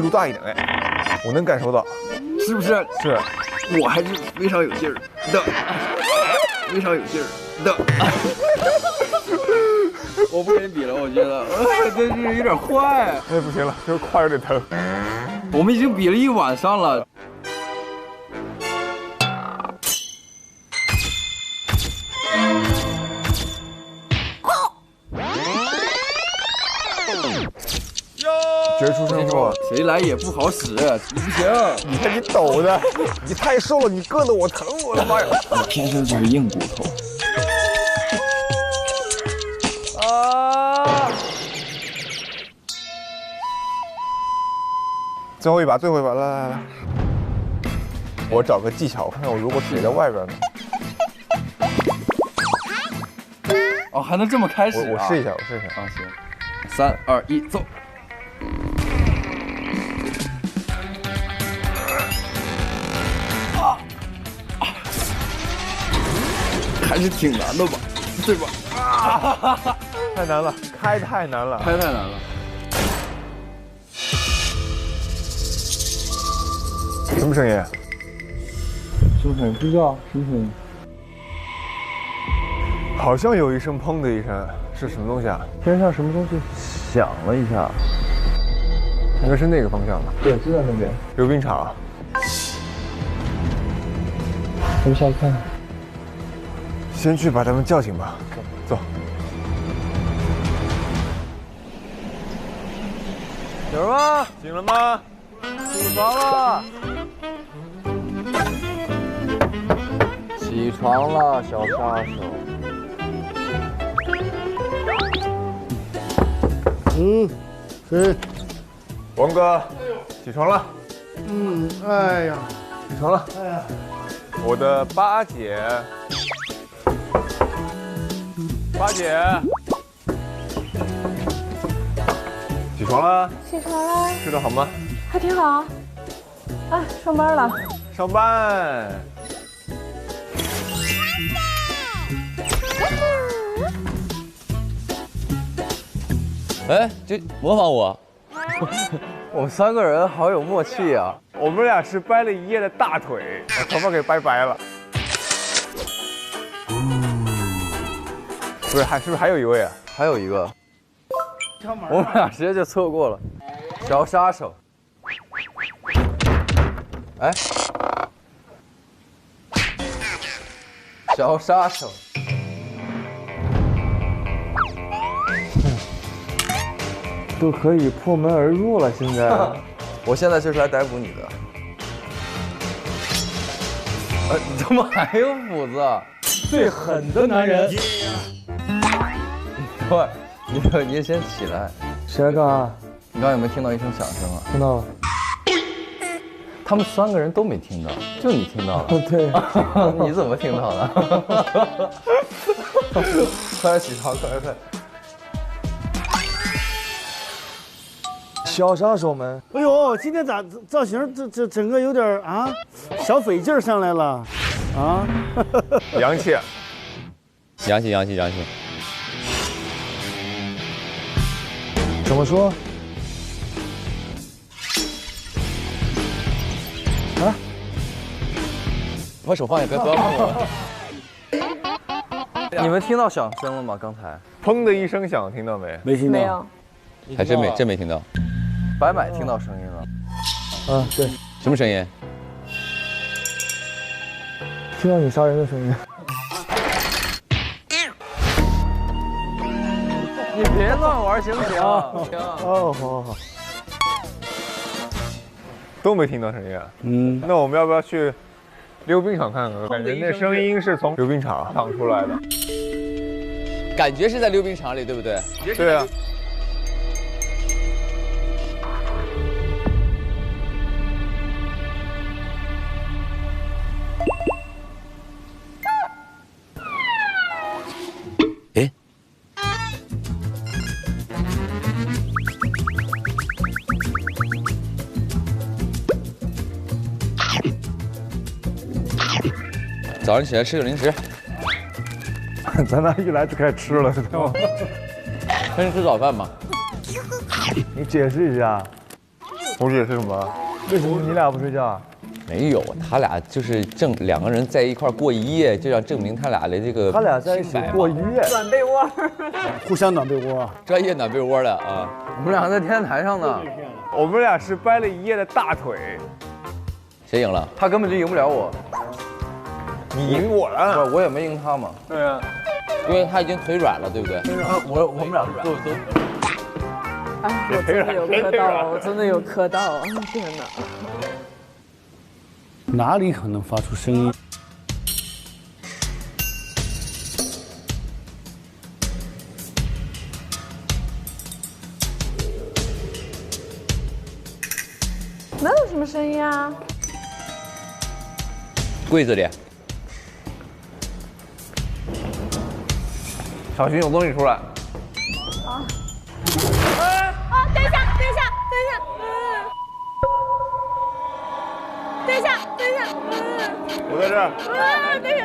度大一点，哎，我能感受到，是不是？是，我还是非常有劲儿的，非常有劲儿的。我不跟你比了，我觉得，真是有点坏。哎，不行了，这胯有点疼。我们已经比了一晚上了。决出胜负，谁来也不好使，你不行。你看你抖的，你太瘦了，你硌得我疼，我的妈呀！我天生就是硬骨头。啊！最后一把，最后一把，来来来，我找个技巧，看看我如果怼在外边呢。哦，还能这么开始啊？我试一下，我试一下啊，行。3、2、1，走。还是挺难的吧，对吧？太难了，开太难了，开太难了。什么声音？什么声音？不知道什么声音。好像有一声砰的一声，是什么东西啊？天上什么东西响了一下？应该是那个方向吧？对，就在那边。溜冰场。我们下去看看。先去把他们叫醒吧。走。醒了吗？醒了吗？起床了。起床了，小杀手。是。王哥，起床了。哎呀，起床了。哎呀，我的八姐。八姐，起床了？起床了，睡得好吗？还挺好。哎，上班了。上班。哎，就模仿我。我们3个人好有默契啊！我们俩是掰了一夜的大腿，把头发给掰白了。不是，是不是还有一位啊？还有一个，我们俩直接就错过了。小杀手，哎，小杀手，都可以破门而入了。现在，我现在就是来逮捕你的。怎么还有斧子啊？最狠的男人。喂，你先起来。谁来干啥？你刚刚有没有听到一声响声啊？听到了。他们3个人都没听到，就你听到了。对。你怎么听到的？快点起床，快！小杀手们，哎呦，今天咋造型这整个有点啊，小匪劲儿上来了，啊，洋气，洋气。怎么说？啊？把手放下，不要碰我。你们听到响声了吗？刚才砰的一声响，听到没？没听到。没有。还真没听到。白买听到声音了。啊，对，什么声音？听到你杀人的声音。你别乱玩行不行？行。哦，好。都没听到声音啊？那我们要不要去溜冰场看看？感觉那声音是从溜冰场响出来的。感觉是在溜冰场里，对不对？对啊。哎，早上起来吃个零食。咱俩一来就开始吃了，知道吗？先吃早饭吧。你解释一下。我解释什么？为什么你俩不睡觉？没有，他俩就是两个人在一块过一夜，就要证明他俩的这个。他俩在一起过一夜，暖被窝，互相暖被窝。专业暖被窝的啊。我们俩在天台上呢。我们俩是掰了一夜的大腿。谁赢了？他根本就赢不了我。你赢我了。我也没赢他嘛。对啊。因为他已经腿软了，对不对？我们俩都。哎，我真的有磕到，我真的有磕到啊！天哪！哪里可能发出声音？哪有什么声音啊？柜子里。小心有东西出来。啊！等一下，我在这儿。等一下，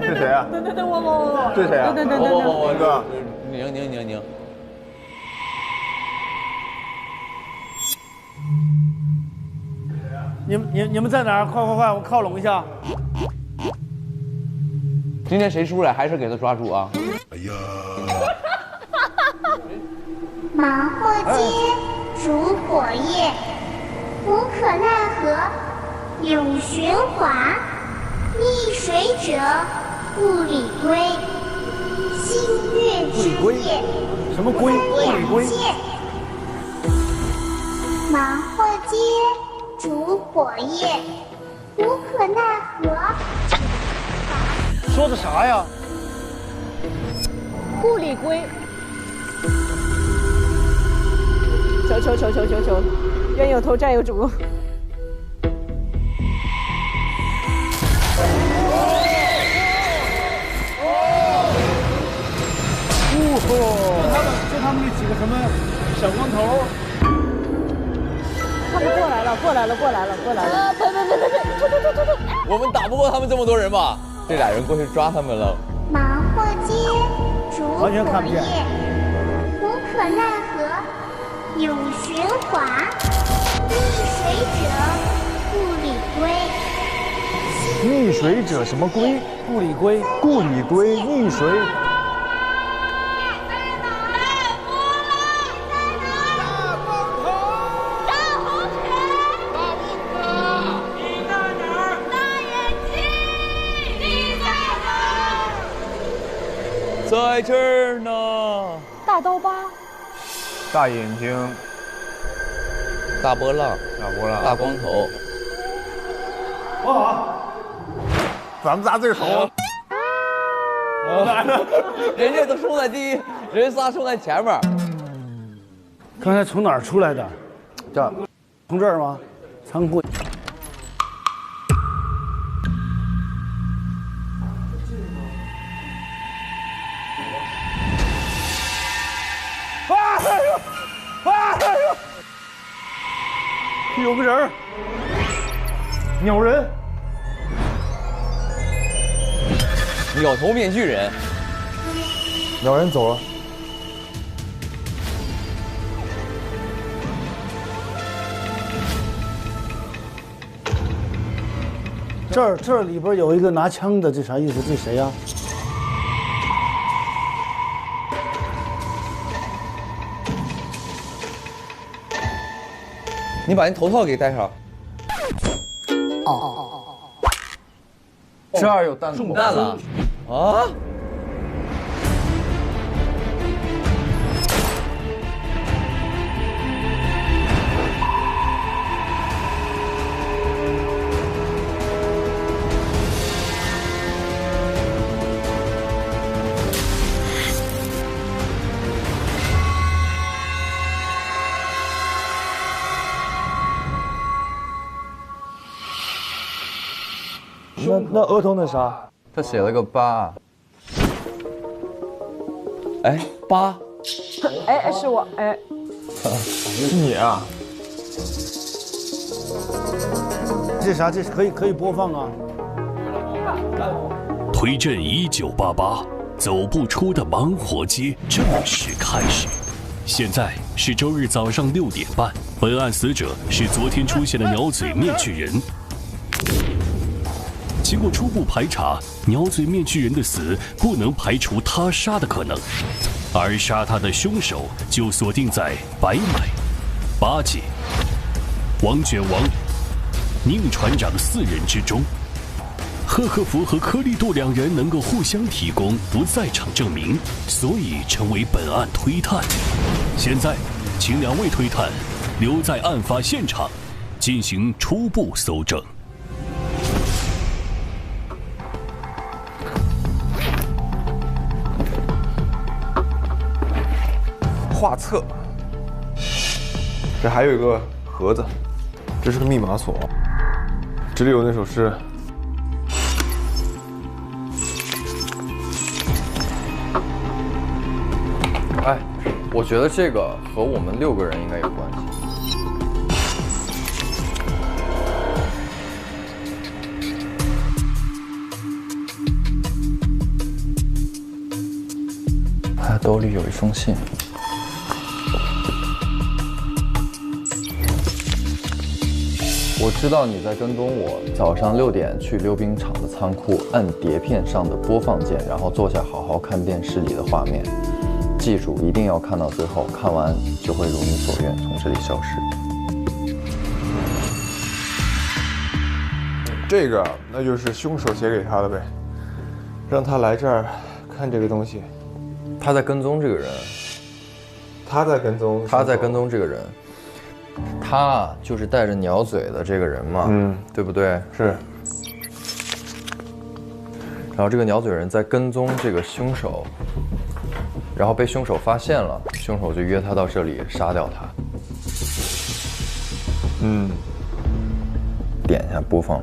是谁啊？等我。是谁啊？我哥。宁。你们在哪儿？快，我靠拢一下。今天谁输了，还是给他抓住啊！忙活街，烛火夜，无可奈何，永循环。溺水者，故里归。星月之夜，什么龟？故里归。忙活街，烛火夜，无可奈何。说的啥呀？故里归。求，冤有头债有主。就他们那几个什么小光头。他们过来了！呸！我们打不过他们这么多人吧？这俩人过去抓他们了。忙活街，烛火夜，无可奈何，永循环。溺水者，故里归。溺水者什么归？故里归，溺水。在这儿呢。大刀疤，大眼睛，大波浪，大光头。咱们仨最熟。人家都冲在第一，人仨冲在前面。刚才从哪儿出来的？从这儿吗？仓库。有个人儿，鸟人，鸟头面具人，鸟人走了。这里边有一个拿枪的，这啥意思？这谁呀？你把那头套给戴上。这儿有弹中弹了啊！那额头那啥？他写了个8。哎，8。哎，是我，哎，是你啊？这啥？这可以播放啊？推阵1988，走不出的忙活街正式开始。现在是周日早上6点半，本案死者是昨天出现的鸟嘴面具人。经过初步排查，鸟嘴面具人的死不能排除他杀的可能，而杀他的凶手就锁定在白买、八戒、王卷王、宁船长4人之中。赫克福和柯利度2人能够互相提供不在场证明，所以成为本案推探。现在，请2位推探留在案发现场，进行初步搜证。画册，这还有一个盒子，这是个密码锁，这里有那首诗。哎，我觉得这个和我们6个人应该有关系。他兜里有一封信。我知道你在跟踪我，早上6点去溜冰场的仓库，按碟片上的播放键，然后坐下好好看电视里的画面。记住，一定要看到最后，看完就会如你所愿从这里消失。这个那就是凶手写给他的呗，让他来这儿看这个东西。他在跟踪这个人，他在跟踪这个人，他就是带着鸟嘴的这个人嘛，对不对？是。然后这个鸟嘴人在跟踪这个凶手，然后被凶手发现了，凶手就约他到这里杀掉他。点一下播放。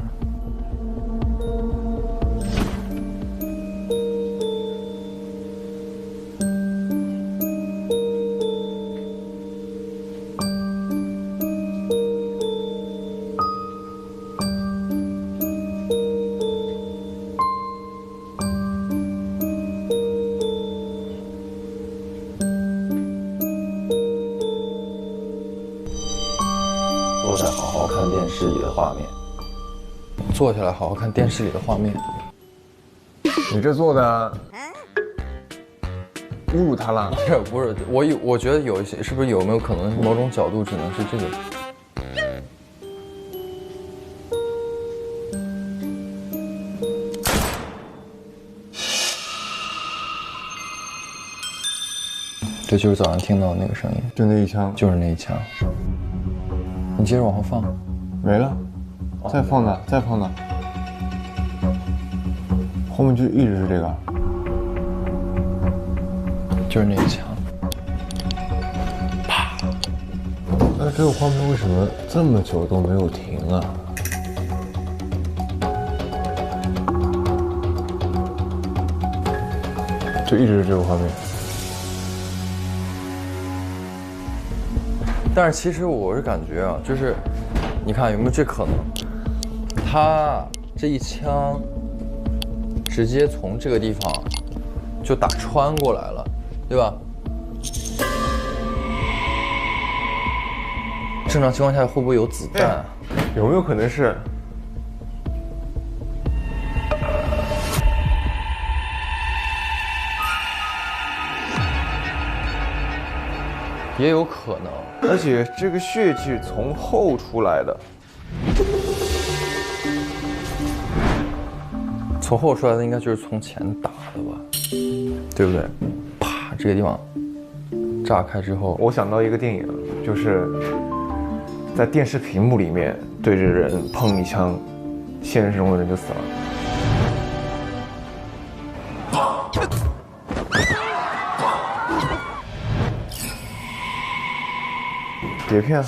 坐下好好看电视里的画面。坐下来好好看电视里的画面。你这做的侮辱他了。不是，我觉得有一些，是不是有没有可能某种角度只能是这个？这就是早上听到的那个声音，就那一枪，就是那一枪。你接着往后放，没了，再放哪？再放哪？后面就一直是这个，就是那一枪。啪！那这个画面为什么这么久都没有停啊？就一直是这个画面。但是其实我是感觉啊，就是你看有没有这可能，他这一枪直接从这个地方就打穿过来了，对吧？正常情况下会不会有子弹？有没有可能是？也有可能。而且这个血迹从后出来的，从后出来的应该就是从前打的吧，对不对？啪，这个地方炸开之后，我想到一个电影，就是在电视屏幕里面对着人砰一枪，现实中的人就死了。碟片，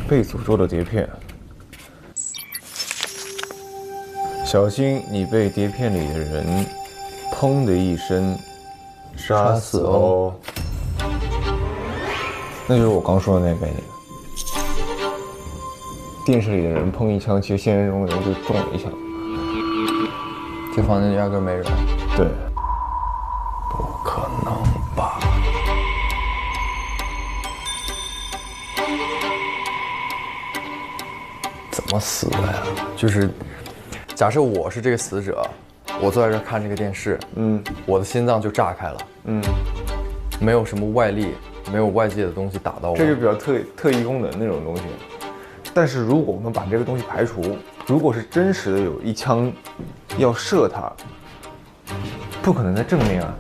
被诅咒的碟片，小心你被碟片里的人砰的一声杀死哦。那就是我刚说的那个概念。电视里的人砰一枪，其实现实中的人就中了一枪。这房间压根没人。对，不可能吧？怎么死的呀？就是假设我是这个死者，我坐在这儿看这个电视，我的心脏就炸开了，没有什么外力，没有外界的东西打到我，这就比较特异功能那种东西。但是如果我们把这个东西排除，如果是真实的有一枪要射他，不可能在正面啊。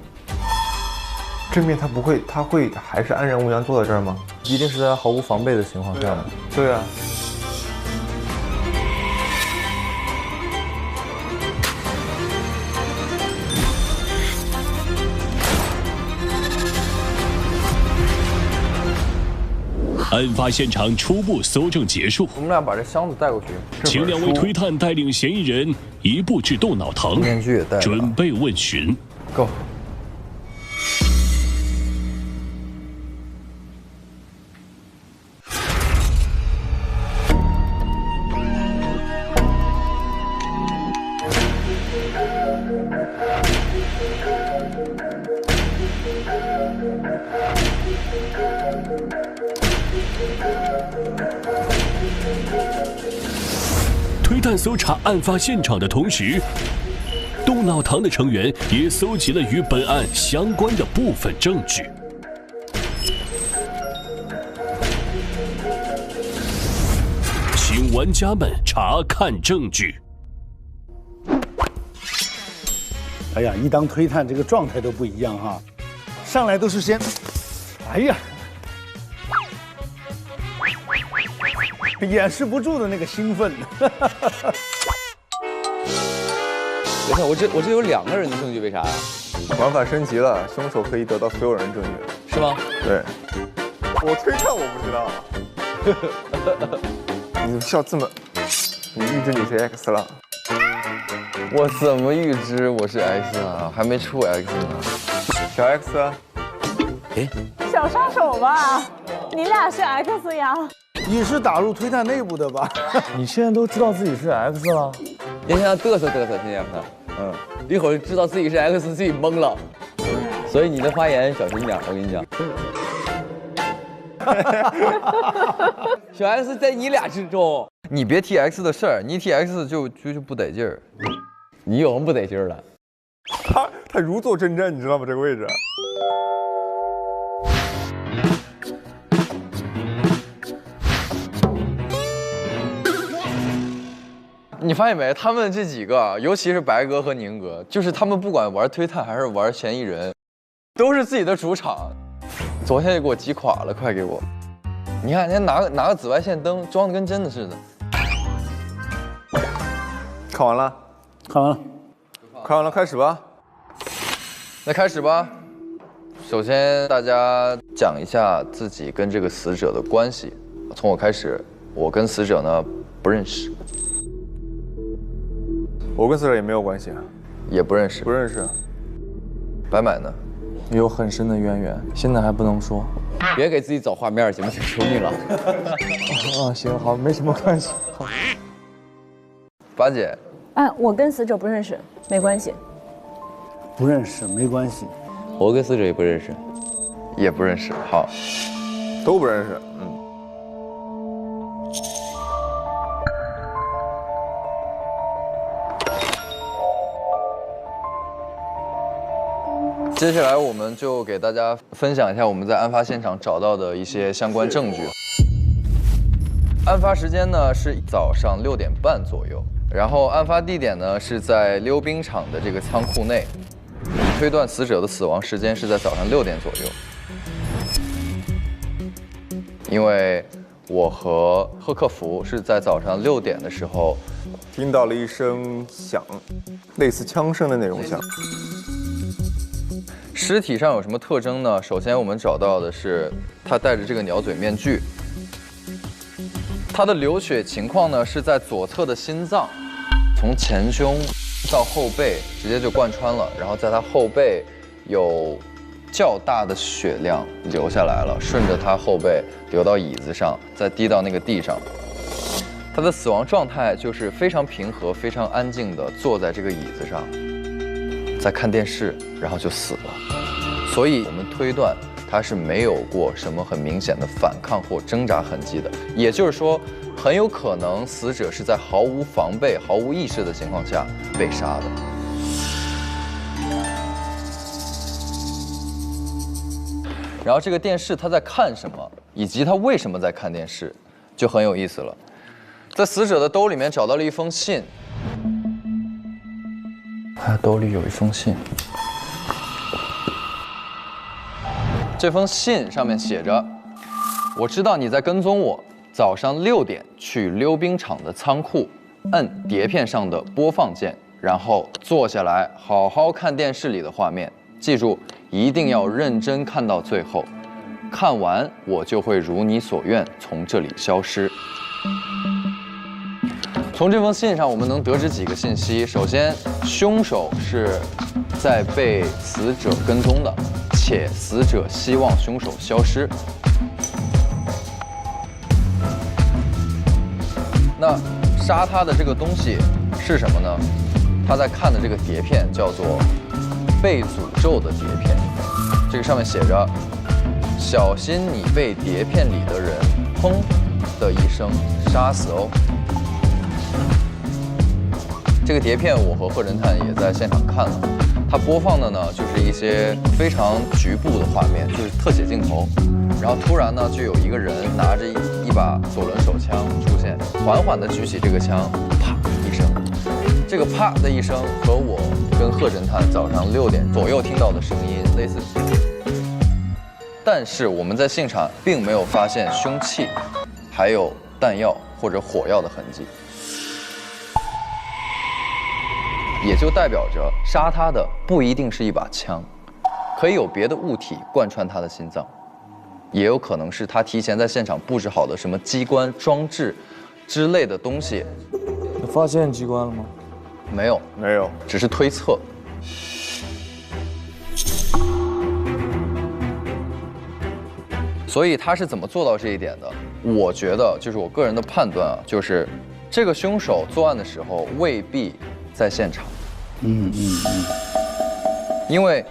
正面他不会，他会还是安然无恙坐在这儿吗？一定是在毫无防备的情况下。对啊。案发现场初步搜证结束，我们俩把这箱子带过去，请2位推探带领嫌疑人移步至窦脑堂，面具也戴了，准备问询。Go。推探搜查案发现场的同时，窦脑堂的成员也搜集了与本案相关的部分证据。请玩家们查看证据。哎呀，一当推探这个状态都不一样哈，上来都是先，哎呀，掩饰不住的那个兴奋。等一下，我这有2个人的证据，为啥呀？玩法升级了，凶手可以得到所有人证据，是吗？对。我推探我不知道。你笑这么，你预知你是 X 了？我怎么预知我是 X 啊？还没出 X 呢。小 X 啊？哎，小杀手吧？你俩是 X 呀？你是打入推探内部的吧？你现在都知道自己是 X 了？别现在嘚瑟嘚瑟，听见没？一会儿知道自己是 X， 自己懵了。所以你的发言小心点，我跟你讲。小 X 在你俩之中，你别提 X 的事儿，你一提 X 就不得劲儿。你有什么不得劲儿了？他如坐针毡，你知道吗？这个位置。你发现没？他们这几个，尤其是白哥和宁哥，就是他们不管玩推探还是玩嫌疑人，都是自己的主场。昨天就给我击垮了，快给我！你看，人家拿个紫外线灯，装的跟真的似的。看完了，看完了，看完了，开始吧。那开始吧。首先，大家讲一下自己跟这个死者的关系。从我开始，我跟死者呢不认识。我跟死者也没有关系，也不认识，不认识。白买呢？有很深的渊源，现在还不能说。别给自己找画面行不行？求你了。啊，行，好，没什么关系。好。八姐。我跟死者不认识，没关系。不认识没关系。我跟死者也不认识，也不认识。好，都不认识。接下来我们就给大家分享一下我们在案发现场找到的一些相关证据。案发时间呢是早上6点半左右，然后案发地点呢是在溜冰场的这个仓库内。推断死者的死亡时间是在早上6点左右，因为我和贺克福是在早上6点的时候听到了一声响，类似枪声的那种响。尸体上有什么特征呢？首先我们找到的是他戴着这个鸟嘴面具，他的流血情况呢是在左侧的心脏，从前胸到后背直接就贯穿了，然后在他后背有较大的血量流下来了，顺着他后背流到椅子上，再滴到那个地上。他的死亡状态就是非常平和、非常安静地坐在这个椅子上，在看电视，然后就死了。所以我们推断他是没有过什么很明显的反抗或挣扎痕迹的，也就是说，很有可能死者是在毫无防备、毫无意识的情况下被杀的。然后这个电视他在看什么，以及他为什么在看电视，就很有意思了。在死者的兜里面找到了一封信，他兜里有一封信。这封信上面写着：“我知道你在跟踪我，早上6点去溜冰场的仓库，摁碟片上的播放键，然后坐下来好好看电视里的画面。记住，一定要认真看到最后，看完我就会如你所愿从这里消失。”从这封信上，我们能得知几个信息。首先，凶手是在被死者跟踪的，且死者希望凶手消失。那杀他的这个东西是什么呢？他在看的这个碟片叫做被诅咒的碟片，这个上面写着：“小心你被碟片里的人砰的一声杀死哦。”这个碟片我和贺侦探也在现场看了，它播放的呢就是一些非常局部的画面，就是特写镜头。然后突然呢就有一个人拿着一把左轮手枪出现，缓缓地举起这个枪，啪一声。这个啪的一声和我跟贺侦探早上6点左右听到的声音类似，但是我们在现场并没有发现凶器，还有弹药或者火药的痕迹。也就代表着杀他的不一定是一把枪，可以有别的物体贯穿他的心脏，也有可能是他提前在现场布置好的什么机关装置之类的东西。你发现机关了吗？没有，没有，只是推测。所以他是怎么做到这一点的？我觉得就是我个人的判断啊，就是这个凶手作案的时候未必在现场。因为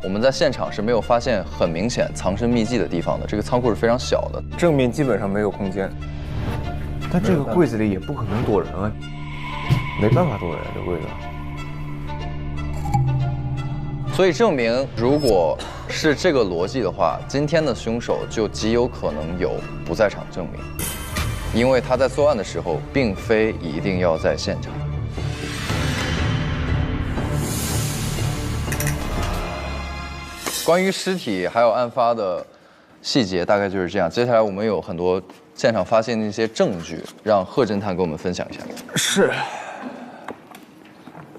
我们在现场是没有发现很明显藏身秘技的地方的，这个仓库是非常小的，正面基本上没有空间。但这个柜子里也不可能躲人啊，没办法躲人这柜子。所以证明，如果是这个逻辑的话，今天的凶手就极有可能有不在场证明，因为他在作案的时候并非一定要在现场。关于尸体还有案发的细节，大概就是这样。接下来我们有很多现场发现的一些证据，让贺侦探给我们分享一下。是。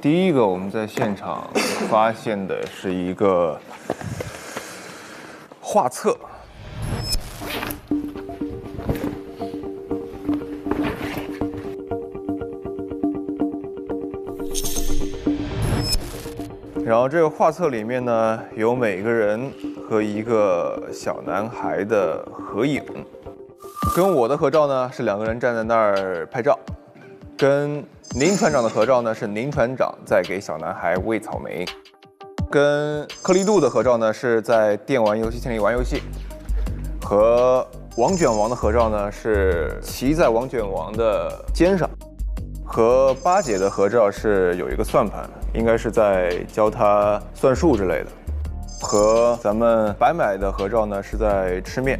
第一个，我们在现场发现的是一个画册。然后这个画册里面呢，有每个人和一个小男孩的合影，跟我的合照呢是2个人站在那儿拍照，跟宁船长的合照呢是宁船长在给小男孩喂草莓，跟克利杜的合照呢是在电玩游戏厅里玩游戏，和王卷王的合照呢是骑在王卷王的肩上。和八姐的合照是有一个算盘，应该是在教她算术之类的。和咱们白买的合照呢是在吃面，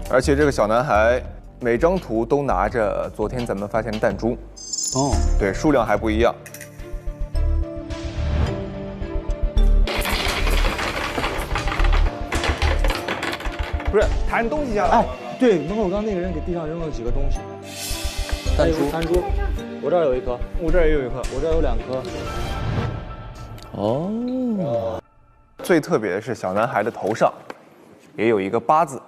而且这个小男孩每张图都拿着昨天咱们发现的弹珠。哦，对，数量还不一样。不是弹东西下来。哎，对，门口刚那个人给地上扔了几个东西。弹珠，我这儿有一颗，我这儿也有一颗，我这儿有2颗。哦，最特别的是小男孩的头上也有一个8字，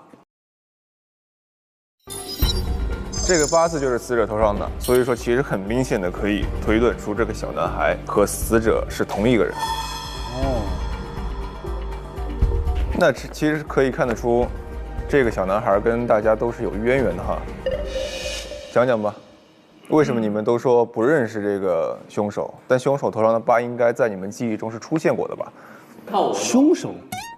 这个8字就是死者头上的，所以说其实很明显的可以推断出这个小男孩和死者是同一个人。哦，那其实可以看得出，这个小男孩跟大家都是有渊源的哈。讲讲吧。为什么你们都说不认识这个凶手？但凶手头上的疤应该在你们记忆中是出现过的吧？凶手？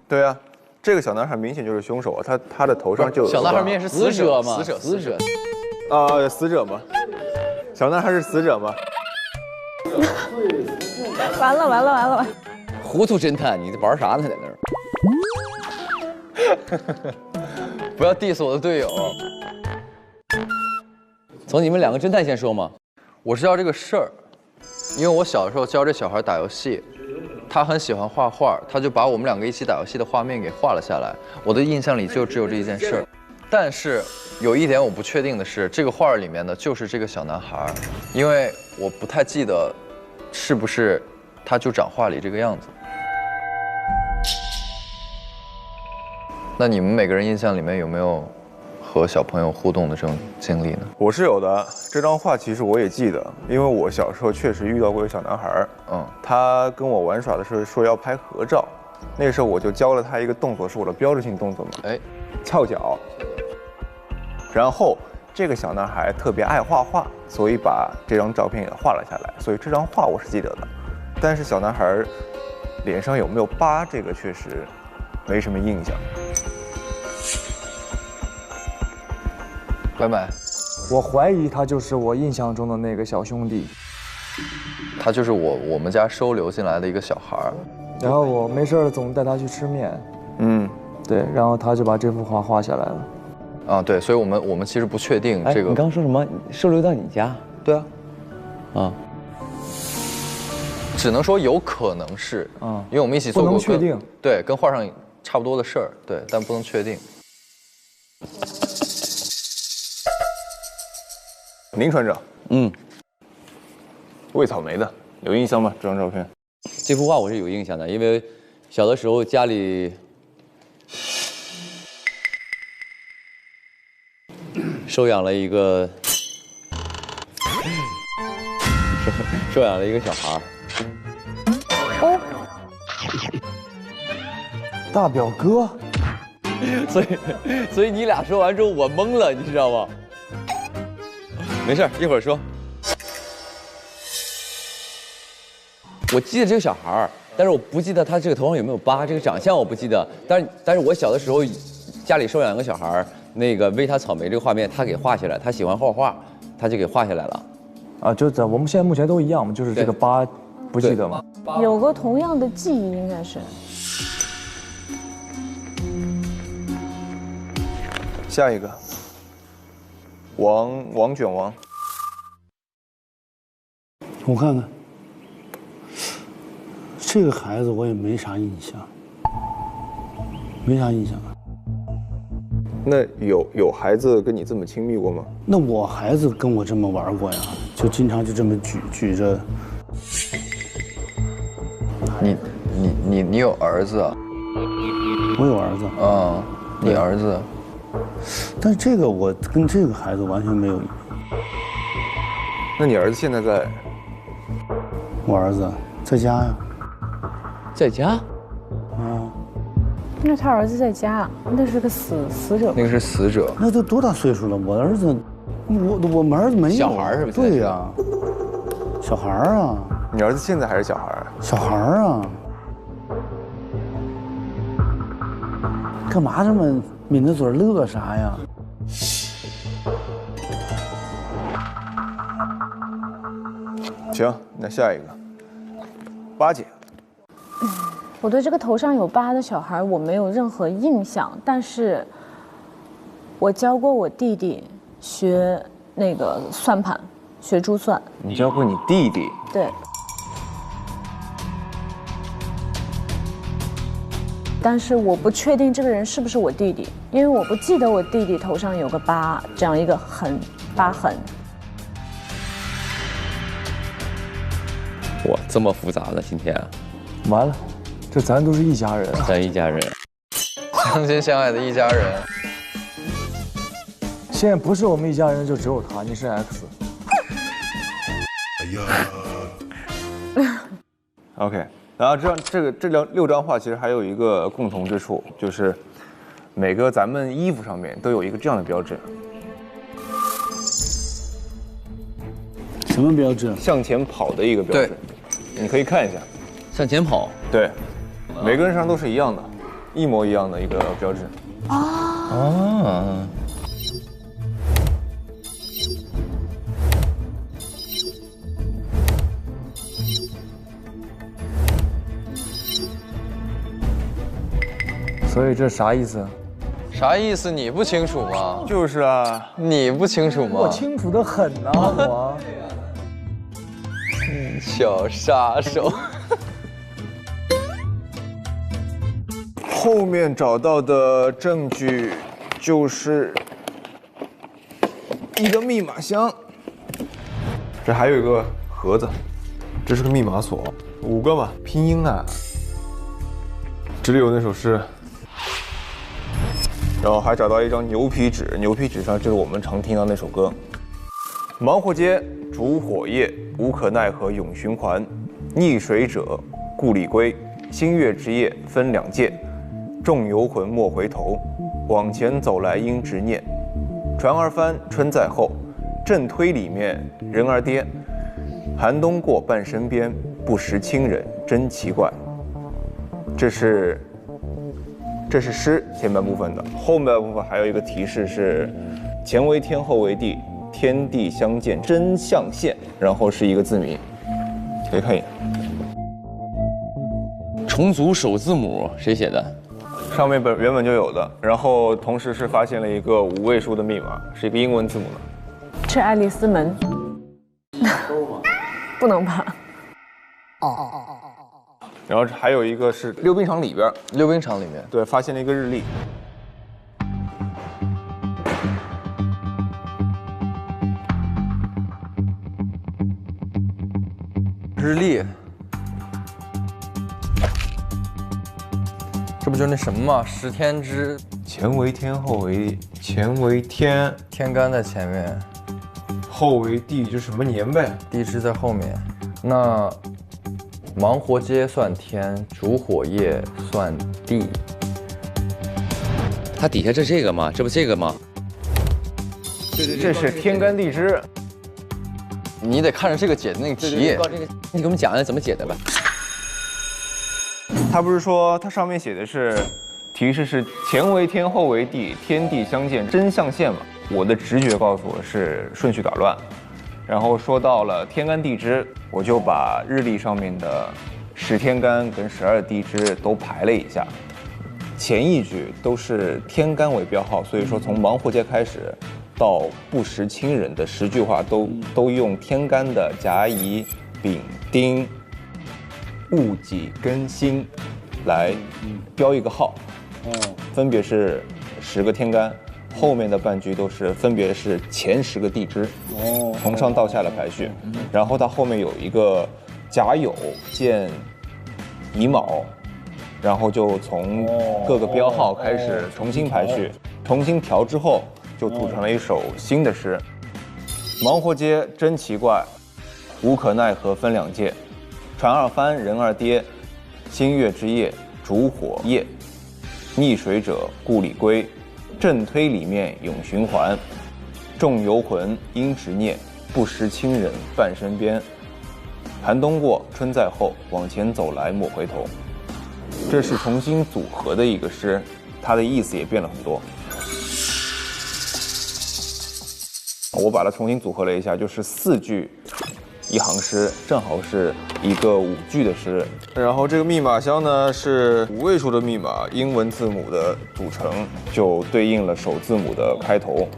对啊，这个小男孩明显就是凶手啊，他的头上就有小男孩明显是死者嘛，死者死者吗？小男孩是死者吗？完了！糊涂侦探，你玩啥呢？在那儿？不要 diss 我的队友。从你们两个侦探先说嘛。我知道这个事儿，因为我小的时候教这小孩打游戏，他很喜欢画画，他就把我们两个一起打游戏的画面给画了下来。我的印象里就只有这一件事儿，但是有一点我不确定的是，这个画里面的就是这个小男孩，因为我不太记得是不是他就长画里这个样子。那你们每个人印象里面有没有和小朋友互动的这种经历呢？我是有的，这张画其实我也记得，因为我小时候确实遇到过一个小男孩，他跟我玩耍的时候说要拍合照，那个时候我就教了他一个动作，是我的标志性动作嘛，翘脚。然后这个小男孩特别爱画画，所以把这张照片给画了下来，所以这张画我是记得的。但是小男孩脸上有没有疤，这个确实没什么印象。白白，我怀疑他就是我印象中的那个小兄弟，他就是我们家收留进来的一个小孩儿，然后我没事儿总带他去吃面，对，然后他就把这幅画画下来了。啊，对，所以我们其实不确定这个。你刚说什么？收留到你家？对啊，啊，只能说有可能是，因为我们一起做过，不能确定。对，跟画上差不多的事儿，对，但不能确定。林船长，喂草莓的，有印象吗？这张照片？这幅画我是有印象的，因为小的时候家里收养了一个小孩儿。哦，大表哥，所以你俩说完之后我懵了，你知道吗？没事，一会儿说。我记得这个小孩儿，但是我不记得他这个头上有没有疤，这个长相我不记得。但是我小的时候家里收养一个小孩儿，那个喂他草莓这个画面他给画下来，他喜欢画画，他就给画下来了。啊，就在我们现在目前都一样嘛，就是这个疤不记得吗？有个同样的记忆应该是。下一个，王卷王，我看看，这个孩子我也没啥印象，那有孩子跟你这么亲密过吗？那我孩子跟我这么玩过呀，就经常就这么举着。你有儿子啊？我有儿子。啊，你儿子。但是这个我跟这个孩子完全没有。那你儿子现在在？我儿子在家呀。在家？啊。那他儿子在家，那是个死者。那个是死者。那都多大岁数了？我儿子，我们儿子没有。小孩是不是？对呀。小孩啊。你儿子现在还是小孩？小孩啊。干嘛这么抿着嘴乐啥呀？行，那下一个，八姐。我对这个头上有疤的小孩我没有任何印象，但是我教过我弟弟学那个算盘，学珠算。你教过你弟弟？对。但是我不确定这个人是不是我弟弟，因为我不记得我弟弟头上有个疤，这样一个疤痕。哇，这么复杂呢？今天完了，这咱都是一家人，咱一家人，相亲相爱的一家人。现在不是我们一家人，就只有他，你是 X。OK。然后这6张画其实还有一个共同之处，就是每个咱们衣服上面都有一个这样的标志。什么标志？向前跑的一个标志。你可以看一下，向前跑。对，每个人身上都是一样的，一模一样的一个标志。啊。所以这啥意思？啥意思？你不清楚吗？就是啊，你不清楚吗？我清楚的很呐，我。小杀手。后面找到的证据就是一个密码箱，这还有一个盒子，这是个密码锁，5个嘛，拼音啊。这里有那首诗，然后还找到一张牛皮纸，牛皮纸上就是我们常听到那首歌。忙活街，烛火夜，无可奈何永循环。逆水者，故里归。星月之夜分两界。众游魂莫回头，往前走来应执念。船儿翻，春在后，正推里面人儿跌。寒冬过半身边，不识亲人真奇怪。这是诗前半部分的，后半部分还有一个提示是前为天后为地，天地相见真象现，然后是一个字谜，可以看一眼。重组首字母谁写的？上面原本就有的，然后同时是发现了一个5位数的密码，是一个英文字母的。是爱丽丝门。不能吧？然后还有一个是溜冰场里边，溜冰场里面，对，发现了一个日历。日历，这不就那什么吗？10天之前为天，后为前为天，天干在前面，后为地，就什么年呗？地支在后面。那忙活街算天，烛火夜算地。它底下这个吗？这不这个吗？这是天干地支。你得看着这个解的那个题。你给我们讲讲怎么解的吧。他不是说它上面写的是提示是前为天，后为地，天地相见真象现嘛？我的直觉告诉我是顺序打乱。然后说到了天干地支，我就把日历上面的10天干跟12地支都排了一下，前一句都是天干为标号，所以说从忙活街开始到不识亲人的10句话都用天干的甲乙丙丁戊己庚辛来标一个号，分别是10个天干。后面的半句都是分别是前10个地支，从上到下的排序，然后它后面有一个甲酉见乙卯，然后就从各个标号开始重新排序，重新调之后就组成了一首新的诗。忙活街真奇怪，无可奈何分两界，船儿翻人儿跌，星月之夜烛火夜，逆水者故里归。正推里面永循环，众游魂应执念，不识亲人半身边。寒冬过，春在后，往前走来莫回头。这是重新组合的一个诗，它的意思也变了很多。我把它重新组合了一下，就是4句一行诗，正好是一个5句的诗。然后这个密码箱呢是5位数的密码，英文字母的组成，就对应了首字母的开头。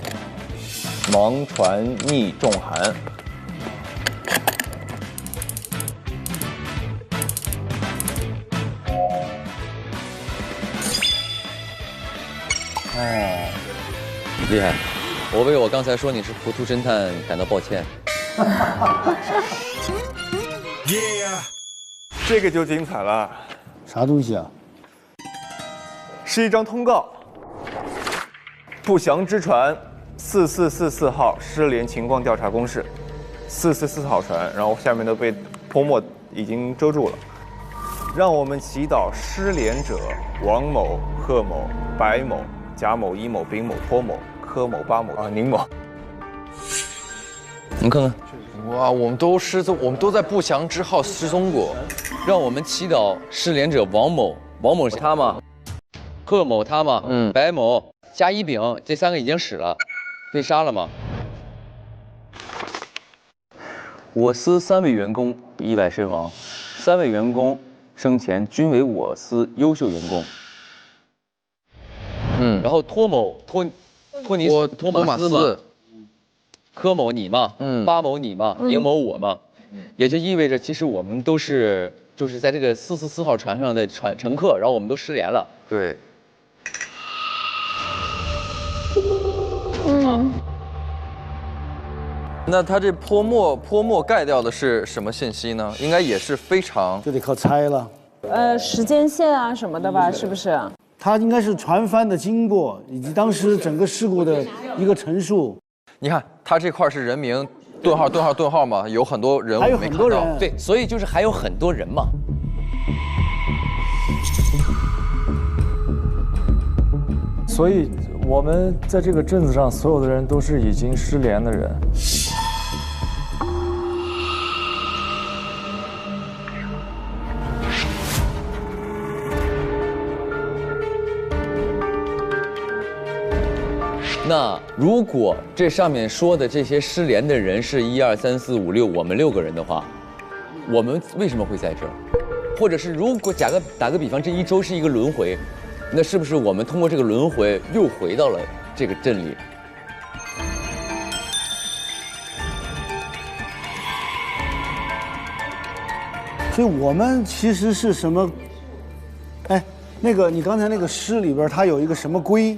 忙船逆重寒。厉害！我为我刚才说你是糊涂侦探感到抱歉。这个就精彩了，啥东西啊？是一张通告。不祥之船4444号失联情况调查公示，444号船，然后下面都被泼墨已经遮住了。让我们祈祷失联者王某、贺某、白某、甲某、乙某、丙某、托某、柯某、巴某、宁某。你看看，哇，我们都在不祥之号失踪过。让我们祈祷失联者王某，王某是他吗？贺某他吗？白某、甲乙丙这3个已经死了，被杀了吗？我司3位员工意外身亡，3位员工生前均为我司优秀员工。然后托马斯，柯某你嘛，巴某你嘛，林某我嘛，也就意味着其实我们都是就是在这个444号船上的乘客，然后我们都失联了。对。那他这泼墨盖掉的是什么信息呢？应该也是非常，就得靠猜了。时间线啊什么的吧，是不是？它应该是船翻的经过，以及当时整个事故的一个陈述。你看，他这块是人名，顿号顿号顿号嘛，有很多人还有很多人，对，所以就是还有很多人嘛。所以我们在这个镇子上，所有的人都是已经失联的人。那如果这上面说的这些失联的人是1、2、3、4、5、6，我们6个人的话，我们为什么会在这儿？或者是如果打个比方，这1周是一个轮回，那是不是我们通过这个轮回又回到了这个镇里？所以我们其实是什么？哎，那个你刚才那个诗里边，它有一个什么龟？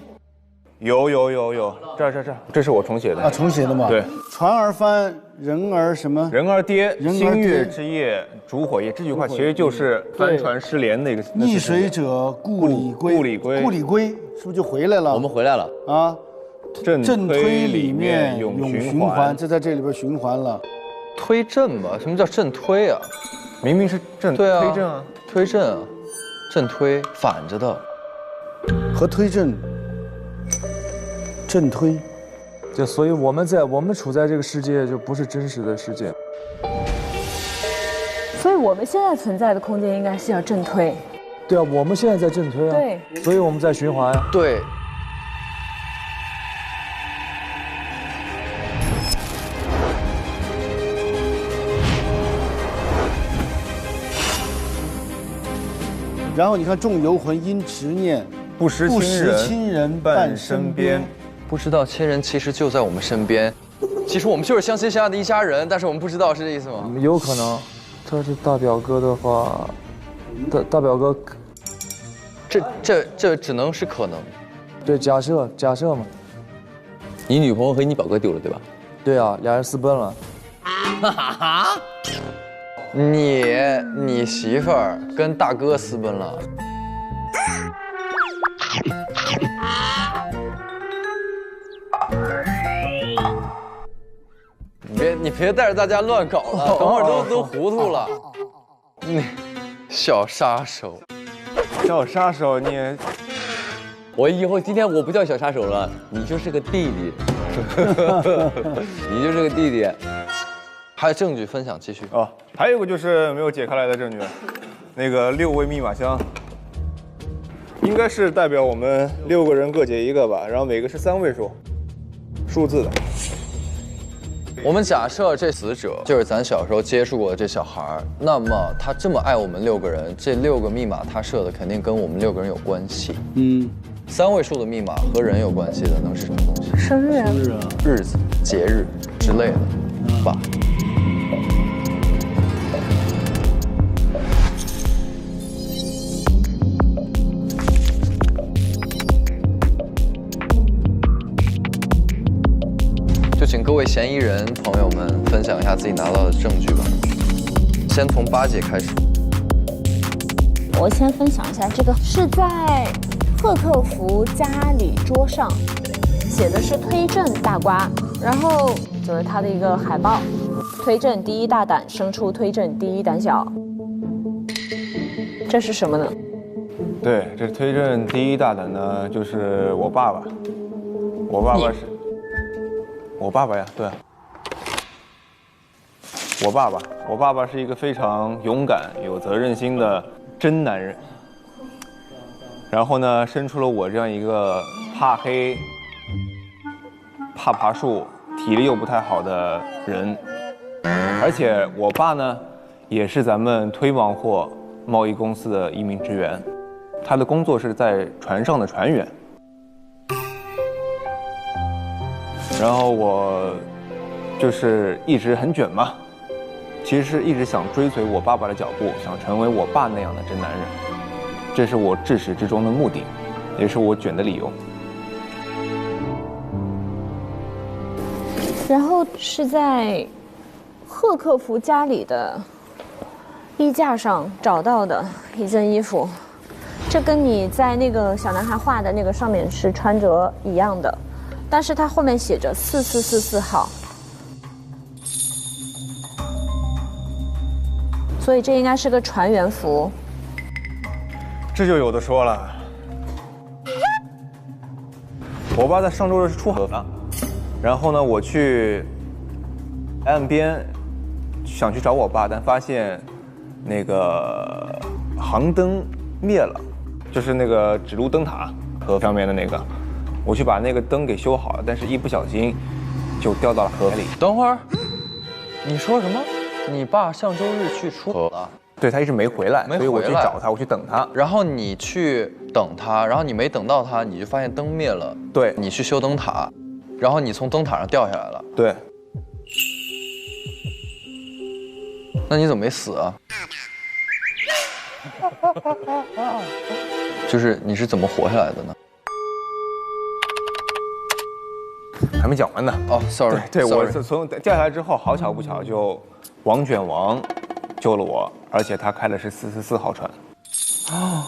有，这是我重写的啊，重写的吗？对，船儿翻，人儿什么？人儿跌，星月之夜，烛火夜。这句话其实就是帆船失联的一个。溺水者故里归，故里归是不是就回来了？我们回来了啊！震推里面永永循环，这在这里边循环了。推震吧？什么叫震推啊？明明是震，对啊，推震啊，推震啊，震推反着的，和推震。震推，就所以我们处在这个世界就不是真实的世界，所以我们现在存在的空间应该是要震推。对啊，我们现在在震推啊，对，所以我们在循环啊，对。然后你看，众游魂因执念，不识亲人伴身边。不知道亲人其实就在我们身边，其实我们就是相亲相爱的一家人，但是我们不知道，是这意思吗？有可能，他是大表哥的话，大表哥，这只能是可能。对，假设嘛。你女朋友和你表哥丢了，对吧？对啊，俩人私奔了。你媳妇儿跟大哥私奔了。你别带着大家乱搞了，等会儿都糊涂了。你小杀手，你，我以后今天我不叫小杀手了，你就是个弟弟，你就是个弟弟。还有证据分享，继续。哦，还有一个就是没有解开来的证据，那个6位密码箱，应该是代表我们6个人各解一个吧，然后每个是3位数字的。我们假设这死者就是咱小时候接触过的这小孩，那么他这么爱我们6个人，这6个密码他设的肯定跟我们6个人有关系。3位数的密码和人有关系的能是什么东西？生日啊，日子、节日之类的吧。就请各位嫌疑人朋友们分享一下自己拿到的证据吧。先从8姐开始。我先分享一下，这个是在贺克福家里桌上写的是推震大瓜，然后就是他的一个海报，推震第一大胆，生出推震第一胆小。这是什么呢？对，这推震第一大胆呢，就是我爸爸。我爸爸呀，对。我爸爸是一个非常勇敢、有责任心的真男人。然后呢，生出了我这样一个怕黑、怕爬树、体力又不太好的人。而且我爸呢，也是咱们推广货贸易公司的一名职员，他的工作是在船上的船员。然后我就是一直很卷嘛，其实是一直想追随我爸爸的脚步，想成为我爸那样的真男人，这是我至始至终的目的，也是我卷的理由。然后是在贺克福家里的衣架上找到的一件衣服，这跟你在那个小男孩画的那个上面是穿着一样的，但是它后面写着4444号，所以这应该是个船员服。这就有的说了。我爸在上周日是出海了，然后呢，我去岸边想去找我爸，但发现那个航灯灭了，就是那个指路灯塔河上面的那个，我去把那个灯给修好了，但是一不小心就掉到了河里。等会儿，你说什么？你爸上周日去出河了？对，他一直没回来，所以我去找他，我去等他。然后你去等他，然后你没等到他，你就发现灯灭了。对，你去修灯塔，然后你从灯塔上掉下来了。对。那你怎么没死啊？就是你是怎么活下来的呢？还没讲完呢。哦 ，sorry， 对，我从掉下来之后，好巧不巧就王卷王救了我，而且他开的是444号船。哦。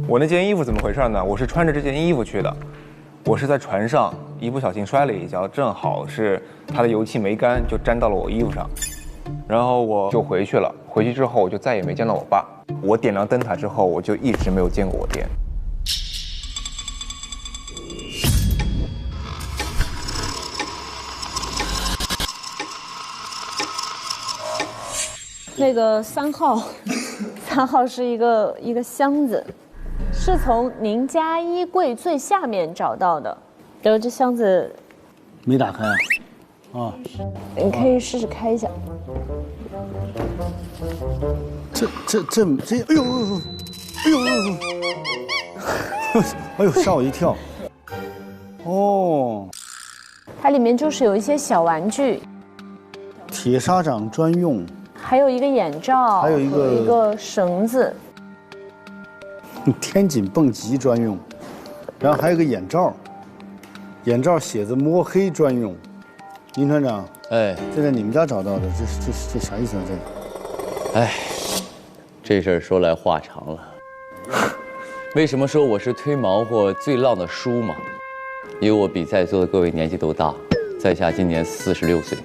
我那件衣服怎么回事呢？我是穿着这件衣服去的，我是在船上一不小心摔了一跤，正好是它的油漆没干，就沾到了我衣服上，然后我就回去了。回去之后我就再也没见到我爸。我点亮灯塔之后，我就一直没有见过我爹。那个3号，3号是一个箱子，是从您家衣柜最下面找到的。然后这箱子没打开啊？啊，你可以试试开一下。这，哎呦，哎呦，吓我一跳。哦，它里面就是有一些小玩具，铁砂掌专用。还有一个眼罩，还有一个绳子，天井蹦极专用，然后还有一个眼罩，眼罩写着摸黑专用。林船长，哎，这在你们家找到的，这啥意思啊？这个？哎，这事儿说来话长了。为什么说我是推毛货最浪的叔嘛？因为我比在座的各位年纪都大，在下今年46岁。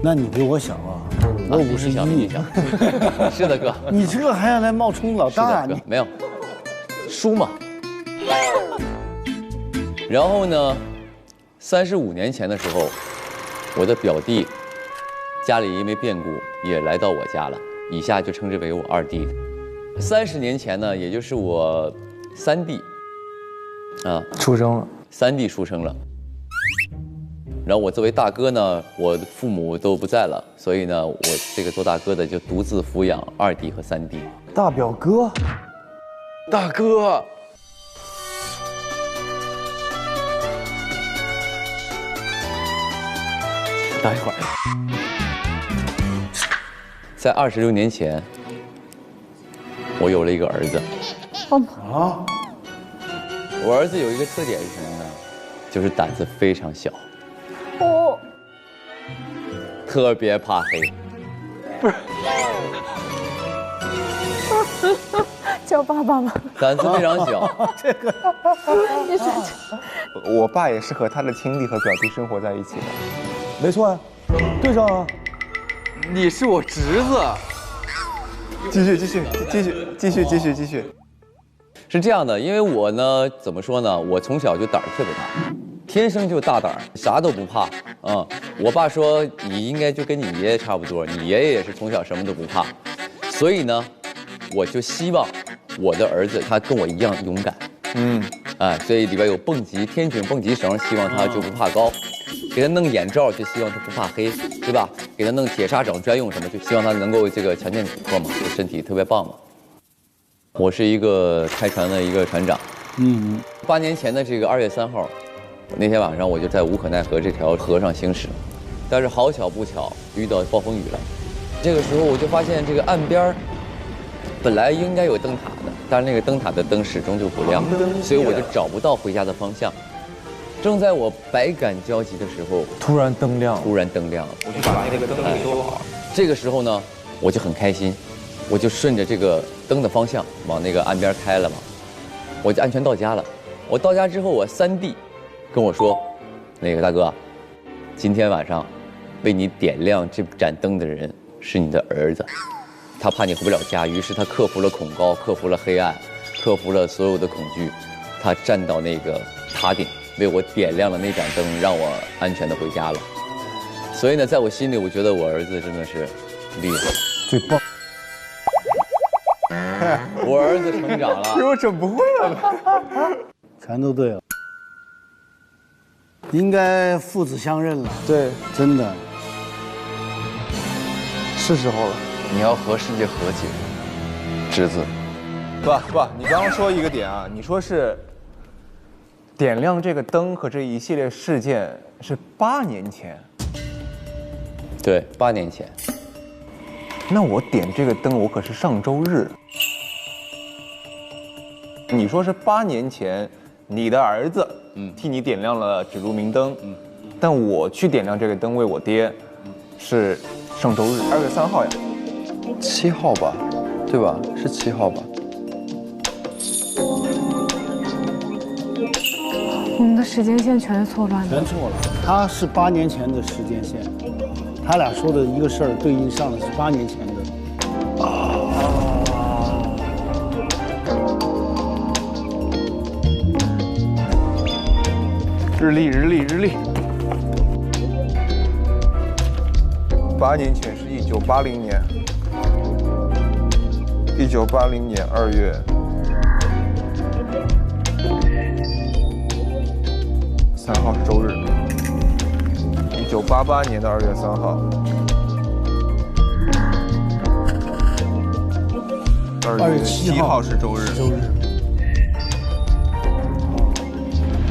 那你比我小啊，我51。是的哥，你这还要来冒充老大？你没有，叔嘛。然后呢，35年前的时候，我的表弟家里因为变故也来到我家了，以下就称之为我二弟。30年前呢，也就是我三弟啊出生了，3弟出生了。然后我作为大哥呢，我父母都不在了，所以呢，我这个做大哥的就独自抚养2弟和3弟。大表哥，大哥，等一会儿。在26年前，我有了一个儿子。啊！我儿子有一个特点是什么呢？就是胆子非常小。哦，特别怕黑，不是，叫爸爸吧。胆子非常小。这个，你说我爸也是和他的亲弟和表弟生活在一起的。没错啊，对上啊。你是我侄子。继续。是这样的，因为我呢，怎么说呢？我从小就胆儿特别大，天生就大胆儿，啥都不怕啊。我爸说你应该就跟你爷爷差不多，你爷爷也是从小什么都不怕，所以呢，我就希望我的儿子他跟我一样勇敢。所以里边有蹦极、天井蹦极绳，希望他就不怕高；给他弄眼罩，就希望他不怕黑，对吧？给他弄铁砂掌专用什么，就希望他能够这个强健体魄嘛，对身体特别棒嘛。我是一个开船的一个船长。8年前的这个2月3号，那天晚上我就在无可奈何这条河上行驶，但是好巧不巧遇到暴风雨了。这个时候我就发现这个岸边本来应该有灯塔的，但是那个灯塔的灯始终就不亮，所以我就找不到回家的方向。正在我百感交集的时候，突然灯亮了，我就把那个灯给收好。这个时候呢，我就很开心，我就顺着这个灯的方向往那个岸边开了嘛，我就安全到家了。我到家之后，我3弟跟我说，那个大哥，今天晚上为你点亮这盏灯的人是你的儿子。他怕你回不了家，于是他克服了恐高，克服了黑暗，克服了所有的恐惧，他站到那个塔顶，为我点亮了那盏灯，让我安全的回家了。所以呢，在我心里，我觉得我儿子真的是厉害，最棒。我儿子成长了，给我整不会了，全都对了，应该父子相认了。对，真的是时候了。你要和世界和解，侄子。不，你刚刚说一个点啊，你说是点亮这个灯和这一系列事件是8年前。对，8年前。那我点这个灯，我可是上周日。你说是8年前，你的儿子替你点亮了指路明灯，但我去点亮这个灯为我爹，是上周日2月3号呀。7号吧，对吧？是7号吧？我们的时间线全是错乱的。全错了，他是8年前的时间线，他俩说的一个事儿对应上的是8年前的。日历，8年前是1980年，1980年2月3号是周日，1988年的2月3号，2月7号是周日。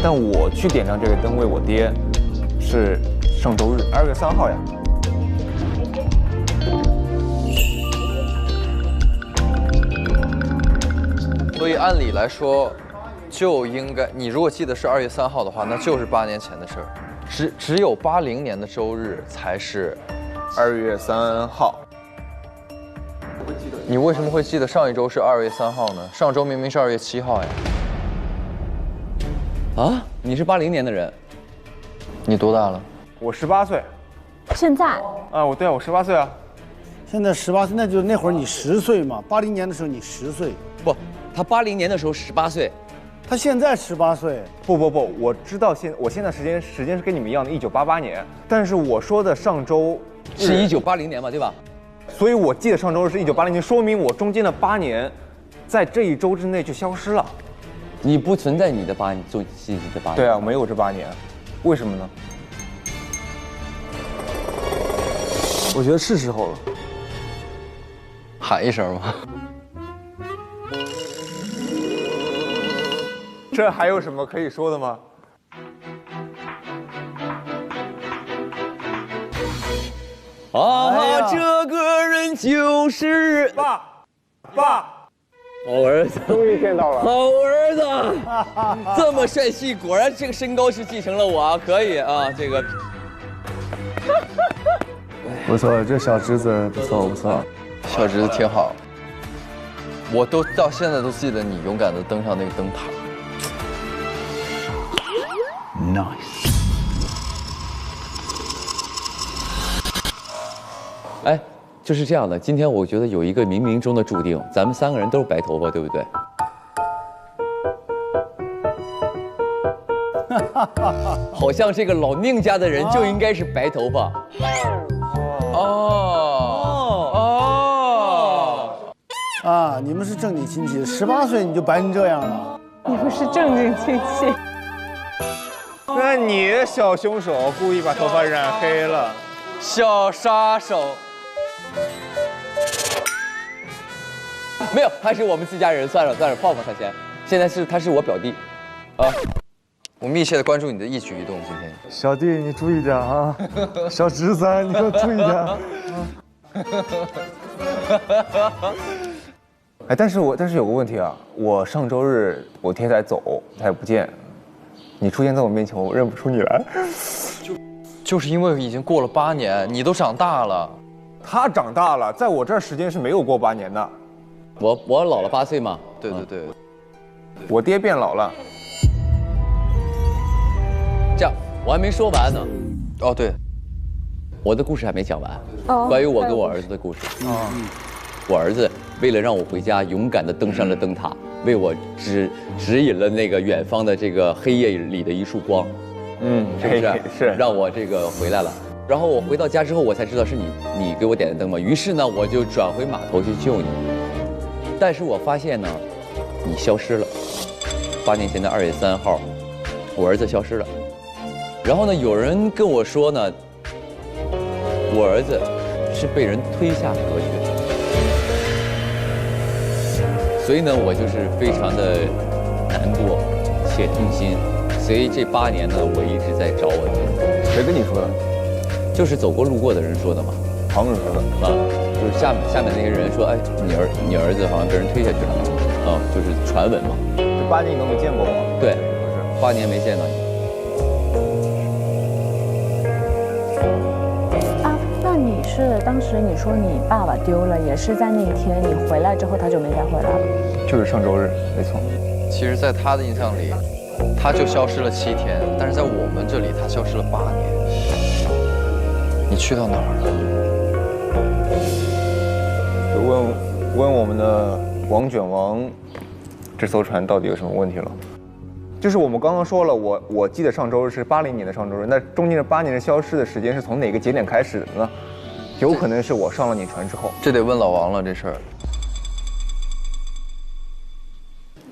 但我去点亮这个灯为我爹，是上周日2月3号呀。所以按理来说，就应该你如果记得是2月3号的话，那就是8年前的事儿。只有80年的周日才是2月3号。你为什么会记得上一周是2月3号呢？上周明明是2月7号呀。啊，你是80年的人，你多大了？我18岁。现在啊，我18岁啊。现在18岁，那就那会儿你10岁嘛。80年的时候你10岁，不，他80年的时候18岁，他现在18岁。不，我知道我现在时间是跟你们一样的，1988年。但是我说的上周是1980年嘛，对吧？所以我记得上周是1980年，说明我中间的8年，在这一周之内就消失了。你不存在你的8年，就记忆的8年。对啊，没有这8年，为什么呢？我觉得是时候了。喊一声吗？这还有什么可以说的吗？啊，这个人就是爸。好儿子，终于见到了。好儿子，这么帅气，果然这个身高是继承了我啊，可以啊，这个。不错，这小侄子不错。小侄子挺好。我到现在都记得你勇敢地登上那个灯塔。Nice。哎。就是这样的，今天我觉得有一个冥冥中的注定，咱们3个人都是白头发，对不对？好像这个老宁家的人就应该是白头发。啊，你们是正经亲戚，18岁你就白成这样了。你不是正经亲戚。那你小凶手故意把头发染黑了，小杀手。没有，他是我们自家人，算了，泡他先。现在他是我表弟，啊，我密切的关注你的一举一动，今天。小弟你注意点啊，小侄子你给我注意点。哎，但是有个问题啊，我上周日我天才走，他也不见，你出现在我面前，我认不出你来。就是因为已经过了8年，你都长大了。他长大了，在我这儿时间是没有过8年的。我老了8岁嘛。对对对，我爹变老了。这样，我还没说完呢。哦对，我的故事还没讲完。哦，关于我跟我儿子的故事。我儿子为了让我回家，勇敢地登上了灯塔，为我指引了那个远方的这个黑夜里的一束光。是不是？是让我这个回来了。然后我回到家之后，我才知道是你给我点的灯嘛。于是呢，我就转回码头去救你。但是我发现呢，你消失了。8年前的2月3号，我儿子消失了。然后呢，有人跟我说呢，我儿子是被人推下河去的。所以呢，我就是非常的难过且痛心。所以这8年呢，我一直在找我的。谁跟你说的？就是走过路过的人说的嘛。旁人说的啊，就是下面那些人说，哎，你儿子好像被人推下去了，啊，就是传闻嘛。这8年你都没见过我？对，8年没见到你。啊，那你是当时你说你爸爸丢了，也是在那一天你回来之后他就没再回来了？就是上周日，没错。其实，在他的印象里，他就消失了7天，但是在我们这里，他消失了8年。你去到哪儿了？就问我们的王卷王，这艘船到底有什么问题了？就是我们刚刚说了，我记得上周日是80年的上周日，那中间的8年的消失的时间是从哪个节点开始的呢？有可能是我上了你船之后。这得问老王了，这事儿。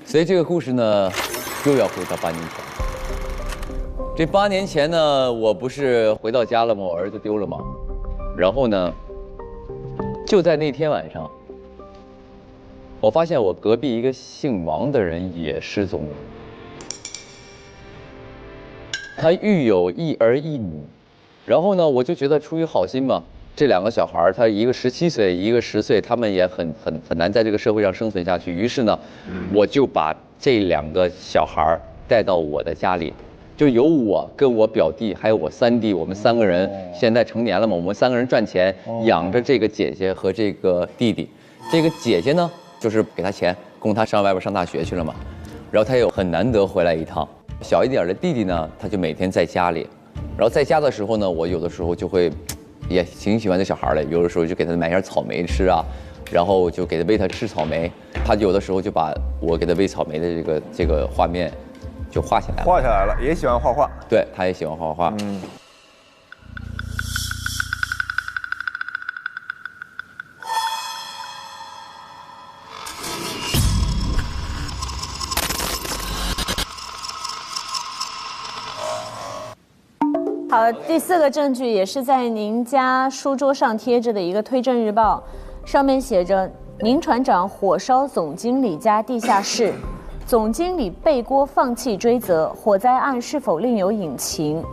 所以这个故事呢，又要回到8年前。这8年前呢，我不是回到家了吗？我儿子丢了吗？然后呢，就在那天晚上，我发现我隔壁一个姓王的人也失踪了。他育有1儿1女，然后呢，我就觉得出于好心嘛，这2个小孩，他一个17岁，一个10岁，他们也很难在这个社会上生存下去。于是呢，我就把这2个小孩带到我的家里，就由我跟我表弟还有我3弟，我们3个人现在成年了嘛，我们3个人赚钱养着这个姐姐和这个弟弟。这个姐姐呢，就是给她钱供她上外边上大学去了嘛，然后她又很难得回来一趟。小一点的弟弟呢，他就每天在家里，然后在家的时候呢，我有的时候就会也挺喜欢这小孩的，有的时候就给他买点草莓吃啊，然后就给他喂他吃草莓，他有的时候就把我给他喂草莓的这个画面就画下来了。画下来了，也喜欢画画。对，他也喜欢画画。好，第4个证据也是在您家书桌上贴着的一个推证日报，上面写着明船长火烧总经理家地下室，总经理背锅放弃追责，火灾案是否另有隐情？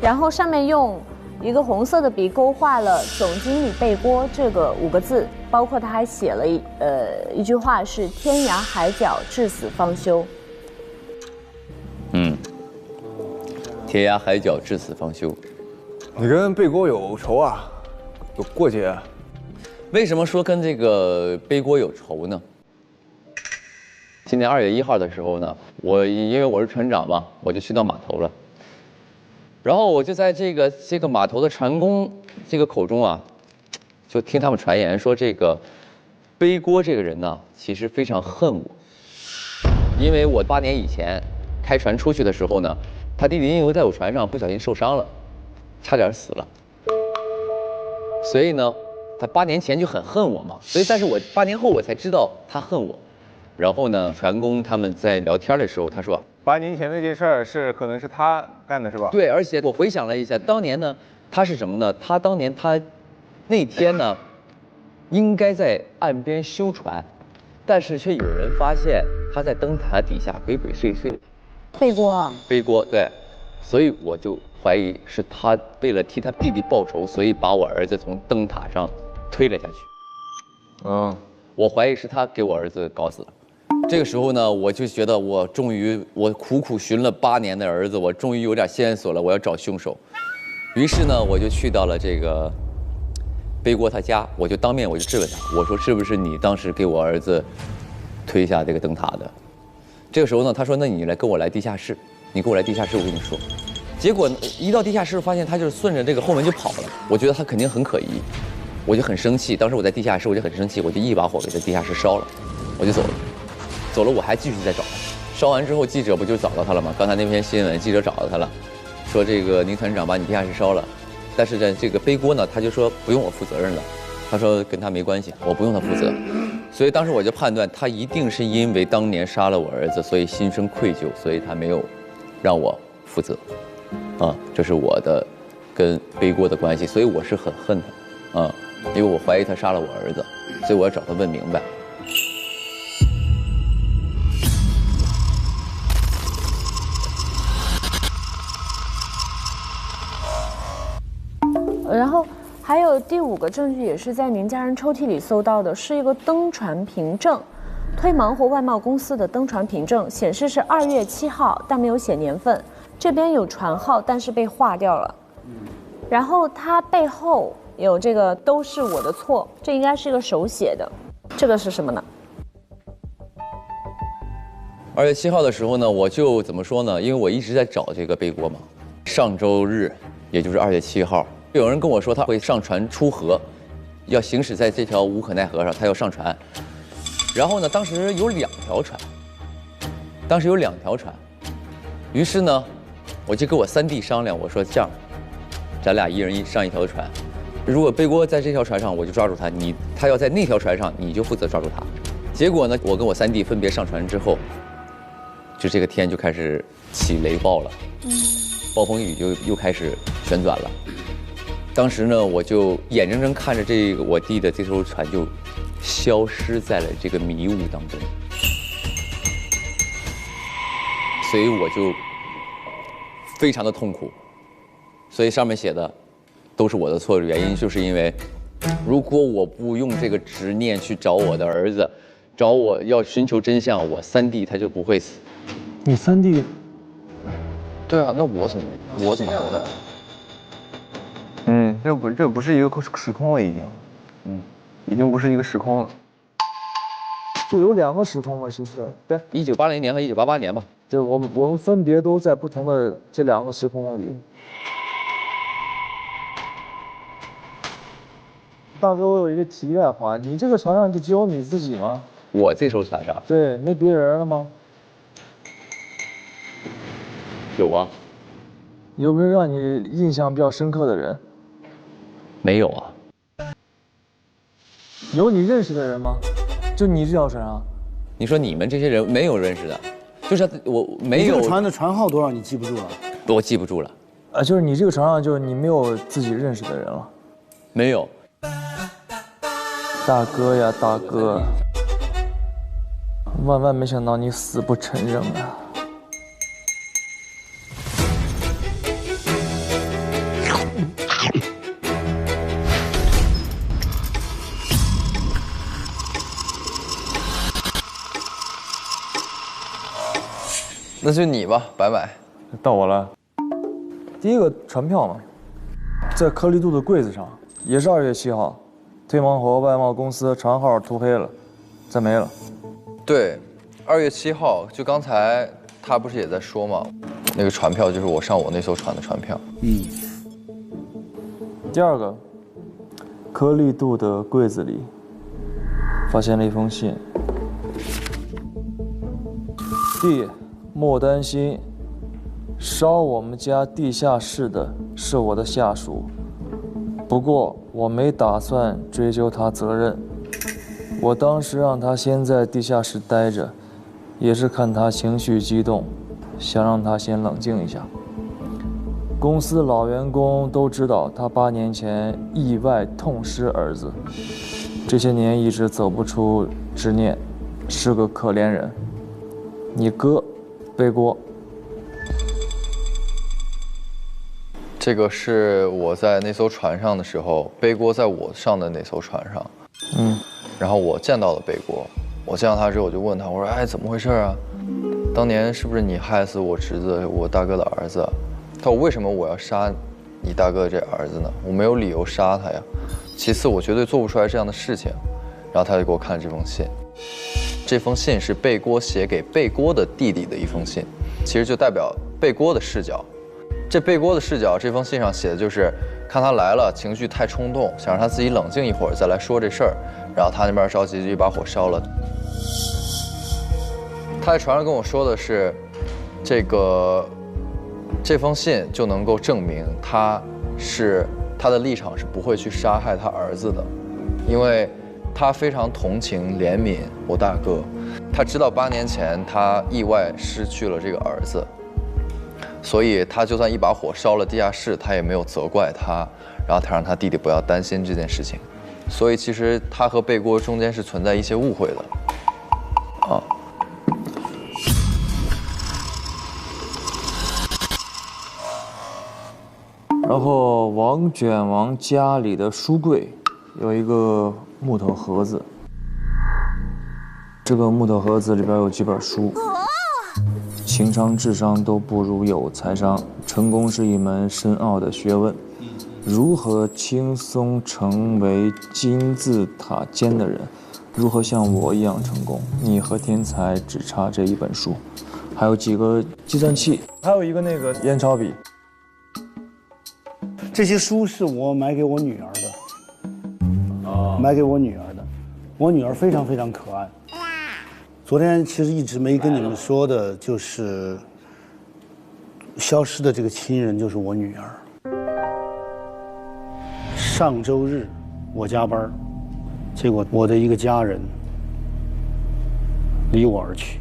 然后上面用一个红色的笔勾画了总经理背锅这个5个字，包括他还写了一句话是天涯海角至死方休。天涯海角至死方休。你跟背锅有仇啊？有过节啊？为什么说跟这个背锅有仇呢？今年2月1号的时候呢，因为我是船长嘛，我就去到码头了。然后我就在这个码头的船工这个口中啊，就听他们传言说，这个背锅这个人呢，其实非常恨我，因为我8年以前开船出去的时候呢，他弟弟因为在我船上不小心受伤了，差点死了。所以呢，他8年前就很恨我嘛。所以，但是我8年后我才知道他恨我。然后呢，船工他们在聊天的时候，他说8年前那件事儿可能是他干的，是吧？对，而且我回想了一下，当年呢，他是什么呢？他当年那天呢，应该在岸边修船，但是却有人发现他在灯塔底下鬼鬼祟祟。背锅。背锅，对，所以我就怀疑是他为了替他弟弟报仇，所以把我儿子从灯塔上推了下去。我怀疑是他给我儿子搞死了。这个时候呢，我就觉得我苦苦寻了8年的儿子，我终于有点线索了，我要找凶手。于是呢，我就去到了这个背锅他家，我就当面质问他，我说是不是你当时给我儿子推下这个灯塔的？这个时候呢，他说那你跟我来地下室，你跟我来地下室，我跟你说。结果一到地下室，发现他就是顺着这个后门就跑了，我觉得他肯定很可疑，我就很生气。当时我在地下室，我就很生气，我就一把火给这地下室烧了，我就走了。走了，我还继续在找他。烧完之后，记者不就找到他了吗？刚才那篇新闻，记者找到他了，说这个宁团长把你地下室烧了，但是这个背锅呢，他就说不用我负责任了，他说跟他没关系，我不用他负责。所以当时我就判断他一定是因为当年杀了我儿子，所以心生愧疚，所以他没有让我负责。这是我的跟背锅的关系，所以我是很恨他，因为我怀疑他杀了我儿子，所以我要找他问明白。然后还有第5个证据，也是在您家人抽屉里搜到的，是一个登船凭证，推忙活外贸公司的登船凭证，显示是2月7号，但没有写年份。这边有船号，但是被划掉了。然后它背后有这个都是我的错，这应该是一个手写的，这个是什么呢？2月7号的时候呢，我就怎么说呢？因为我一直在找这个背锅嘛。上周日，也就是2月7号。有人跟我说他会上船出河，要行驶在这条无可奈何上，他要上船。然后呢，当时有2条船，于是呢，我就跟我3弟商量，我说这样，咱俩一人上一条船，如果背锅在这条船上，我就抓住他；他要在那条船上，你就负责抓住他。结果呢，我跟我3弟分别上船之后，就这个天就开始起雷暴了，暴风雨就又开始旋转了。当时呢，我就眼睁睁看着这个我弟的这艘船就消失在了这个迷雾当中，所以我就非常的痛苦。所以上面写的都是我的错，原因就是因为如果我不用这个执念去找我的儿子，找我要寻求真相，我3弟他就不会死。你3弟？对啊，那我怎么活的？这不是一个时空了，已经，已经不是一个时空了，就有2个时空了，其实。对，1980年和1988年吧。就我们分别都在不同的这2个时空里。大哥，我有一个题外话，你这个船上就只有你自己吗？我这艘船上？对，没别人了吗？有啊。有没有让你印象比较深刻的人？没有啊。有你认识的人吗？就你这条船上？你说你们这些人没有认识的，就是我没有。你这个船的船号多少？你记不住了？我记不住了。就是你这个船上，就是你没有自己认识的人了？没有。大哥呀，大哥，万万没想到你死不承认啊！那就你吧，白白。到我了。第一个船票嘛，在颗粒度的柜子上，也是2月7号，推忙活外贸公司船号涂黑了，再没了。对，2月7号，就刚才他不是也在说吗？那个船票就是我上我那艘船的船票。第二个，颗粒度的柜子里发现了一封信。弟，莫担心，烧我们家地下室的是我的下属，不过我没打算追究他责任。我当时让他先在地下室待着，也是看他情绪激动，想让他先冷静一下。公司老员工都知道他8年前意外痛失儿子，这些年一直走不出执念，是个可怜人。你哥背锅。这个是我在那艘船上的时候，背锅在我上的那艘船上。然后我见到了背锅，我见到他之后我就问他，我说：“哎，怎么回事啊？当年是不是你害死我侄子，我大哥的儿子？”他说：“为什么我要杀你大哥这儿子呢？我没有理由杀他呀。其次，我绝对做不出来这样的事情。”然后他就给我看这封信，这封信是背锅写给背锅的弟弟的一封信，其实就代表背锅的视角。这背锅的视角，这封信上写的就是看他来了，情绪太冲动，想让他自己冷静一会儿再来说这事儿，然后他那边着急就一把火烧了。他在船上跟我说的是，这封信就能够证明他的立场是不会去杀害他儿子的，因为他非常同情怜悯我大哥，他知道8年前他意外失去了这个儿子。所以他就算一把火烧了地下室，他也没有责怪他，然后他让他弟弟不要担心这件事情。所以其实他和背锅中间是存在一些误会的，啊。然后王卷王家里的书柜有一个木头盒子，这个木头盒子里边有几本书。情商、智商都不如有财商，成功是一门深奥的学问。如何轻松成为金字塔尖的人？如何像我一样成功？你和天才只差这一本书，还有几个计算器，还有一个那个烟草笔。这些书是我买给我女儿的，买给我女儿的。我女儿非常非常可爱。昨天其实一直没跟你们说的，就是消失的这个亲人就是我女儿。上周日我加班，结果我的一个家人离我而去，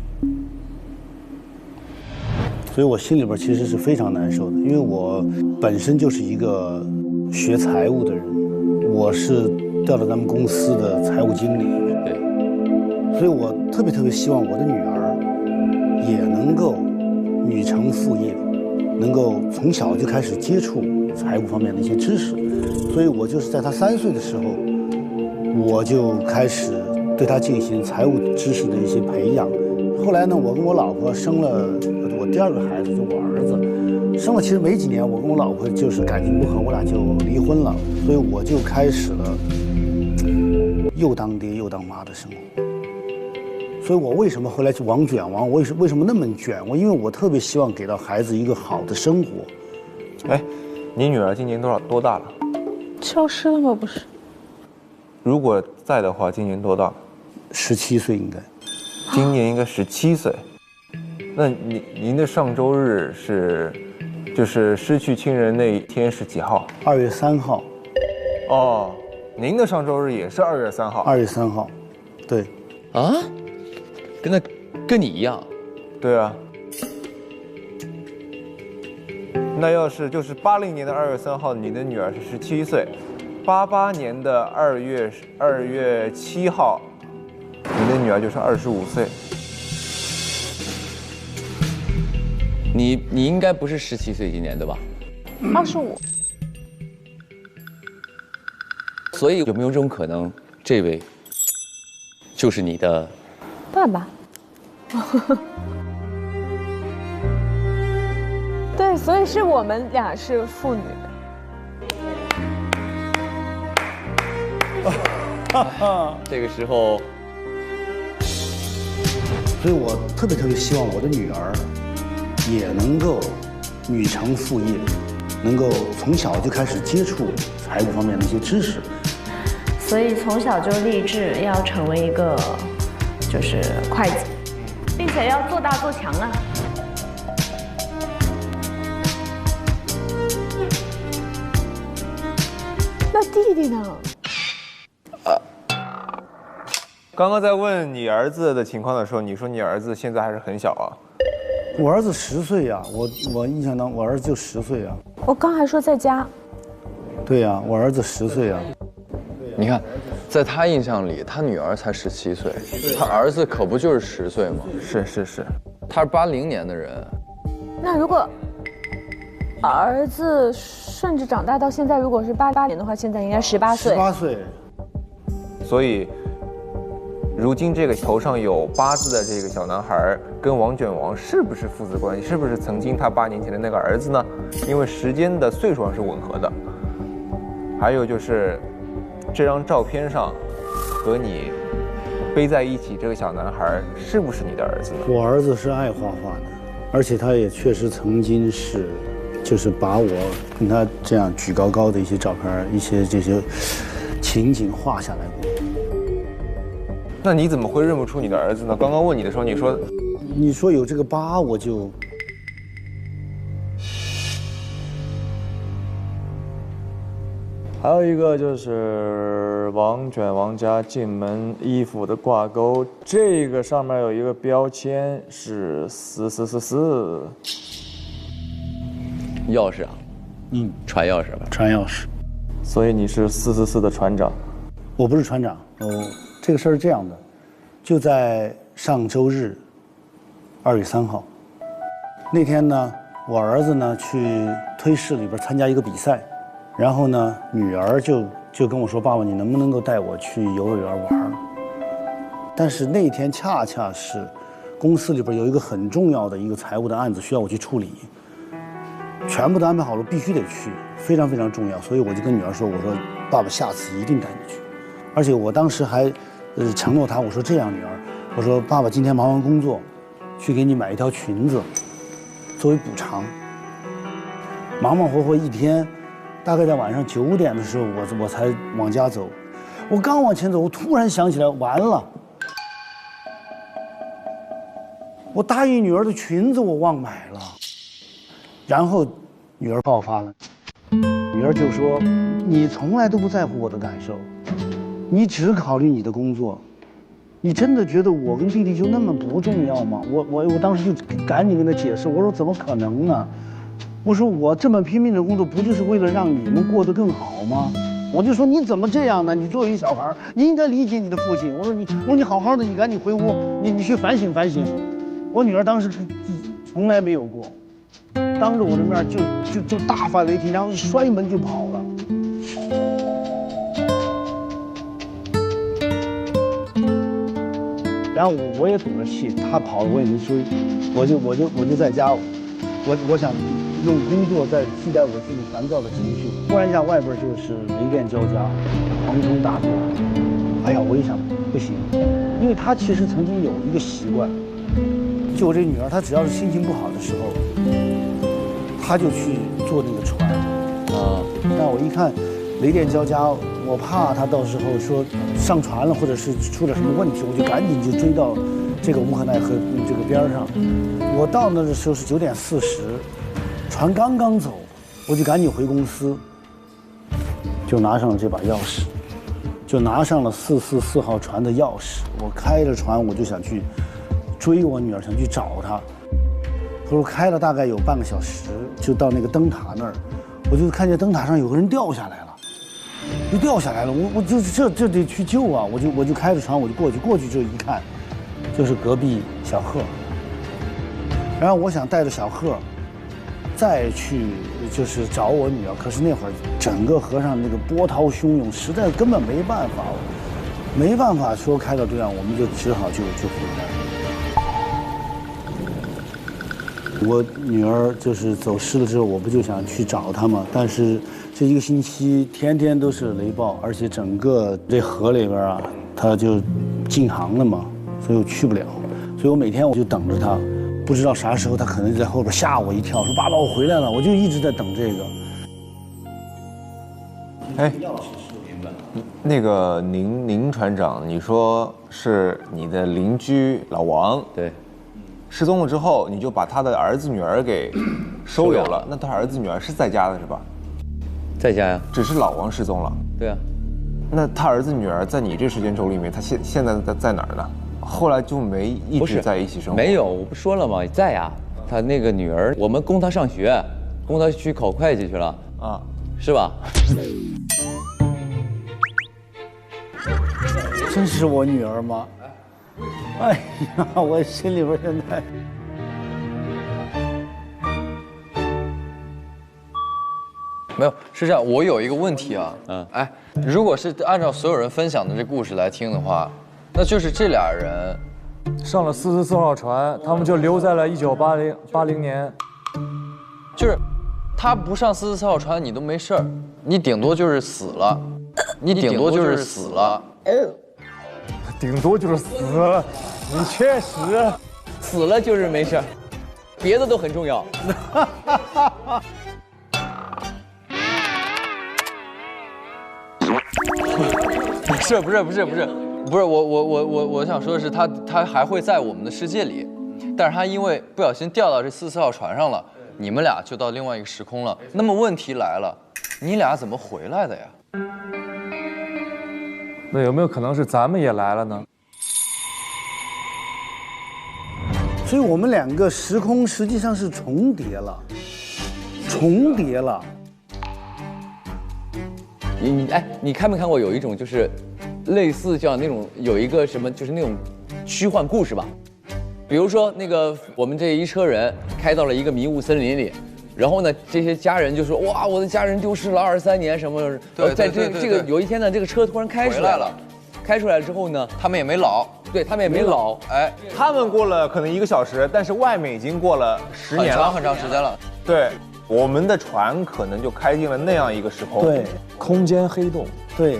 所以我心里边其实是非常难受的，因为我本身就是一个学财务的人，我是调到咱们公司的财务经理。对。所以我特别希望我的女儿也能够女承父业，能够从小就开始接触财务方面的一些知识。所以我就是在她3岁的时候，我就开始对她进行财务知识的一些培养。后来呢，我跟我老婆生了我第2个孩子，就我儿子。生了其实没几年，我跟我老婆就是感情不和，我俩就离婚了。所以我就开始了又当爹又当妈的生活。所以我为什么后来就王卷王？我为什么那么卷？因为我特别希望给到孩子一个好的生活。哎，你女儿今年多大了？消失了吗？不是。如果在的话，今年多大？17岁应该。今年应该17岁。那您的上周日就是失去亲人那一天是几号？2月3号。哦，您的上周日也是2月3号。2月3号，对。啊？跟你一样。对啊。那要是就是80年的2月3号，你的女儿是17岁；88年的2月7号，你的女儿就是25岁。你应该不是17岁今年对吧？25。所以有没有这种可能，这位就是你的爸爸？对，所以是我们俩是父女。这个时候，所以我特别希望我的女儿也能够女承父业，能够从小就开始接触财务方面的一些知识。所以从小就立志要成为一个就是会计，并且要做大做强啊。那弟弟呢？刚刚在问你儿子的情况的时候，你说你儿子现在还是很小啊。我儿子10岁呀，我印象当中我儿子就10岁呀。我刚还说在家。对呀，我儿子10岁呀。你看，在他印象里，他女儿才17岁，他儿子可不就是10岁吗？是，他是80年的人。那如果儿子顺着长大到现在，如果是88年的话，现在应该18岁。18岁。所以，如今这个头上有8字的这个小男孩，跟王卷王是不是父子关系？是不是曾经他8年前的那个儿子呢？因为时间的岁数上是吻合的。还有就是，这张照片上和你背在一起这个小男孩是不是你的儿子呢？我儿子是爱画画的，而且他也确实曾经是，就是把我跟他这样举高高的一些照片，一些这些情景画下来过。那你怎么会认不出你的儿子呢？刚刚问你的时候，你说有这个疤，我就。还有一个就是王卷王家进门衣服的挂钩，这个上面有一个标签是4444。钥匙啊？船钥匙吧？船钥匙。所以你是444的船长？我不是船长。这个事儿是这样的，就在上周日，2月3号，那天呢，我儿子呢去推市里边参加一个比赛。然后呢，女儿就跟我说：“爸爸，你能不能够带我去游乐园玩？”但是那天恰恰是公司里边有一个很重要的一个财务的案子需要我去处理，全部都安排好了，必须得去，非常非常重要。所以我就跟女儿说：“我说爸爸下次一定带你去。”而且我当时还承诺她，我说：“这样，女儿，我说爸爸今天忙完工作，去给你买一条裙子，作为补偿。忙忙活活一天。”大概在晚上9点的时候，我才往家走。我刚往前走，我突然想起来，完了，我答应女儿的裙子我忘买了。然后女儿爆发了，女儿就说：“你从来都不在乎我的感受，你只考虑你的工作，你真的觉得我跟弟弟就那么不重要吗？”我当时就赶紧跟她解释，我说：“怎么可能呢？我说我这么拼命的工作，不就是为了让你们过得更好吗？”我就说：“你怎么这样呢？你作为一小孩，你应该理解你的父亲。”我说你好好的，你赶紧回屋，你去反省反省。我女儿当时从来没有过，当着我的面就大发雷霆，然后摔门就跑了。然后我也赌了气，她跑了我也没追，我就在家，我想。用工作在替代我自己烦躁的情绪，忽然一下外边就是雷电交加，狂风大作。哎呀，我一想不行，因为他其实曾经有一个习惯，就我这女儿，她只要是心情不好的时候，她就去坐那个船。那我一看雷电交加，我怕她到时候说上船了，或者是出点什么问题，我就赶紧就追到这个乌克奈河这个边上。我到那的时候是9点40。船刚刚走，我就赶紧回公司，就拿上了这把钥匙，就拿上了444号船的钥匙。我开着船，我就想去追我女儿，想去找她。可是我开了大概有半个小时，就到那个灯塔那儿，我就看见灯塔上有个人掉下来了，就掉下来了。我就这得去救啊！我就开着船，我就过去之后一看，就是隔壁小贺。然后我想带着小贺。再去就是找我女儿，可是那会儿整个河上那个波涛汹涌，实在根本没办法说开到对岸，我们就只好就回来。我女儿就是走失了之后，我不就想去找她吗？但是这1个星期天天都是雷暴，而且整个这河里边啊，它就禁航了嘛，所以我去不了。所以我每天我就等着她。不知道啥时候他可能在后边吓我一跳，说：“爸爸，我回来了。”我就一直在等这个。哎，那个宁船长，你说是你的邻居老王，对，失踪了之后，你就把他的儿子女儿给收留了。那他儿子女儿是在家的是吧？在家呀。只是老王失踪了。对啊。那他儿子女儿在你这时间轴里面，他现在在哪儿呢？后来就没一直在一起生活？没有，我不说了吗？在呀。他那个女儿，我们供他上学，供他去考会计去了啊，是吧？真是我女儿吗？哎呀，我心里边现在。没有，是这样，我有一个问题啊，哎，如果是按照所有人分享的这故事来听的话，那就是这俩人上了44号船，他们就留在了1980年。就是他不上44号船，你都没事儿，你顶多就是死了，你顶多就是死了，顶多就是死了，你确实死了就是没事，别的都很重要。不是，我想说的是他还会在我们的世界里，但是他因为不小心掉到这44号船上了，你们俩就到另外一个时空了。那么问题来了，你俩怎么回来的呀？那有没有可能是咱们也来了呢？所以我们两个时空实际上是重叠了。你看没看过有一种就是类似像那种有一个什么就是那种虚幻故事吧？比如说那个我们这一车人开到了一个迷雾森林里，然后呢这些家人就说哇我的家人丢失了23年什么，在这个有一天呢这个车突然开出来了，开出来之后呢他们也没老，对他们也没老，哎，他们过了可能1个小时，但是外面已经过了10年了，很长时间了。对，我们的船可能就开进了那样一个时空，对，空间黑洞，对。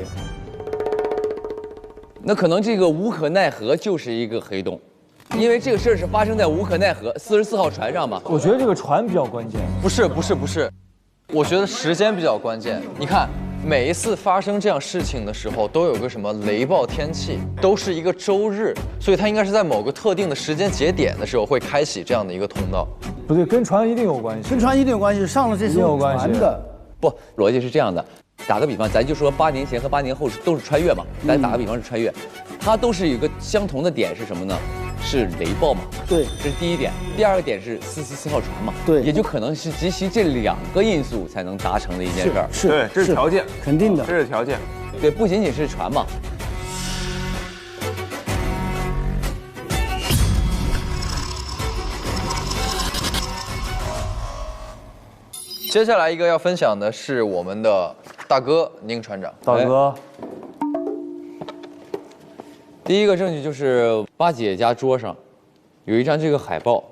那可能这个无可奈何就是一个黑洞，因为这个事儿是发生在无可奈何44号船上嘛。我觉得这个船比较关键。不是，我觉得时间比较关键。你看，每一次发生这样事情的时候，都有个什么雷暴天气，都是一个周日，所以它应该是在某个特定的时间节点的时候会开启这样的一个通道。不对，跟船一定有关系。跟船一定有关系，上了这艘船的。不，逻辑是这样的。打个比方，咱就说8年前和8年后都是穿越嘛，咱打个比方是穿越，它都是有一个相同的点是什么呢？是雷暴嘛。对，这是第一点。第二个点是444号船嘛。对，也就可能是集齐这2个因素才能达成的一件事儿。是，对，这是条件，肯定的，这是条件。对，不仅仅是船嘛。接下来一个要分享的是我们的大哥宁船长。大哥，第一个证据就是八姐家桌上有一张这个海报，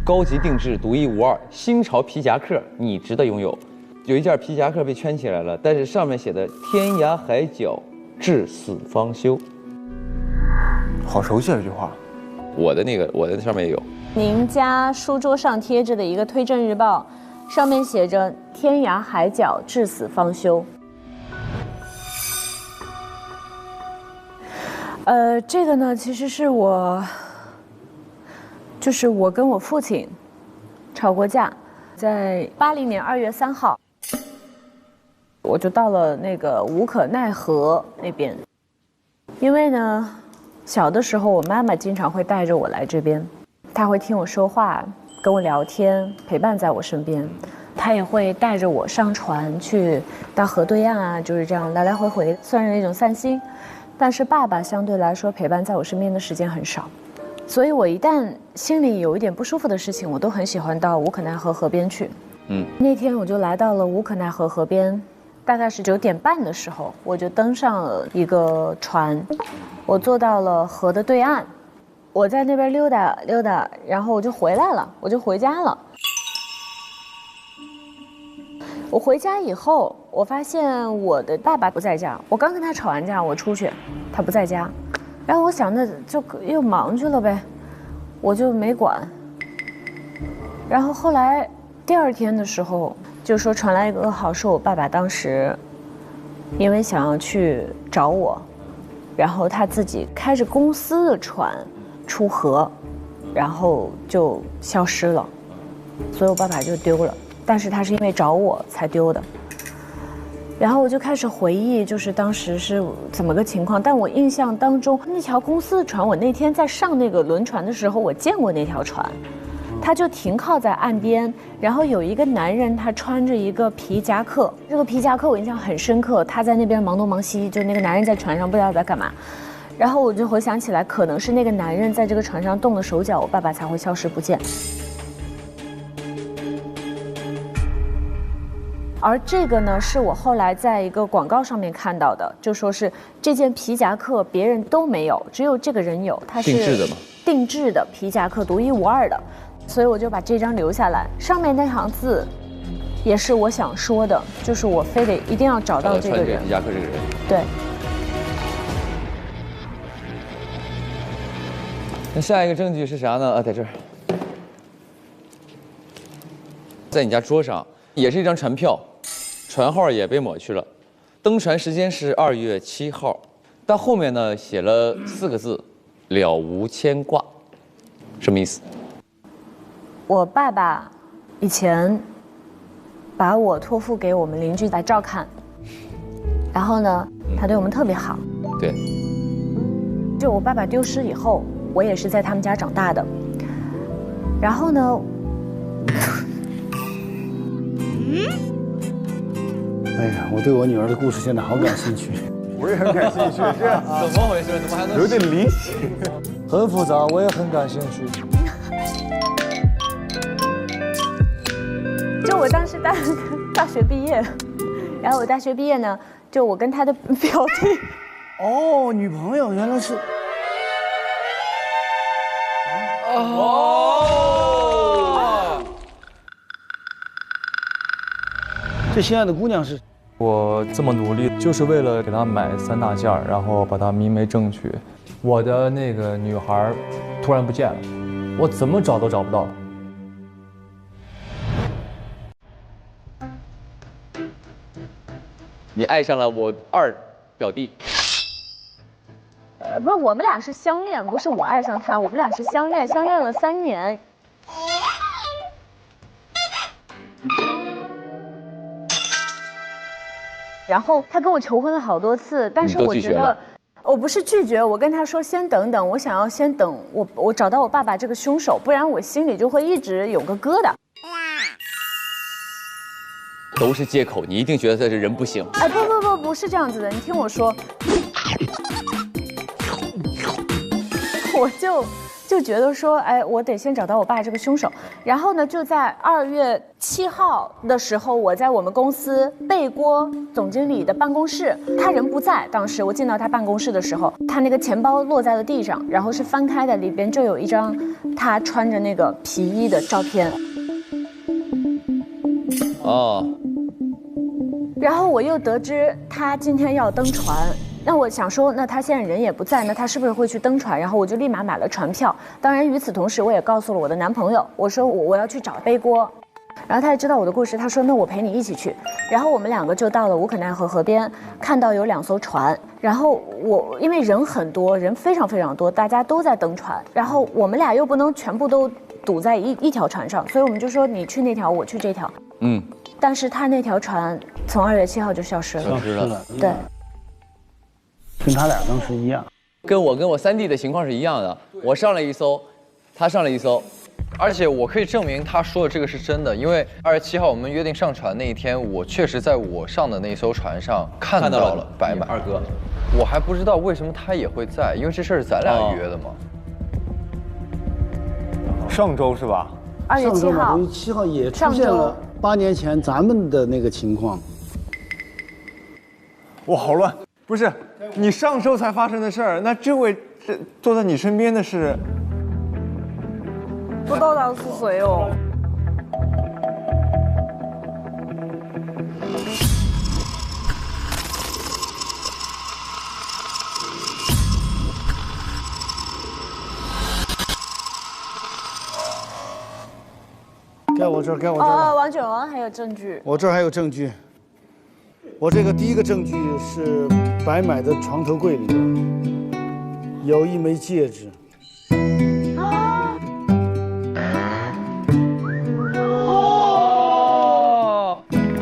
高级定制，独一无二，新潮皮夹克，你值得拥有。有一件皮夹克被圈起来了，但是上面写的“天涯海角，至死方休”，好熟悉啊这句话。我的上面也有。您家书桌上贴着的一个推证日报，上面写着“天涯海角，至死方休”。这个呢，其实是我跟我父亲吵过架，在80年2月3号，我就到了那个无可奈何那边，因为呢，小的时候我妈妈经常会带着我来这边，她会听我说话，跟我聊天，陪伴在我身边。她也会带着我上船去到河对岸啊，就是这样来来回回，算是一种散心。但是爸爸相对来说陪伴在我身边的时间很少，所以我一旦心里有一点不舒服的事情，我都很喜欢到无可奈何河边去。那天我就来到了无可奈何河边，大概是9点半的时候，我就登上了一个船，我坐到了河的对岸，我在那边溜达溜达，然后我就回来了，我就回家了。我回家以后，我发现我的爸爸不在家，我刚跟他吵完架，我出去，他不在家，然后我想那就又忙去了呗，我就没管。然后后来第2天的时候，就说传来一个噩耗，说我爸爸当时因为想要去找我，然后他自己开着公司的船出河，然后就消失了，所以我爸爸就丢了。但是他是因为找我才丢的。然后我就开始回忆，就是当时是怎么个情况。但我印象当中，那条公司的船，我那天在上那个轮船的时候，我见过那条船，它就停靠在岸边，然后有一个男人，他穿着一个皮夹克，这个皮夹克我印象很深刻，他在那边忙东忙西，就那个男人在船上不知道在干嘛。然后我就回想起来，可能是那个男人在这个船上动了手脚，我爸爸才会消失不见。而这个呢，是我后来在一个广告上面看到的，就说是这件皮夹克别人都没有，只有这个人有，它是定制的吗？定制的皮夹克，独一无二的，所以我就把这张留下来。上面那行字，也是我想说的，就是我非得一定要找到这个人。皮夹克这个人。对。那下一个证据是啥呢？啊，在这儿，在你家桌上也是一张船票。船号也被抹去了，登船时间是2月7号，但后面呢写了4个字，了无牵挂，什么意思？我爸爸以前把我托付给我们邻居来照看，然后呢，他对我们特别好。对。就我爸爸丢失以后，我也是在他们家长大的，然后呢，哎呀，我对我女儿的故事现在好感兴趣。我也很感兴趣，这怎么回事？怎么还能有点离奇？很复杂，我也很感兴趣。就我当时大学毕业，然后我大学毕业呢，就我跟他的表弟，哦，女朋友原来是。哦。这心爱的姑娘是。我这么努力，就是为了给她买3大件，然后把她明媒正娶。我的那个女孩突然不见了，我怎么找都找不到。你爱上了我2表弟。不，我们俩是相恋，不是我爱上他，我们俩是相恋了3年。然后他跟我求婚了好多次，但是我觉得，我不是拒绝，我跟他说先等等，我想要先等我找到我爸爸这个凶手，不然我心里就会一直有个疙瘩。都是借口，你一定觉得这人不行。哎，不是这样子的，你听我说，我就觉得说，哎，我得先找到我爸这个凶手。然后呢，就在2月7号的时候，我在我们公司背锅总经理的办公室，他人不在。当时我进到他办公室的时候，他那个钱包落在了地上，然后是翻开的，里边就有一张他穿着那个皮衣的照片。哦。然后我又得知他今天要登船。那我想说，那他现在人也不在，那他是不是会去登船？然后我就立马买了船票。当然，与此同时，我也告诉了我的男朋友，我说我要去找背锅。然后他也知道我的故事，他说那我陪你一起去。然后我们2个就到了无可奈何河边，看到有2艘船。然后我因为人很多，人非常非常多，大家都在登船。然后我们俩又不能全部都堵在一条船上，所以我们就说你去那条，我去这条。嗯。但是他那条船从2月7号就消失了。消失了。对。跟他俩当时一样，跟我3弟的情况是一样的。我上了1艘，他上了1艘，而且我可以证明他说的这个是真的，因为2月7号我们约定上船那一天，我确实在我上的那艘船上看到了白马二哥。我还不知道为什么他也会在，因为这事儿是咱俩约的嘛。上周是吧？2月7号。 2月7号也出现了8年前咱们的那个情况。哇，好乱！不是，你上周才发生的事儿，那这位坐在你身边的是？不知道他是谁哦。该我这儿，该我这儿。哦，王卷王还有证据。我这儿还有证据。我这个第一个证据是白买的床头柜里边有一枚戒指。哦，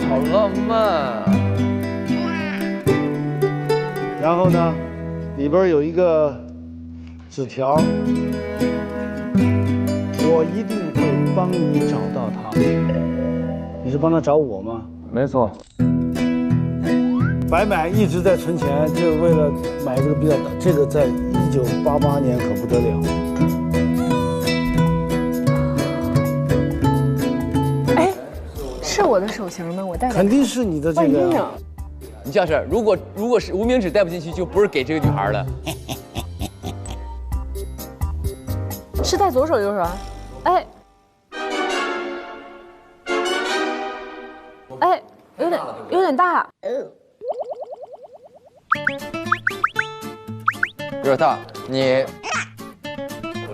好浪漫啊！边有一个纸条，我一定会帮你找到他。你是帮他找我吗？没错。白买一直在存钱，就为了买这个比较大。这个在1988年可不得了。哎，是我的手型吗？我戴肯定是你的这个呀。你这样式，如果是无名指戴不进去，就不是给这个女孩的。是戴左手右手啊？哎，哎，有点大。热大，你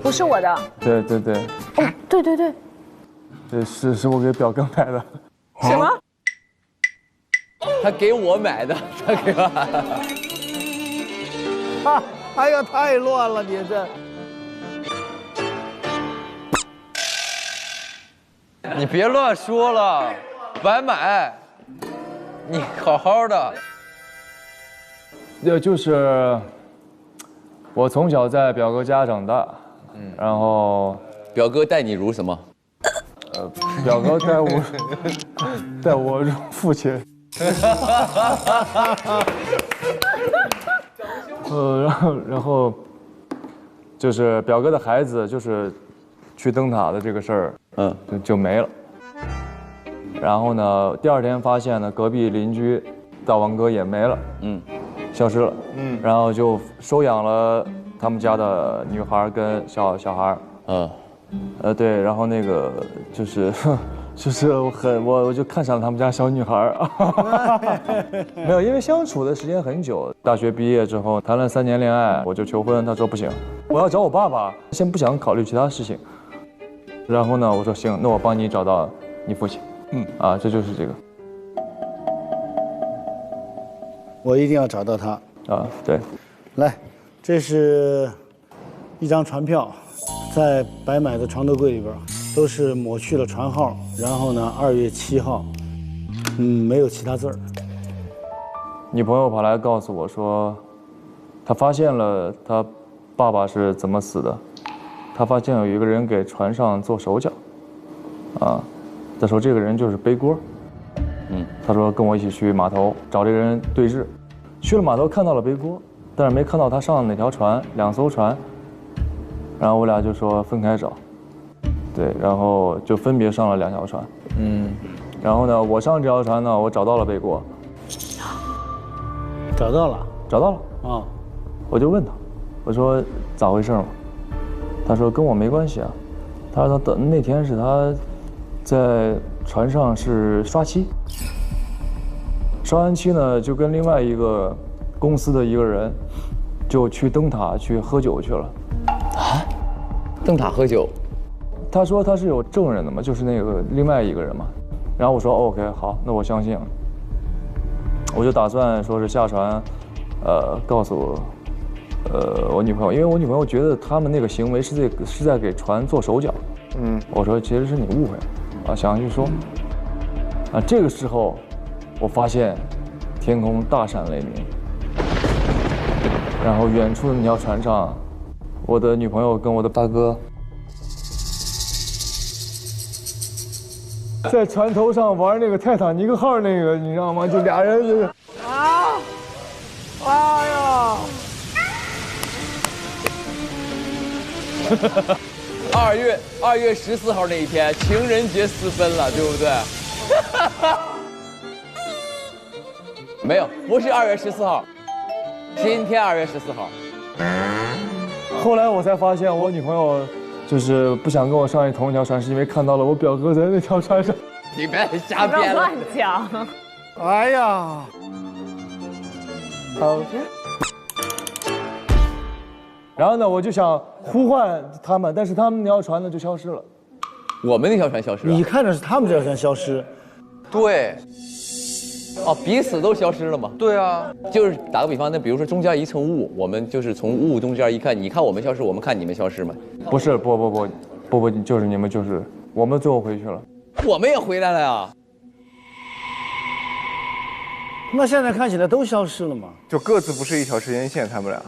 不是我的。对对对，哦，对对对，这是我给表哥买的。什么？他给我买的，他给我。啊！哎呀，太乱了，你这。你别乱说了，白买，你好好的。就是我从小在表哥家长大，然后表哥待你如什么？表哥带我如父亲。然后就是表哥的孩子就是去灯塔的这个事儿，就没了。然后呢，第二天发现呢，隔壁邻居大王哥也没了，消失了，然后就收养了他们家的女孩跟小孩，对，然后那个就是我就看上了他们家小女孩，没有，因为相处的时间很久，大学毕业之后谈了3年恋爱，我就求婚，他说不行，我要找我爸爸，先不想考虑其他事情。然后呢，我说行，那我帮你找到你父亲，这就是这个。我一定要找到他。对，来，这是一张船票，在白买的床头柜里边，都是抹去了船号，然后呢，2月7号，没有其他字儿。女朋友跑来告诉我说，她发现了她爸爸是怎么死的，她发现有一个人给船上做手脚，她说这个人就是背锅，她说跟我一起去码头找这个人对峙，去了码头看到了背锅，但是没看到他上哪条船，2艘船，然后我俩就说分开找，对，然后就分别上了2条船，然后呢，我上这条船呢，我找到了背锅，找到了啊，我就问他，我说咋回事嘛？他说跟我没关系啊，他说他那天是他在船上是刷漆，刷完漆呢就跟另外一个公司的一个人就去灯塔去喝酒去了。灯塔喝酒？他说他是有证人的嘛，就是那个另外一个人嘛。然后我说 OK 好，那我相信了。我就打算说是下船，告诉我女朋友，因为我女朋友觉得他们那个行为是在给船做手脚。我说其实是你误会了，想去说。这个时候我发现天空大闪雷鸣，然后远处的那条船上，我的女朋友跟我的大哥在船头上玩那个泰坦尼克号那个，你知道吗？就俩人就是哎呀！2月14号那一天，情人节私奔了，对不对？没有，不是2月14号，今天2月14号。后来我才发现，我女朋友就是不想跟我上同一条船，是因为看到了我表哥在那条船上。你别瞎编了，乱讲。哎呀，好。然后呢，我就想呼唤他们，但是他们那条船呢就消失了。我们那条船消失了。你看着是他们这条船消失。对。彼此都消失了吗？对啊，就是打个比方，那比如说中间一层雾，我们就是从雾中间一看，你看我们消失，我们看你们消失吗？不是，不，就是你们，就是我们最后回去了。我们也回来了呀。那现在看起来都消失了嘛？就各自不是一条时间线，他们俩。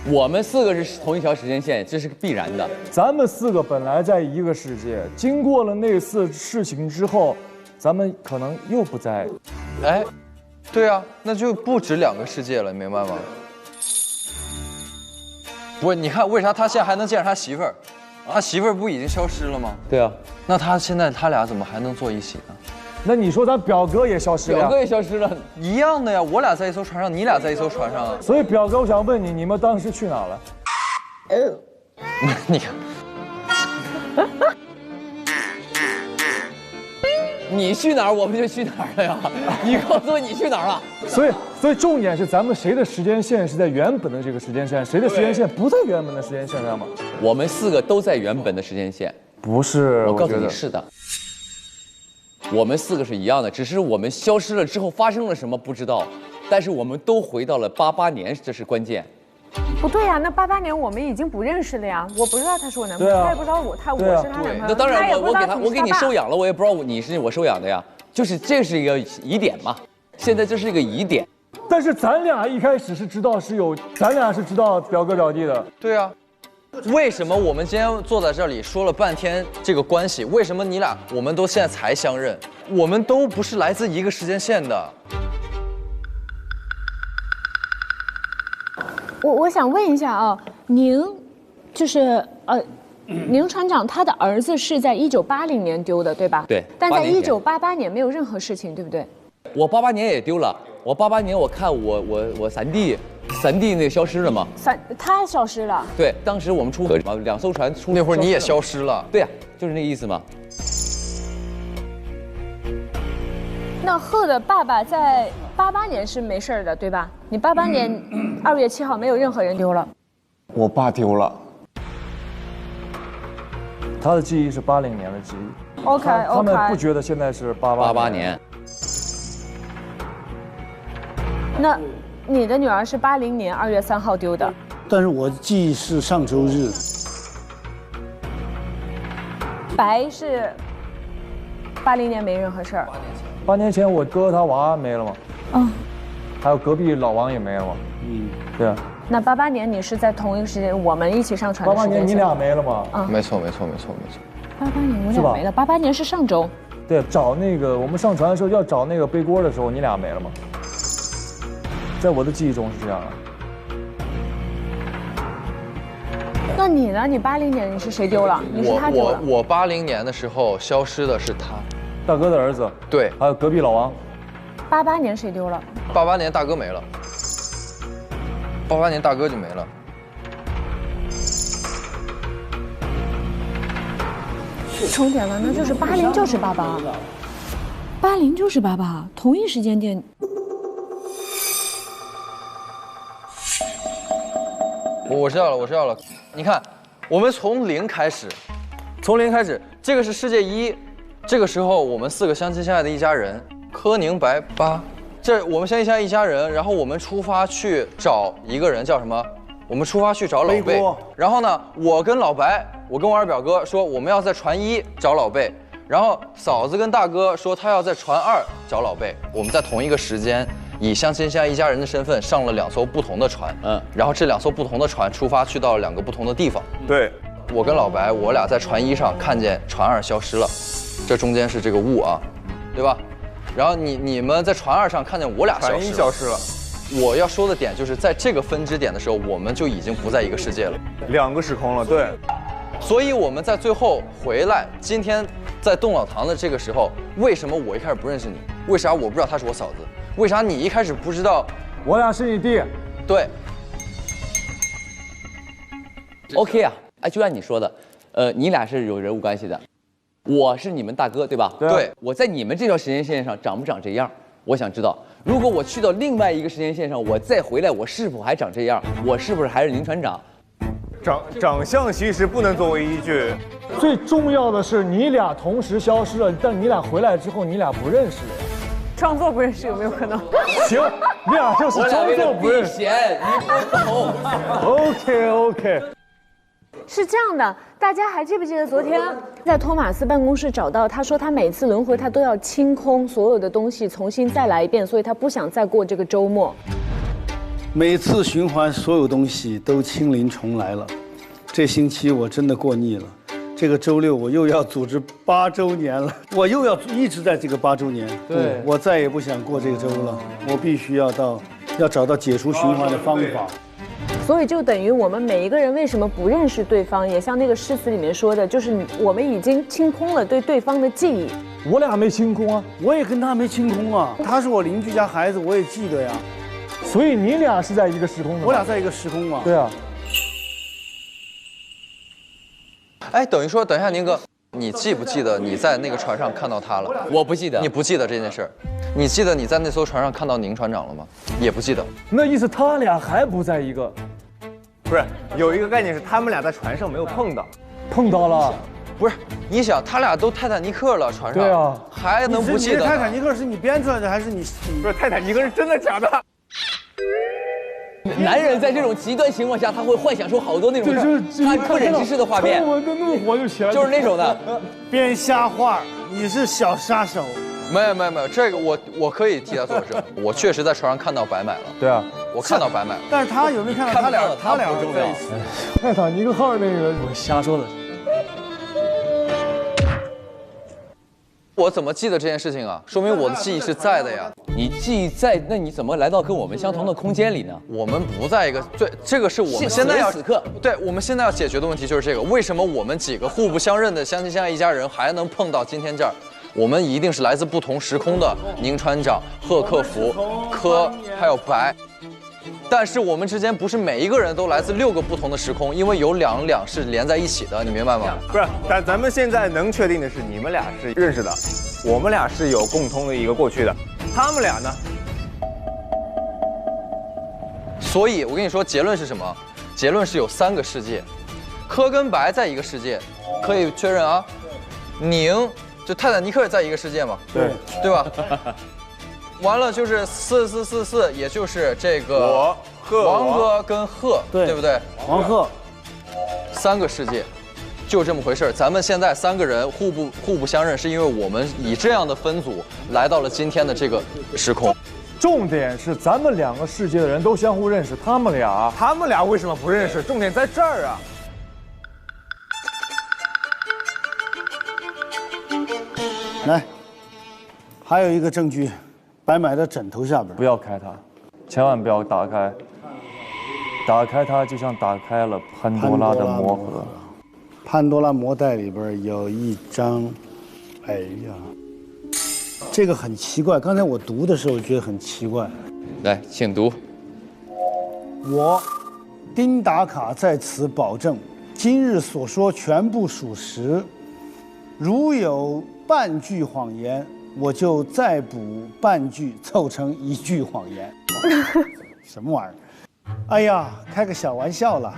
我们4个是同一条时间线，这是必然的。咱们4个本来在一个世界，经过了那次事情之后，咱们可能又不在。哎，对啊，那就不止2个世界了，你明白吗？不是，你看为啥他现在还能见着他媳妇儿？他媳妇儿不已经消失了吗？对啊，那他现在他俩怎么还能坐一起呢？那你说咱表哥也消失了呀？表哥也消失了，一样的呀，我俩在一艘船上，你俩在一艘船上啊。所以表哥，我想问你，你们当时去哪了？你看，你去哪儿我们就去哪儿了呀？你告诉我你去哪儿了？所以重点是咱们谁的时间线是在原本的这个时间线，谁的时间线不在原本的时间线上吗？我们4个都在原本的时间线。不是，我告诉觉得你是的。我们4个是一样的，只是我们消失了之后发生了什么不知道，但是我们都回到了88年，这是关键。不对呀，那88年我们已经不认识了呀，我不知道他是我男朋友，他也不知道我是他男朋友。那当然，我给你收养了，我也不知道你是我收养的呀，就是这是一个疑点嘛。现在这是一个疑点。但是咱俩一开始是知道咱俩是知道表哥表弟的。对啊。为什么我们今天坐在这里说了半天这个关系？为什么你俩我们都现在才相认？我们都不是来自一个时间线的。我想问一下啊，您就是宁船长他的儿子是在1980年丢的，对吧？对。但在1988年没有任何事情，对不对？我88年也丢了，我88年我看我三弟那个消失了嘛，他消失了。对，当时我们出河2艘船出，那会儿你也消失了。对呀，就是那个意思嘛。那贺的爸爸在88年是没事的，对吧？你88年2月7号没有任何人丢了。我爸丢了。他的记忆是80年的记忆。OK， 他们不觉得现在是88年。那你的女儿是80年2月3号丢的，但是我记忆是上周日。白是80年没任何事儿。8年前我哥他娃没了吗？嗯。还有隔壁老王也没了吗？嗯，对啊。那88年你是在同一个时间，我们一起上船的时间。88年你俩没了吗？嗯，没错。88年我俩没了，88年是上周。对，找那个我们上船的时候要找那个背锅的时候，你俩没了吗？在我的记忆中是这样的。那你呢？你80年你是谁丢了？你是他丢了。我80年的时候消失的是他，大哥的儿子。对，还有隔壁老王。88年谁丢了？88年大哥没了。88年大哥就没了。重点了，那就是80就是88，80就是88，同一时间点。我知道了。你看，我们从零开始，这个是世界1，这个时候我们4个相亲相爱的一家人，柯宁白8，这我们相亲相爱一家人，然后我们出发去找一个人叫什么？我们出发去找老贝。然后呢，我跟老白，我跟我二表哥说我们要在船1找老贝，然后嫂子跟大哥说他要在船2找老贝，我们在同一个时间。以相亲相爱一家人的身份上了2艘不同的船，然后这2艘不同的船出发去到了2个不同的地方。对，我跟老白，我俩在船1上看见船2消失了，这中间是这个雾啊，对吧？然后你们在船2上看见我俩消失了，船1消失了。我要说的点就是在这个分支点的时候，我们就已经不在一个世界了，2个时空了，对。所以我们在最后回来，今天在洞老堂的这个时候，为什么我一开始不认识你？为啥我不知道她是我嫂子？为啥你一开始不知道我俩是你弟？对。OK 啊，哎，就按你说的，你俩是有人物关系的，我是你们大哥，对吧？对。我在你们这条时间线上长不长这样？我想知道，如果我去到另外一个时间线上，我再回来，我是否还长这样？我是不是还是宁船长？长相其实不能作为依据，最重要的是你俩同时消失了，但你俩回来之后，你俩不认识了呀。装作不认识有没有可能？行，你俩就是装作不认识。你不同。OK。是这样的，大家还记不记得昨天在托马斯办公室找到，他说他每次轮回他都要清空所有的东西，重新再来一遍，所以他不想再过这个周末。每次循环，所有东西都清零重来了。这星期我真的过腻了。这个周六我又要组织8周年了，我又要一直在这个8周年。对，我再也不想过这个周了，我必须要找到解除循环的方法。所以就等于我们每一个人为什么不认识对方，也像那个诗词里面说的，就是我们已经清空了对对方的记忆。我俩没清空啊，我也跟他没清空啊，他是我邻居家孩子，我也记得呀。所以你俩是在一个时空的。我俩在一个时空嘛。对啊。哎，等于说，等一下，宁哥，你记不记得你在那个船上看到他了？我不记得。你不记得这件事儿？你记得你在那艘船上看到宁船长了吗？也不记得。那意思他俩还不在一个？不是，有一个概念是他们俩在船上没有碰到。碰到了。不是，你想他俩都泰坦尼克了，船上。对啊。还能不记得？泰坦尼克是你编出来的还是你？不是，泰坦尼克是真的假的？男人在这种极端情况下，他会幻想出好多那种他不忍直视的画面，我的怒火就起来了，就是那种的编瞎话。你是小杀手。没有，这个我可以替他作证，我确实在船上看到白买了。对啊，我看到白买了。但是他有没有看到他俩不重要。泰坦尼克号那个我瞎说的。我怎么记得这件事情啊？说明我的记忆是在的呀。你记忆在，那你怎么来到跟我们相同的空间里呢？我们不在一个，对，这个是我们现在要此刻，对，我们现在要解决的问题就是这个：为什么我们几个互不相认的相亲相爱一家人还能碰到今天这儿？我们一定是来自不同时空的宁船长、贺克福、柯还有白。但是我们之间不是每一个人都来自6个不同的时空，因为有两是连在一起的，你明白吗？不是，但咱们现在能确定的是，你们俩是认识的，我们俩是有共同的一个过去的，他们俩呢？所以我跟你说，结论是什么？结论是有3个世界，柯跟白在一个世界，可以确认啊。宁就泰坦尼克在一个世界嘛，对吧？完了就是4444，也就是这个王哥跟贺，对不对？王贺，3个世界，就这么回事。咱们现在3个人互不相认，是因为我们以这样的分组来到了今天的这个时空。重点是咱们2个世界的人都相互认识，他们俩为什么不认识？重点在这儿啊！来，还有一个证据。白买的枕头下边，不要开它，千万不要打开。打开它就像打开了潘多拉的魔盒。潘多拉魔袋里边有一张，哎呀，这个很奇怪。刚才我读的时候觉得很奇怪。来，请读。我，丁达卡在此保证，今日所说全部属实，如有半句谎言。我就再补半句，凑成1句谎言。什么玩意儿？哎呀，开个小玩笑啦，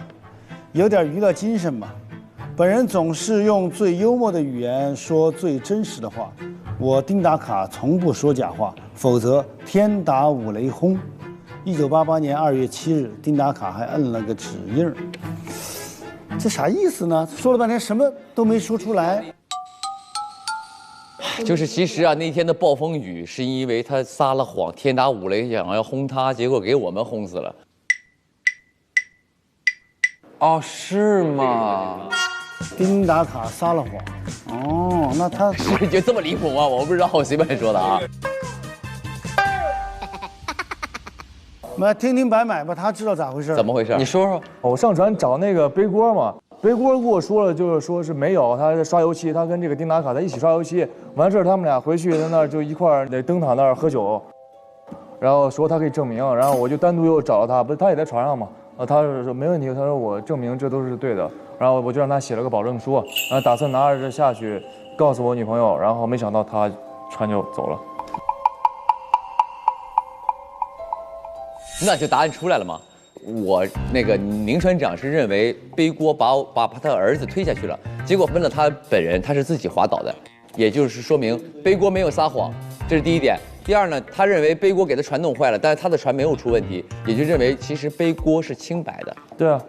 有点娱乐精神嘛。本人总是用最幽默的语言说最真实的话。我丁达卡从不说假话，否则天打5雷轰。1988年2月7日，丁达卡还摁了个指印。这啥意思呢？说了半天什么都没说出来。就是其实啊，那天的暴风雨是因为他撒了谎，天打5雷想要轰他，结果给我们轰死了。哦，是吗？丁达卡撒了谎。哦，那他是就这么离谱吗？我不知道，我随便说的啊。我们来听听白买吧，他知道咋回事。怎么回事？你说说。我上船找那个背锅嘛。背锅跟我说了，就是说是没有，他在刷油漆，他跟这个丁达卡在一起刷油漆，完事儿他们俩回去在那儿就一块儿在灯塔那儿喝酒，然后说他可以证明，然后我就单独又找了他，不是他也在船上嘛，他说没问题，他说我证明这都是对的，然后我就让他写了个保证书，然后打算拿着这下去告诉我女朋友，然后没想到他船就走了。那就答案出来了嘛。我那个宁船长是认为背锅把他的儿子推下去了，结果问了他本人，他是自己滑倒的，也就是说明背锅没有撒谎，这是第一点。第二呢，他认为背锅给他船弄坏了，但是他的船没有出问题，也就认为其实背锅是清白的。对啊，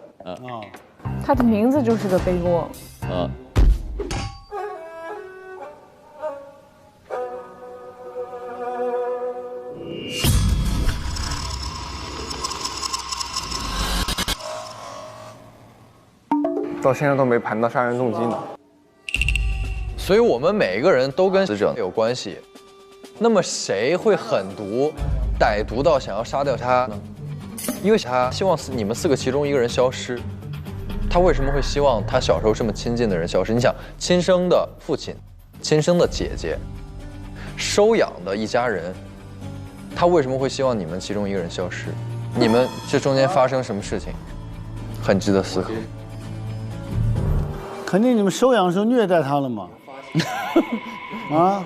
他的名字就是个背锅。到现在都没盘到杀人动机呢。所以我们每一个人都跟死者有关系。那么谁会狠毒、歹毒到想要杀掉他呢？因为他希望你们4个其中一个人消失。他为什么会希望他小时候这么亲近的人消失？你想，亲生的父亲、亲生的姐姐、收养的一家人，他为什么会希望你们其中一个人消失？你们这中间发生什么事情，很值得思考。肯定你们收养的时候虐待他了嘛？啊！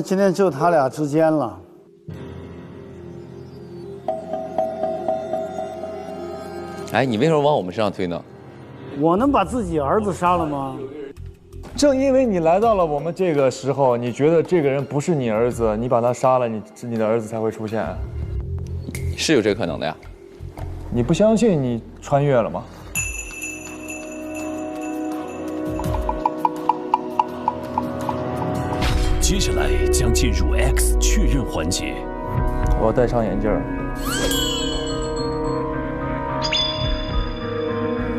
今天就他俩之间了。哎，你为什么往我们身上推呢？我能把自己儿子杀了吗？正因为你来到了我们这个时候，你觉得这个人不是你儿子，你把他杀了，你的儿子才会出现。是有这个可能的呀。你不相信你穿越了吗？接下来将进入 X 确认环节。我要戴上眼镜儿。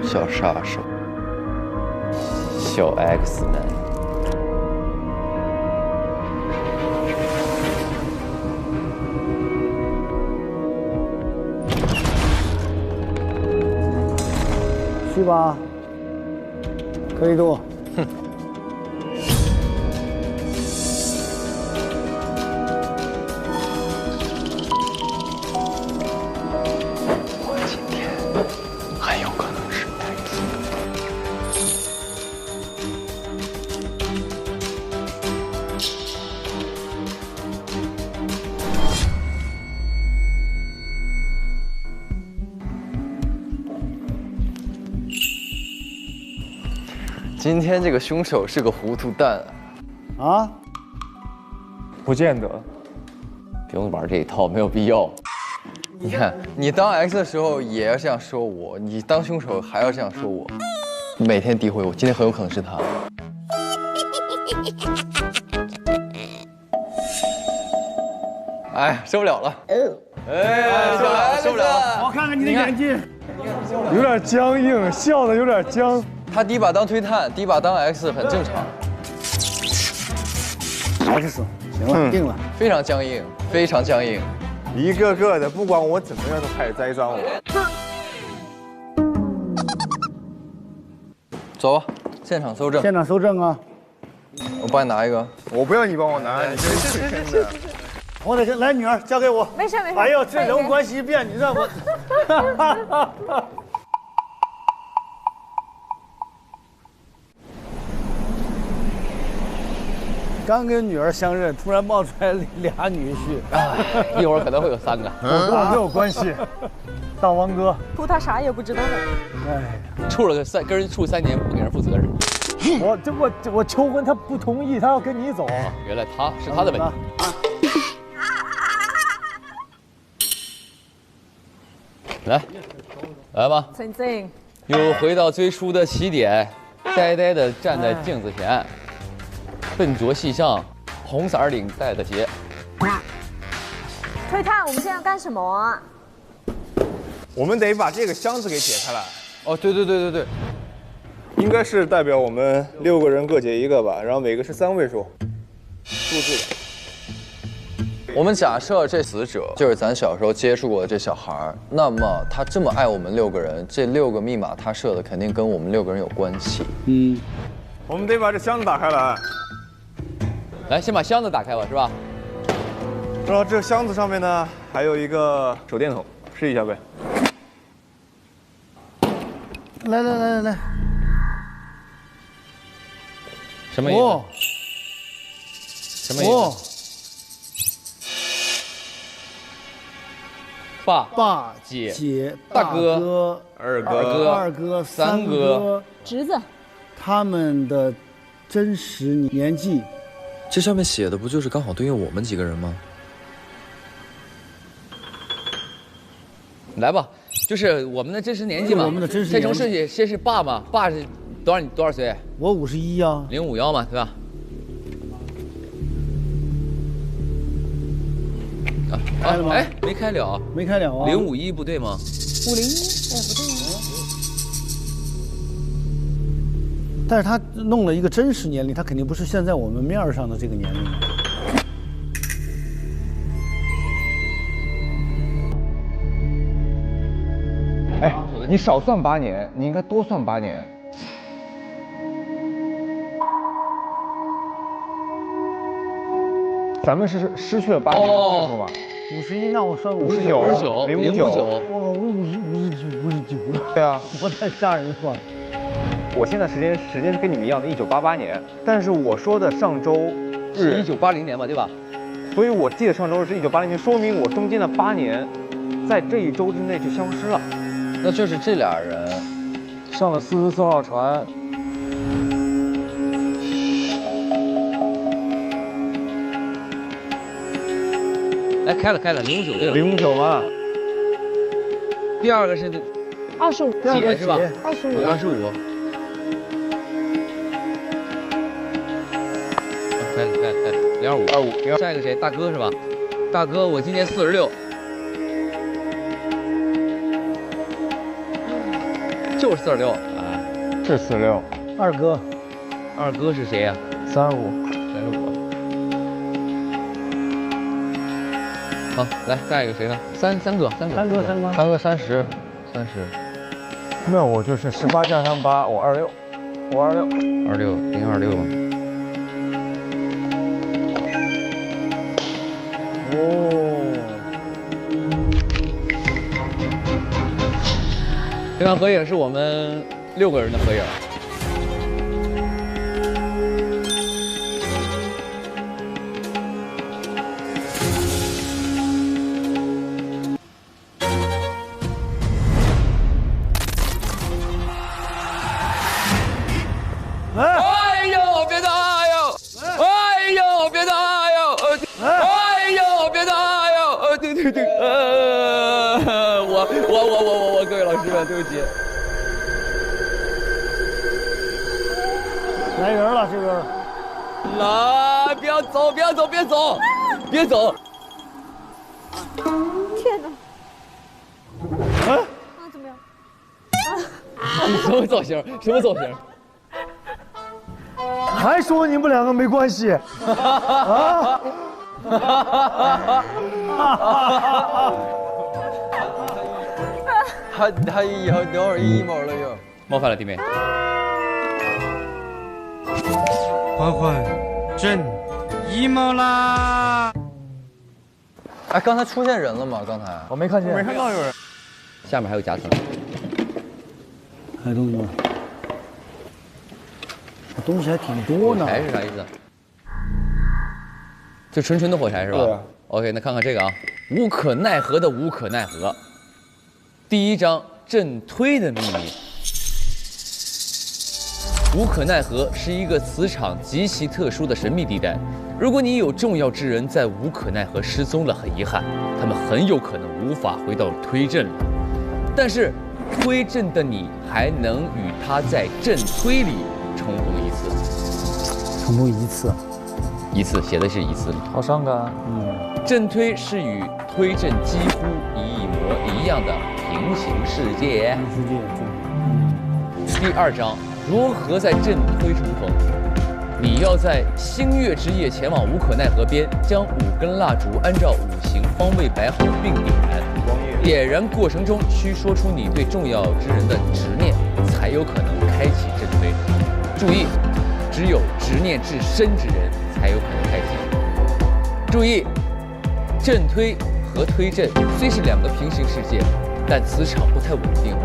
小杀手，小 X 男。去吧，可以度。哼。今天这个凶手是个糊涂蛋啊！不见得，不用玩这一套，没有必要。你看，你当 X 的时候也要这样说我，你当凶手还要这样说我，每天诋毁我，今天很有可能是他。哎，受不了了！哎，受不了了！我看看你的眼睛，有点僵硬，笑的有点僵。他第一把当推探，第一把当 X 很正常。X，行了，定了。非常僵硬，非常僵硬。一个个的，不管我怎么样都开始栽赃我。走吧，现场搜证。现场搜证啊！我帮你拿一个。我不要你帮我拿，你这是真的。我得来，女儿交给我。没事没事。哎呦，这人物关系一变，你知道我。刚跟女儿相认，突然冒出来俩女婿，一会儿可能会有3个。跟我没有关系，大王哥。图他啥也不知道的。哎，跟人处3年不给人负责任。我求婚他不同意，他要跟你走。原来是他的问题。来吧，曾经又回到最初的起点，呆呆地站在镜子前，笨拙系上红色领带的结。推探，我们现在要干什么啊？我们得把这个箱子给解开来。哦，对，应该是代表我们6个人各解1个吧，然后每个是3位数数字的。我们假设这死者就是咱小时候接触过的这小孩，那么他这么爱我们6个人，这6个密码他设的肯定跟我们6个人有关系。我们得把这箱子打开来。来，先把箱子打开吧，是吧？然后这箱子上面呢，还有一个手电筒，试一下呗。来，什么意思？什么意思？爸、姐、大哥、二哥、3哥、侄子，他们的真实年纪，这上面写的不就是刚好对应我们几个人吗？来吧，就是我们的真实年纪嘛。我们的真实年纪。这种事情先是爸嘛，爸是多少岁？我51啊。051嘛，对吧？开了吗？哎，没开了，没开了啊。051不对吗501，哎，不对吗？但是他弄了一个真实年龄，他肯定不是现在我们面上的这个年龄。哎，你少算8年，你应该多算8年。咱们是失去了8年的岁数吧51，那我算59 059我59。对啊，我太吓人了吧！我现在时间跟你们一样的1988年，但是我说的上周是日， 1980年吧，对吧？所以我记得上周日是1980年，说明我中间的8年，在这一周之内就消失了。那就是这俩人上了44号船，哎，开了059对了。 059吗？第二个是25，姐是吧25， 25。开了025。下一个谁？大哥是吧？大哥，我今年46。就是46啊。是46。二哥是谁呀35。 35。好，来下一个谁呢？三哥30。那我就是18加上8，我26，我26。026。哦，这张合影是我们6个人的合影。哎呦，别打哟！哎呦，别打哟！哎呦，别打哟！对，我各位老师们，对不起。来人了，这个。来，别走！天哪！啊？怎么样？什么造型？还说你们两个没关系啊？他以后等会儿emo了又。冒犯了弟妹。欢欢，朕 emo 啦！哎，刚才出现人了吗？刚才我没看见，没看到有人。下面还有夹层。还有东西吗？东西还挺多呢。火柴是啥意思？就纯的火柴是吧？对啊。OK， 那看看这个啊，无可奈何的无可奈何。第一章震推的秘密。无可奈何是一个磁场极其特殊的神秘地带。如果你有重要之人在无可奈何失踪了，很遗憾，他们很有可能无法回到推阵了。但是，推阵的你还能与他在阵推里重逢一次。重逢一次。一次写的是一次，好伤感。阵推是与推阵几乎一模一样的平行世界。第二章。如何在阵推重逢？你要在星月之夜前往无可奈何边，将5根蜡烛按照5行方位摆好并点燃。点燃过程中需说出你对重要之人的执念，才有可能开启阵推。注意，只有执念至深之人才有可能开启。注意，阵推和推阵虽是2个平行世界，但磁场不太稳定。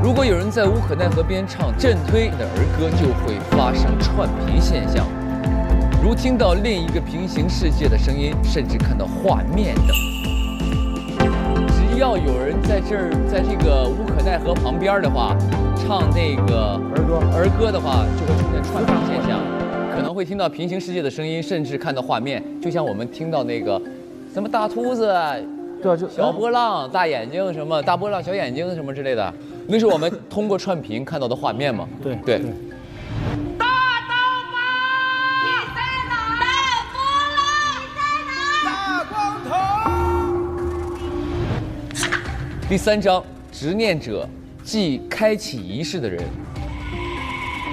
如果有人在无可奈何边唱阵推的儿歌，就会发生串频现象，如听到另一个平行世界的声音，甚至看到画面等。只要有人在这个无可奈何旁边的话，唱那个儿歌的话，就会出现串频现象，可能会听到平行世界的声音，甚至看到画面，就像我们听到那个什么大秃子。对啊，就小波浪、大眼睛什么，大波浪、小眼睛什么之类的，那是我们通过串屏看到的画面嘛？对。大刀疤，你在哪？大波浪，你在哪？大光头。第3章，执念者即开启仪式的人。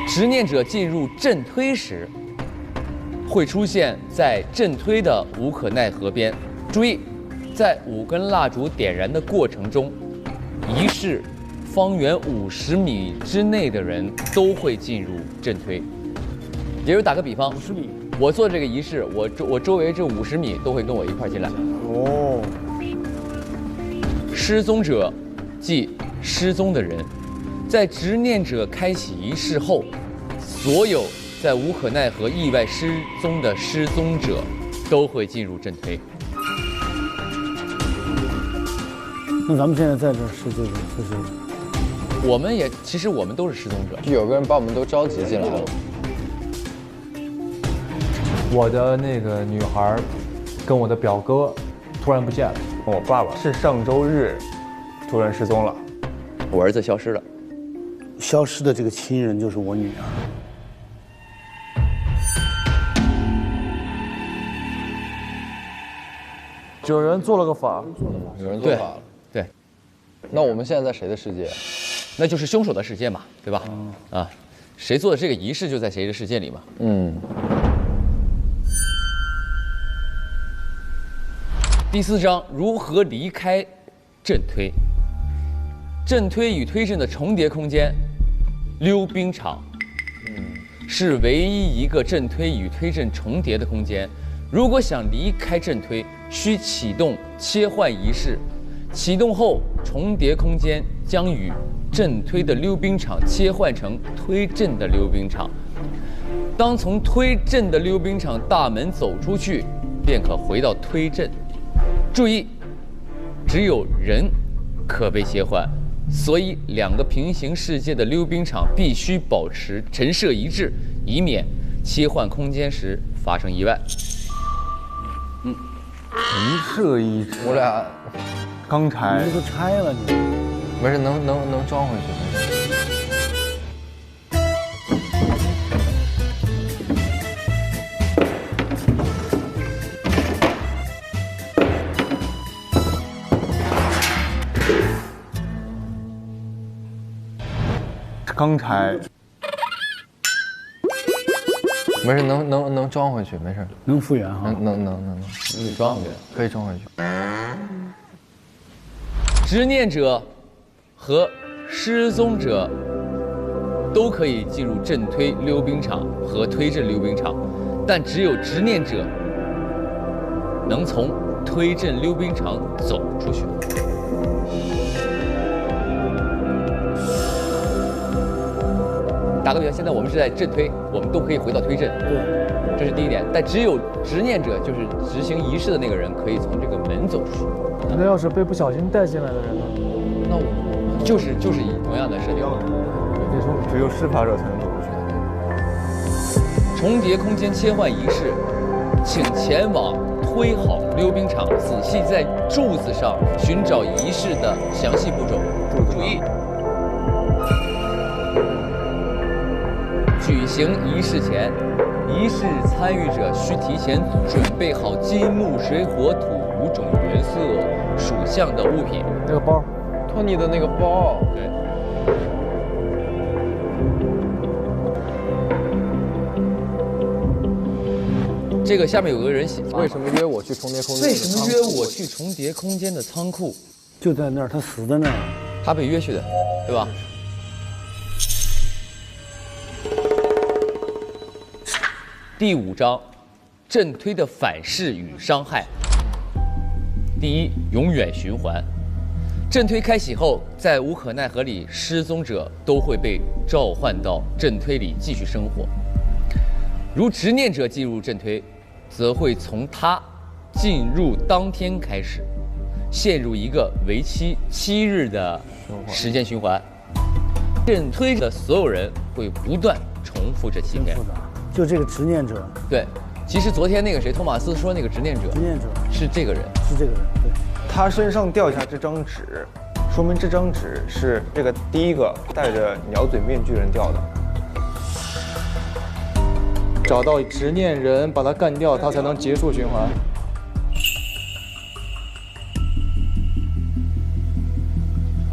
执念者进入震推时，会出现在震推的无可奈何边。注意，在5根蜡烛点燃的过程中，仪式方圆50米之内的人都会进入震推。也就是打个比方，50米，我做这个仪式，我周围这50米都会跟我一块进来。哦。失踪者，即失踪的人，在执念者开启仪式后，所有在无可奈何意外失踪的失踪者都会进入震推。那咱们现在在这儿是这个，就是其实我们都是失踪者，有个人把我们都召集进来了。我的那个女孩，跟我的表哥突然不见了。我爸爸是上周日突然失踪了，我儿子消失了。消失的这个亲人就是我女儿。有人做了个法，有人做法了。对。那我们现在在谁的世界？那就是凶手的世界嘛，对吧？啊，谁做的这个仪式就在谁的世界里嘛。第4章，如何离开震推。震推与推震的重叠空间，溜冰场，是唯一一个震推与推震重叠的空间。如果想离开震推，需启动切换仪式。启动后，重叠空间将与震推的溜冰场切换成推震的溜冰场。当从推震的溜冰场大门走出去，便可回到推震。注意，只有人可被切换，所以2个平行世界的溜冰场必须保持陈设一致，以免切换空间时发生意外。陈设一致。我俩刚才你都拆了你。没事，能装回去。没事。刚才没事，能装回去，没事，能复原哈，能装回去，可以装回去。执念者和失踪者都可以进入震推溜冰场和推震溜冰场，但只有执念者能从推震溜冰场走出去。打个比方，现在我们是在震推，我们都可以回到推震，对，这是第一点。但只有执念者，就是执行仪式的那个人，可以从这个门走出去。那要是被不小心带进来的人呢？那我就是以同样的设定，你说只有施法者才能走出去。重叠空间切换仪式，请前往推好溜冰场，仔细在柱子上寻找仪式的详细步骤。注意。举行仪式前，仪式参与者需提前准备好金、木、水、火、土5种元素属相的物品。那个包，托尼的那个包。对。这个下面有个人写，为什么约我去重叠空间？为什么约我去重叠空间的仓库？就在那儿，他死在那儿，他被约去的，对吧？第5章，震推的反噬与伤害。第一，永远循环。震推开启后，在无可奈何里失踪者都会被召唤到震推里继续生活。如执念者进入震推，则会从他进入当天开始，陷入一个为期7日的时间循环。震推的所有人会不断重复这7天。就这个执念者。对，其实昨天那个谁，托马斯说那个执念者是这个人，是这个人。对，他身上掉下这张纸，说明这张纸是这个第一个戴着鸟嘴面具人掉的。找到执念人，把他干掉，他才能结束循环。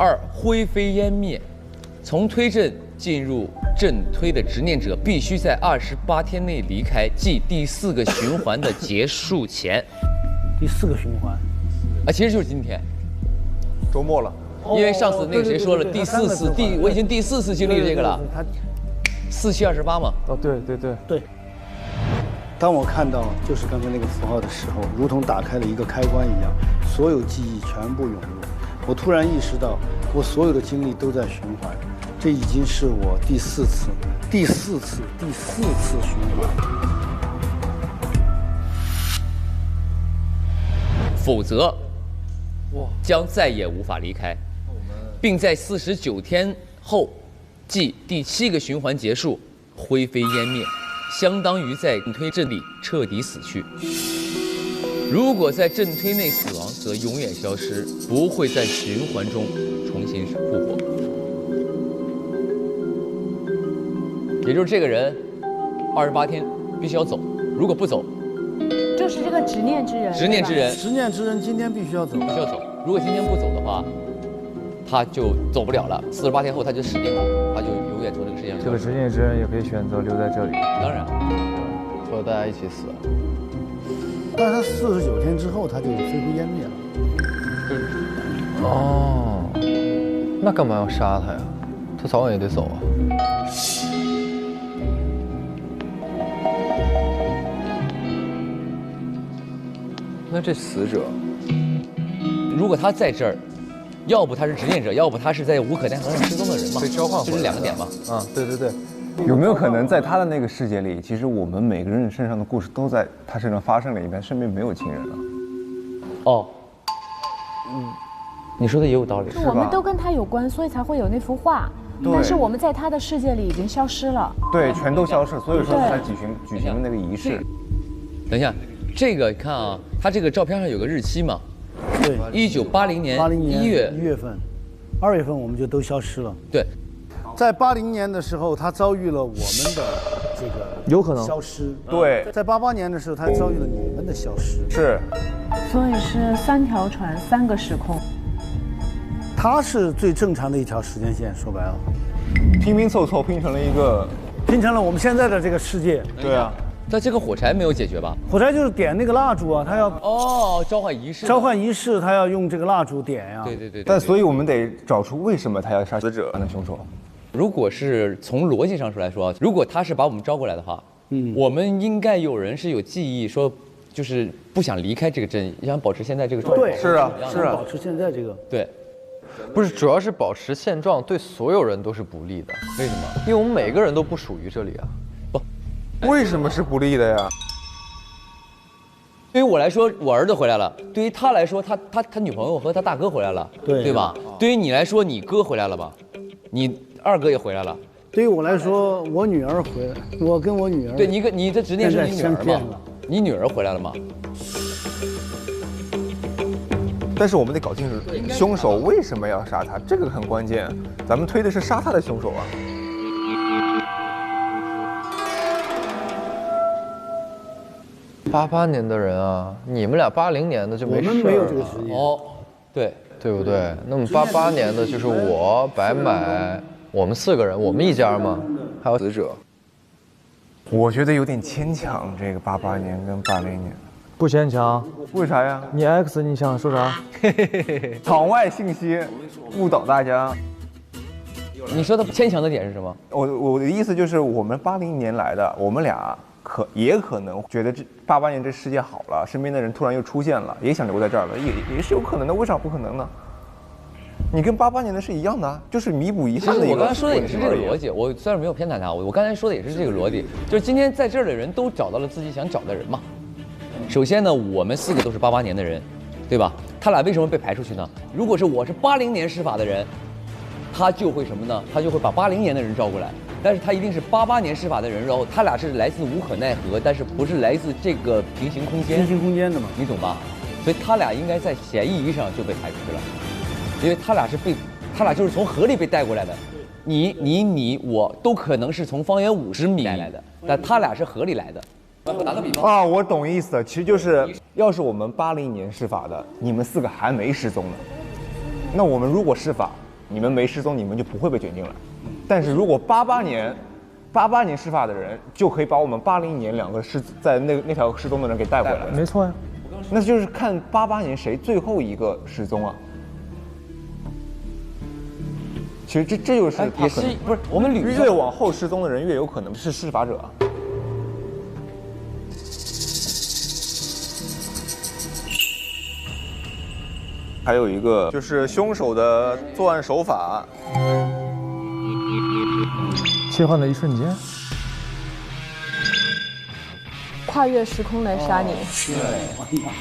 2灰飞烟灭。从推阵进入阵推的执念者必须在28天内离开，即第4个循环的结束前。第4个循环，其实就是今天，周末了。因为上次那个谁说了，第4次，我已经第4次经历这个了。4、7、28嘛。哦，对。当我看到就是刚才那个符号的时候，如同打开了一个开关一样，所有记忆全部涌入。我突然意识到，我所有的经历都在循环，这已经是我第4次循环。否则，将再也无法离开，并在49天后，即第7个循环结束，灰飞烟灭，相当于在阵推阵里彻底死去。如果在阵推内死亡，则永远消失，不会在循环中重新复活。也就是这个人，28天必须要走，如果不走，就是这个执念之人。执念之人，执念之人今天必须要走，必须要走。如果今天不走的话，他就走不了了。48天后他就死定了，他就永远从这个世界上。这个执念之人也可以选择留在这里。当然，和大家一起死。但是他49天之后他就灰飞烟灭了。哦，那干嘛要杀他呀？他早晚也得走啊。那这死者，如果他在这儿，要不他是执念者，要不他是在无可奈何上失踪的人嘛，被召唤回来，就是2个点嘛。对。有没有可能在他的那个世界里，其实我们每个人身上的故事都在他身上发生了一遍，身边没有亲人了？你说的也有道理，就我们都跟他有关，所以才会有那幅画。但是我们在他的世界里已经消失了。对，全都消失，所以说才举行那个仪式。等一下，这个看啊，他这个照片上有个日期嘛？对，1980年1月份，2月份我们就都消失了。对。在80年的时候，他遭遇了我们的这个有可能消失。对，在88年的时候，他遭遇了你们的消失。是，所以是3条船，3个时空。它是最正常的一条时间线，说白了，拼拼凑凑拼成了我们现在的这个世界。对啊，但这个火柴没有解决吧？火柴就是点那个蜡烛啊，他要召唤仪式，他要用这个蜡烛点呀。对。但所以我们得找出为什么他要杀死者的凶手。如果是从逻辑上来说，如果他是把我们招过来的话，我们应该有人是有记忆，说就是不想离开这个镇，想保持现在这个状态。对，是啊，保持现在这个。对，不是，主要是保持现状对所有人都是不利的。为什么？因为我们每个人都不属于这里啊。为什么是不利的呀？对于我来说，我儿子回来了；对于他来说，他女朋友和他大哥回来了，对吧？对于你来说，你哥回来了吧？你2哥也回来了。对于我来说，我女儿回来，我跟我女儿。对你的执念是你女儿嘛？你女儿回来了吗？但是我们得搞清楚凶手为什么要杀他，这个很关键。咱们推的是杀他的凶手啊。88年的人啊，你们俩80年的就没事了。我们没有这个实力。对不对？那么88年的就是我、白买，我们4个人，我们一家嘛，还有死者。我觉得有点牵强，这个88年跟80年。不牵强。为啥呀？你 X 你想说啥？场外信息误导大家。你说的牵强的点是什么？我的意思就是，我们80年来的，我们俩也可能觉得这88年这世界好了，身边的人突然又出现了，也想留在这儿了，也是有可能的。为啥不可能呢？你跟88年的是一样的，就是弥补遗憾的一个。我刚才说的也是这个逻辑，我虽然没有偏袒他，我刚才说的也是这个逻辑，就是今天在这儿的人都找到了自己想找的人嘛。首先呢，我们4个都是88年的人，对吧？他俩为什么被排出去呢？如果是我是80年施法的人，他就会什么呢？他就会把80年的人招过来。但是他一定是88年施法的人，然后他俩是来自无可奈何，但是不是来自这个平行空间的嘛？你懂吧？所以他俩应该在嫌疑上就被排出去了，因为他俩就是从河里被带过来的，你我都可能是从方圆50米来的，但他俩是河里来的。打个比方啊，我懂意思了，其实就是要是我们80年施法的，你们4个还没失踪呢，那我们如果施法，你们没失踪，你们就不会被卷进来。但是如果88年施法的人，就可以把我们80年2个在那条失踪的人给带回来。没错呀。那就是看88年谁最后一个失踪啊。其实这就是他可能不是我们越往后失踪的人越有可能是施法者。还有一个就是凶手的作案手法，切换的一瞬间，跨越时空来杀你。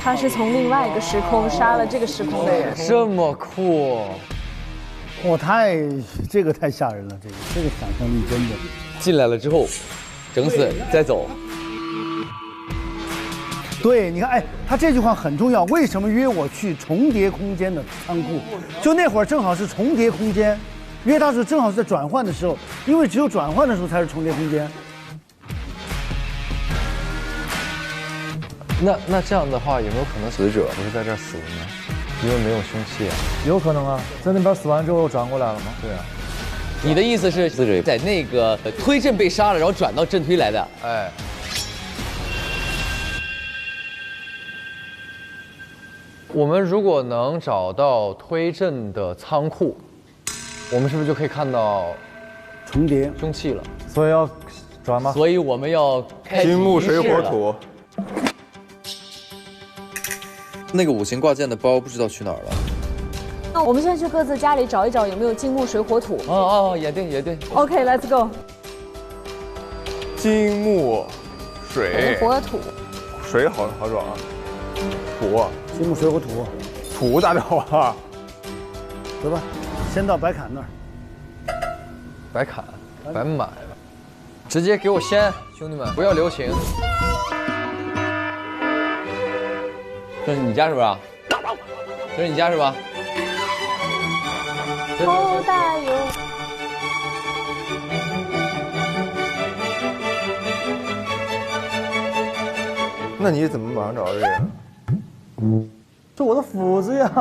他是从另外一个时空杀了这个时空的人。这么酷！哇，这个太吓人了，这个想象力真的。进来了之后，整死再走。对，你看，哎，他这句话很重要。为什么约我去重叠空间的仓库？就那会儿正好是重叠空间，约他是正好是在转换的时候，因为只有转换的时候才是重叠空间。那这样的话，有没有可能死者不是在这儿死的呢？因为没有凶器啊。有可能啊，在那边死完之后又转过来了吗？对啊。你的意思是死者在那个推阵被杀了，然后转到阵推来的？哎。我们如果能找到推阵的仓库，我们是不是就可以看到重叠凶器了？所以要转吗？所以我们要开金木水火土。那个5行挂件的包不知道去哪儿了。那我们现在去各自家里找一找有没有金木水火土。哦，也对。OK，let's go。金木水火土。水好找啊。土。金木水火土，土咋找啊？走吧，先到白坎那儿。白坎，白买，直接给我掀，兄弟们不要留情。这是你家是吧？这是你家是吧？好大哟！那你怎么马上找到这个？这我的斧子呀！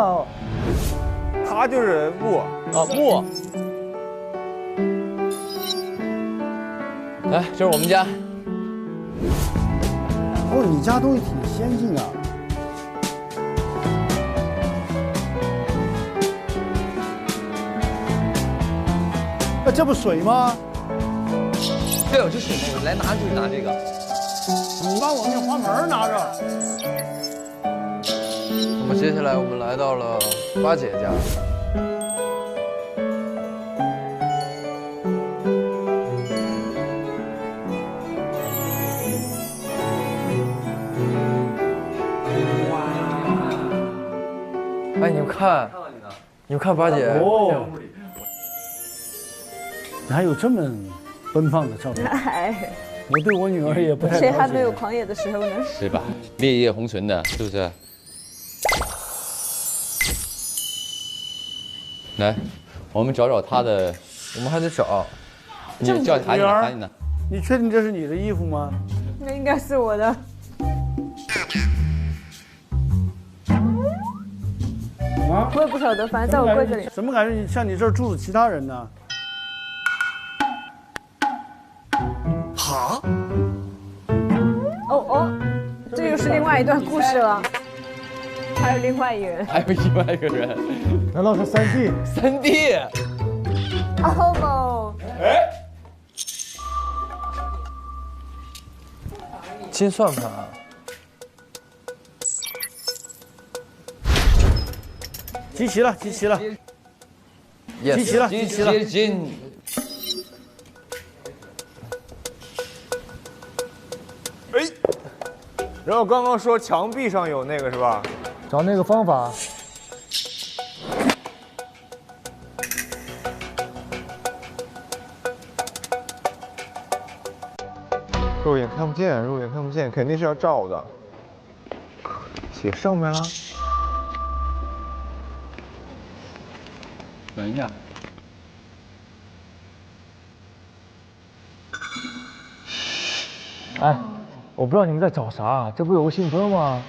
他就是木啊木。来，这是我们家。哦，你家东西挺先进啊！这不水吗？对，这水吗？我来拿就拿这个。你把我那花盆拿着。那么接下来我们来到了八姐家。哎，你们看，八姐哦，你还有这么奔放的照片？哎，我对我女儿也不太了解。谁还没有狂野的时候呢？是吧？烈焰红唇的，是不是？来，我们找找他的，我们还得找。你叫喊你呢，喊你呢。你确定这是你的衣服吗？那应该是我的。啊？我也不晓得，反正在我柜子里。怎么感觉你像你这儿住着其他人呢？哈？哦，这又是另外一段故事了。还有另外一个人。还有另外一个人。难道是3D？ 3D。哦。哎。金算盘。集齐了，集齐了，集齐了，集齐了。哎，然后刚刚说墙壁上有那个是吧？找那个方法。肉眼看不见，肉眼看不见，肯定是要照的。写上面了。等一下。哎，我不知道你们在找啥，这不有个信封吗？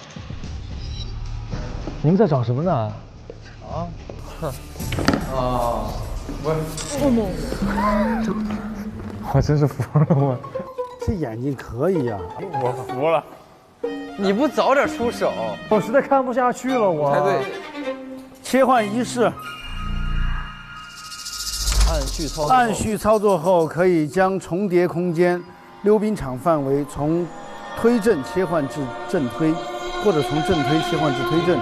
你们在找什么呢？啊，哼，啊，我真是服了我。这眼睛可以呀、我服了。你不早点出手？我实在看不下去了，我。猜对。切换仪式，按序操作后，可以将重叠空间溜冰场范围从推正切换至正推，或者从正推切换至推正。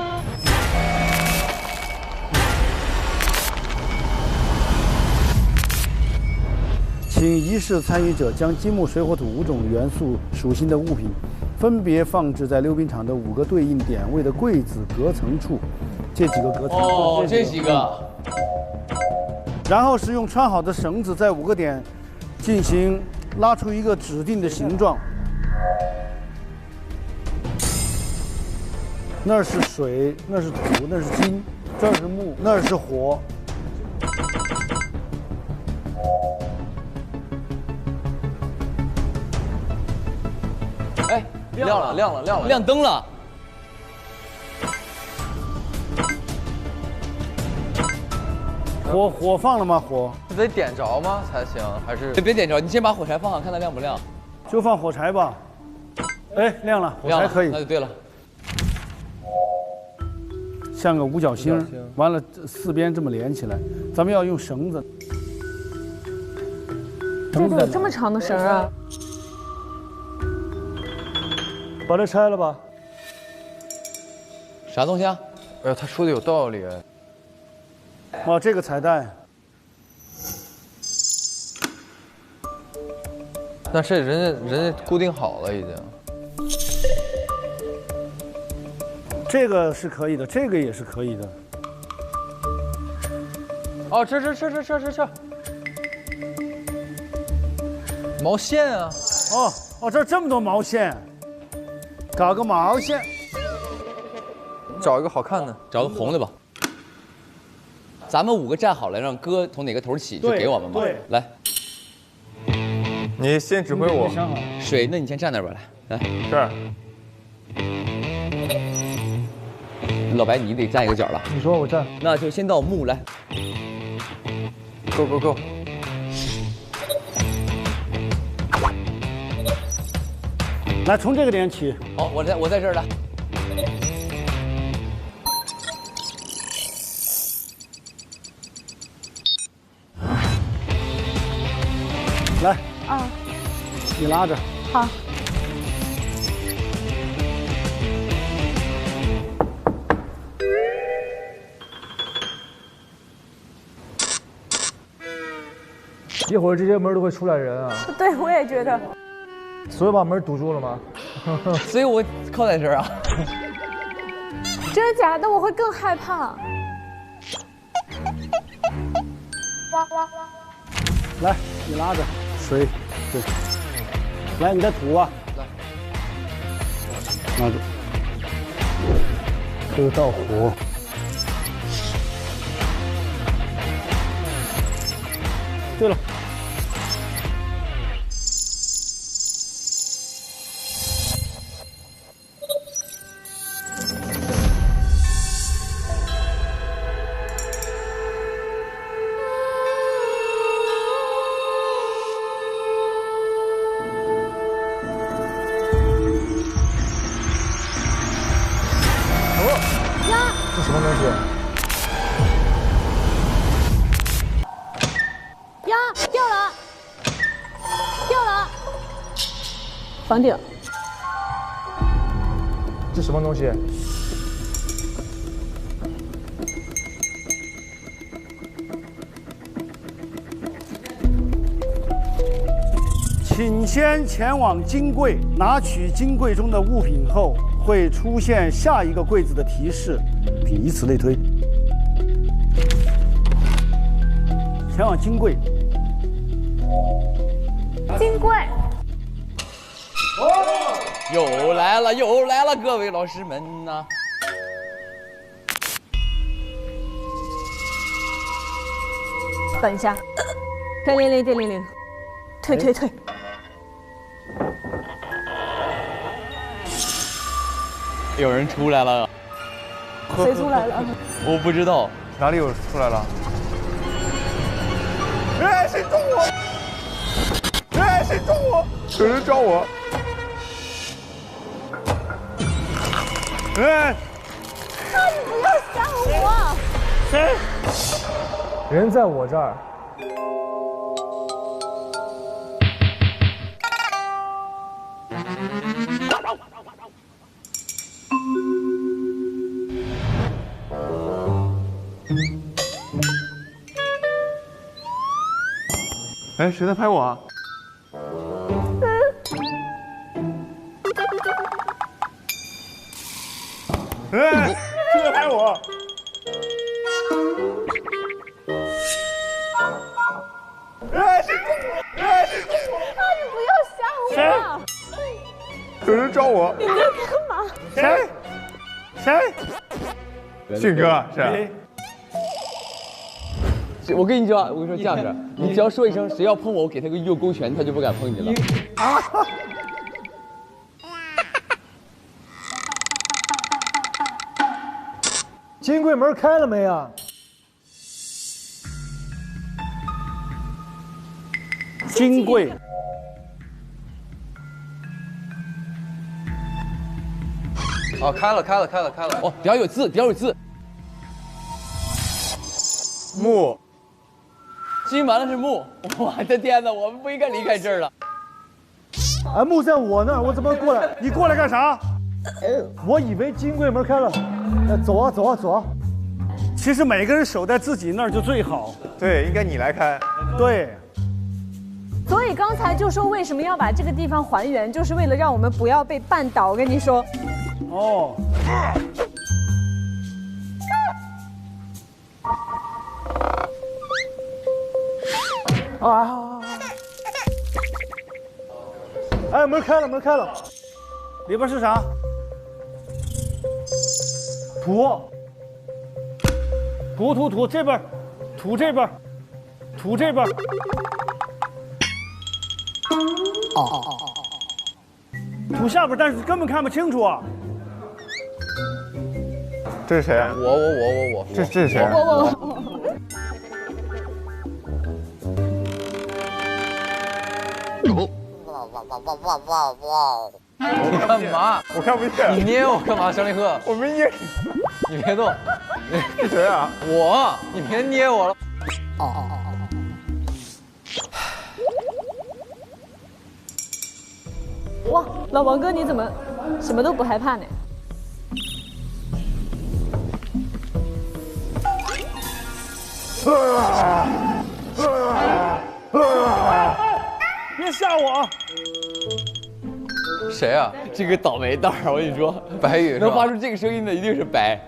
请仪式参与者将金木水火土5种元素属性的物品，分别放置在溜冰场的5个对应点位的柜子隔层处。这几个隔层。哦，这几个。然后使用穿好的绳子在5个点进行拉出一个指定的形状。那儿是水，那是土，那是金，这儿是木，那儿是火。哎，亮了，亮灯了。火放了吗？火得点着吗才行？还是别点着，你先把火柴放上，看它亮不亮。就放火柴吧。哎，亮了，火柴可以。那就对了。像个五角星，完了4边这么连起来，咱们要用绳子。这个有这么长的绳啊！把这拆了吧。啥东西啊？哎呀，他说的有道理。哦，这个彩带。那是人家固定好了已经。这个是可以的，这个也是可以的。哦，这，毛线啊！哦，这这么多毛线，搞个毛线。找一个好看的，找个红的吧。咱们5个站好了，让哥从哪个头起就给我们吧。对，来，你先指挥我。水，那你先站那儿吧，来，这儿。老白，你得站一个角了。你说我站，那就先到木来。Go。来，从这个点起。好，我在这儿了。来，啊，你拉着。好。一会儿这些门都会出来人啊。对，我也觉得。所以把门堵住了吗？所以我靠在这儿啊。真的假的？我会更害怕。来，你拉着水，对。来，你再吐啊。来，拉住。这个到火。对了。这什么东西？呀，掉了！房顶。这什么东西？请先前往金柜，拿取金柜中的物品后，会出现下一个柜子的提示，并以此类推。前往金柜。金柜。又来了，各位老师们呐！等一下，电铃，退。有人出来了。谁出来了？我不知道。哪里有出来了？哎，谁撞我？哎，谁撞我？有人撞我！哎，那你不要吓我！谁？人在我这儿。哎，谁在拍我啊？哎，谁在拍我？哎，谁撞我？哎，谁撞我？啊，你不要吓我！有人撞我！你在干嘛？谁？迅哥是。我跟你说，这样式，你只要说一声谁要碰我，我给他个右勾拳，他就不敢碰你了。金柜门开了没啊？金柜。哦，开了。哦，底下有字。木。金完了是木，我的天哪，我们不应该离开这儿了。哎，木在我那儿，我怎么过来？你过来干啥？我以为金柜门开了。走啊！其实每个人守在自己那儿就最好。对，应该你来开。对。所以刚才就说为什么要把这个地方还原，就是为了让我们不要被绊倒。我跟你说。哦。啊！哎，门开了，里边是啥？土，这边，土这边。土下边，但是根本看不清楚啊。这是谁啊？我。这是谁啊？我。你干嘛？我看不见。你捏我干嘛，小李克？我没捏。你别动。是谁啊？我，你别捏我了。哇，老王哥你怎么什么都不害怕呢？别吓我！谁啊？这个倒霉蛋儿，我跟你说，白宇能发出这个声音的一定是白。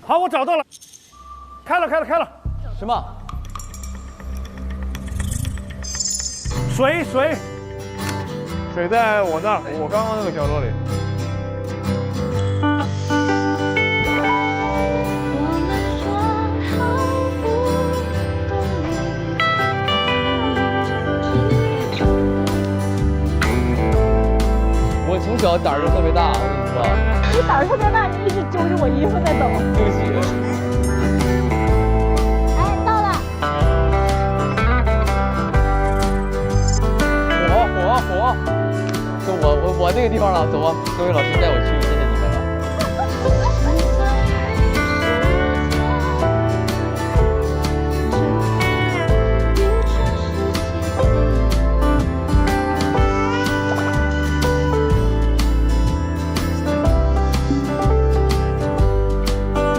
好，我找到了，开了。什么？水在我那儿，我刚刚那个角落里。我从小胆儿就特别大，我跟你说。你胆儿特别大，你一直揪着我衣服在走。对不起。哎，到了。火！就我那个地方了，走吧，各位老师带我去，谢谢你们了。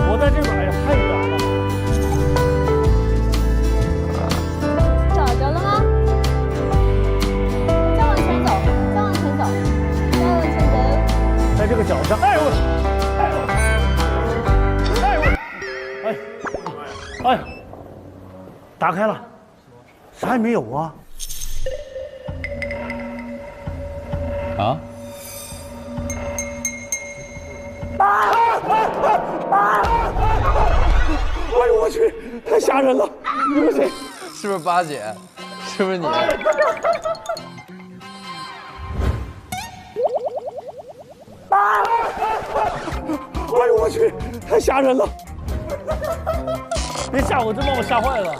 我在这边，哎呀，太远了。找着了吗？再往前走。在这个脚上，哎呀，打开了，啥也没有啊。啊？哎呦我去，太吓人了！你们谁？是不是八姐？是不是你？哎呦我去，太吓人了！别吓我，真把我吓坏了。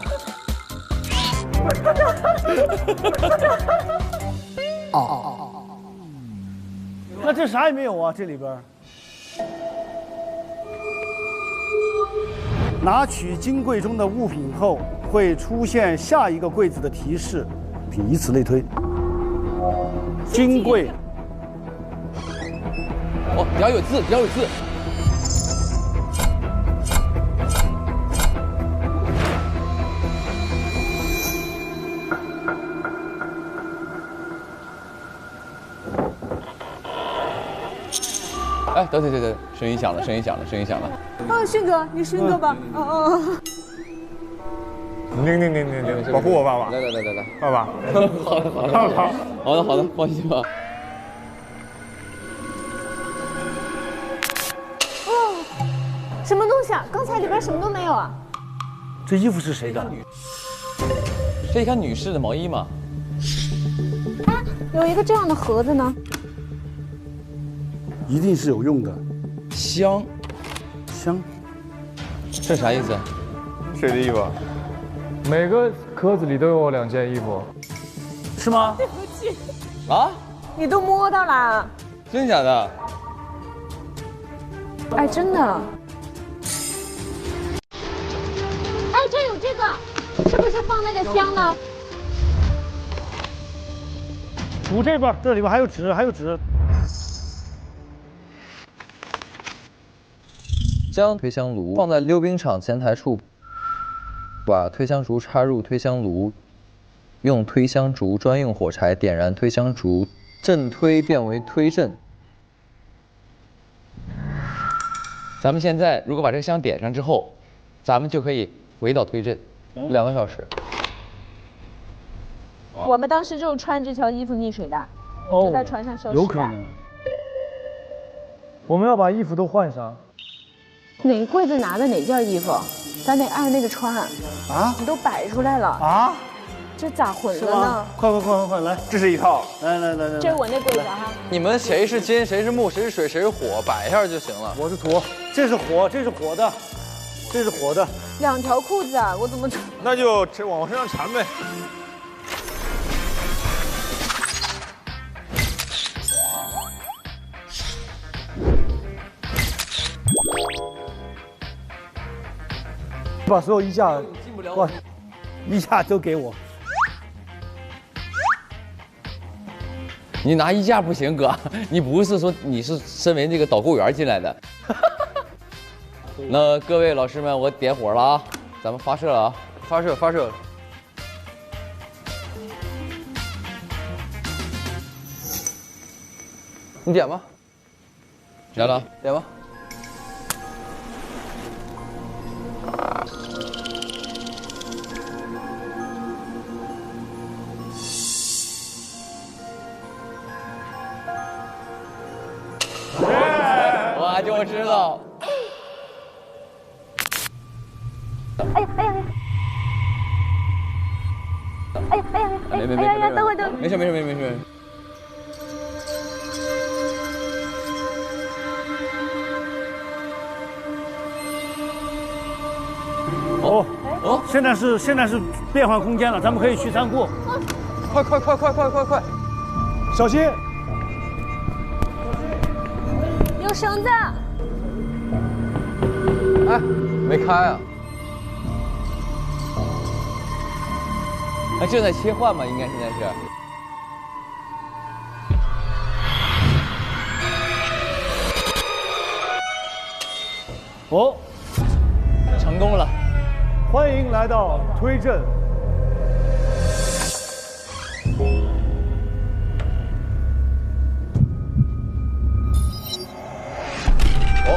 那这啥也没有啊，这里边。拿取金柜中的物品后，会出现下一个柜子的提示，以此类推。金柜。哦，只要有字，只要有字。哎，等，声音响了，声音响了，声音响了。啊，迅哥，你迅哥吧。停，保护我爸爸。来，爸爸。好的，放心吧。什么东西啊？刚才里边什么都没有啊。这衣服是谁的？这一看女士的毛衣嘛。啊，有一个这样的盒子呢。一定是有用的。香，这啥意思？谁的衣服？每个壳子里都有2件衣服，是吗？对不起。啊？你都摸到了？真的假的？哎，真的。哎，这有这个，是不是放那个香呢？补这边，这里边还有纸，将推香炉放在溜冰场前台处，把推香烛插入推香炉，用推香烛专用火柴点燃推香烛，震推变为推震。咱们现在如果把这个香点上之后，咱们就可以围岛推震2个小时。我们当时就是穿这条衣服溺水的，就在船上消失。有可能。我们要把衣服都换上。哪个柜子拿的哪件衣服，咱得按那个穿。啊？你都摆出来了啊？这咋混了呢？快来！这是一套。来，这是我那柜子哈。你们谁是金，谁是木，谁是水，谁是火，摆一下就行了。我是土，这是火的，这是火的。 2条裤子啊，我怎么？那就往我身上缠呗。把所有衣架，哇，衣架都给我。你拿衣架不行，哥，你不是说你是身为这个导购员进来的。那各位老师们，我点火了啊，咱们发射了啊，发射。你点吧。来了，点吧。 我就知道。哎呀！等会儿，没事。哦，现在是变换空间了，咱们可以去仓库。快！小心！有绳子。哎，没开啊！哎，正在切换嘛，应该现在是。哦，成功了。 欢迎来到推震。哦。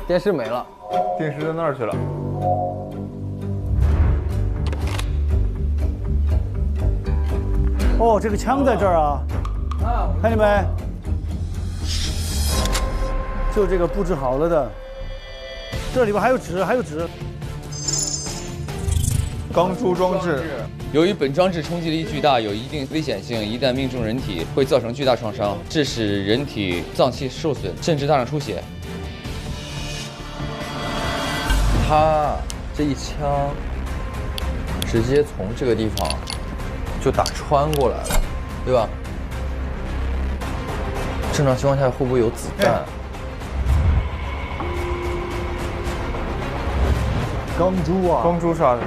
电视没了，电视在那儿去了。 哦，这个枪在这儿啊！看见没？就这个布置好了的，这里边还有纸，钢珠装置。由于本装置冲击力巨大，有一定危险性，一旦命中人体，会造成巨大创伤，致使人体脏器受损，甚至大量出血。他这一枪直接从这个地方就打穿过来了，对吧？正常情况下会不会有子弹？钢珠啊！钢珠杀的。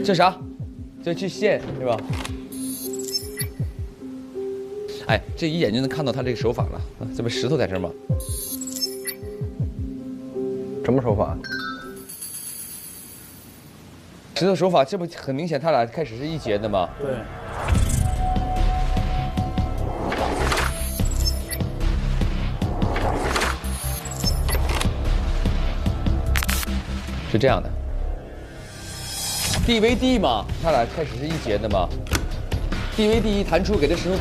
这啥？这去线是吧？哎，这一眼就能看到他这个手法了。这不石头在这儿吗？什么手法？石头手法，这不很明显，他俩开始是一节的吗？对。是这样的。D 为 D 嘛，他俩开始是一节的嘛。D 为 D 一弹出，给这石头，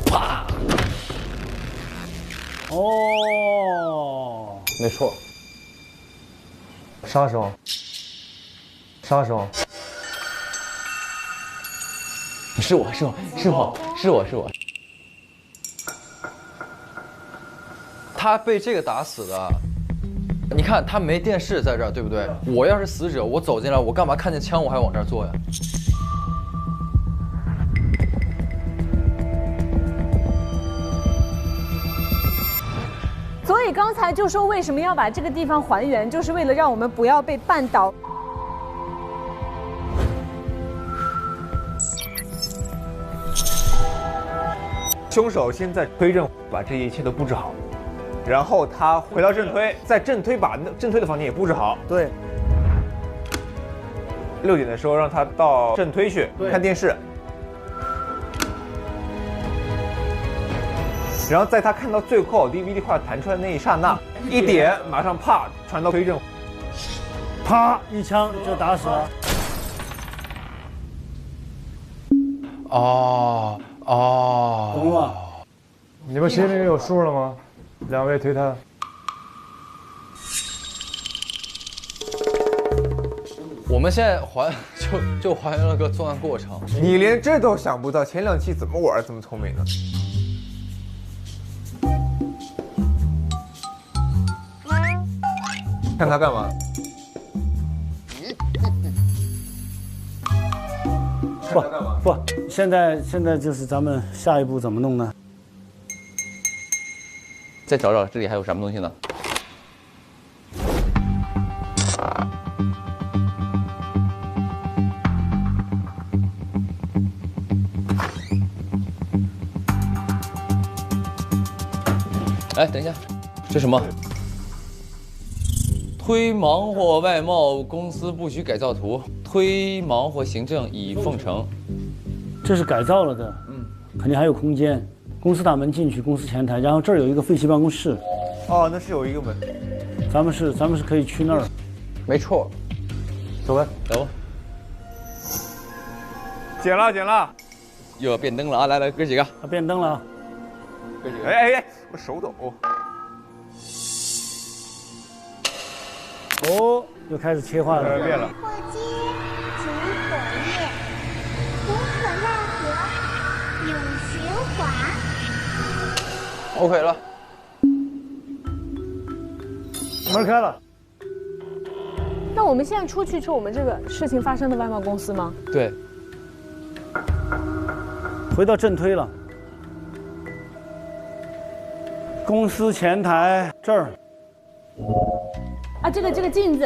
啪！哦，没错。杀手，杀手，是我。他被这个打死的。你看他没电视在这儿，对不对？我要是死者，我走进来，我干嘛看见枪我还往这儿坐呀？所以刚才就说为什么要把这个地方还原，就是为了让我们不要被绊倒。凶手先在推证把这一切都布置好。然后他回到正推，在正推把正推的房间也布置好。对。6点的时候让他到正推去看电视。然后在他看到最后 DVD 快弹出来那一刹那，1点马上啪传到推正，啪一枪就打死了。懂了吗？你们心里有数了吗？2位推他。我们现在就还原了个作案过程。你连这都想不到，前2期怎么我儿子这么聪明呢？看他干嘛？不，现在就是咱们下一步怎么弄呢？再找找这里还有什么东西呢？哎，等一下，这什么？推忙活外贸公司不许改造图，推忙活行政已奉呈。这是改造了的，肯定还有空间。公司大门进去，公司前台，然后这儿有一个废弃办公室。哦，那是有一个门。咱们是可以去那儿。没错。走呗，走。捡了。又要变灯了啊！来，哥几个。变灯了啊！哥几个。哎，我手抖。哦，又开始切换了。变了。火鸡煮火焰，无可奈何，永循环。OK 了。门开了。那我们现在出去我们这个事情发生的外贸公司吗？对。回到正推了。公司前台这儿。啊，这个镜子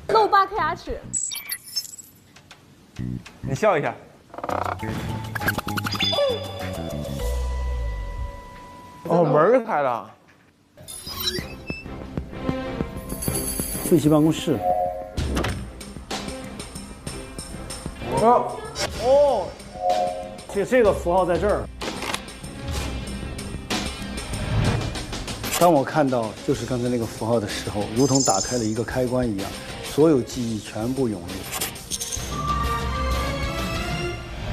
露8颗牙齿。你笑一下。哦，门开了。废弃办公室。哦，这个符号在这儿。当我看到就是刚才那个符号的时候，如同打开了一个开关一样，所有记忆全部涌入。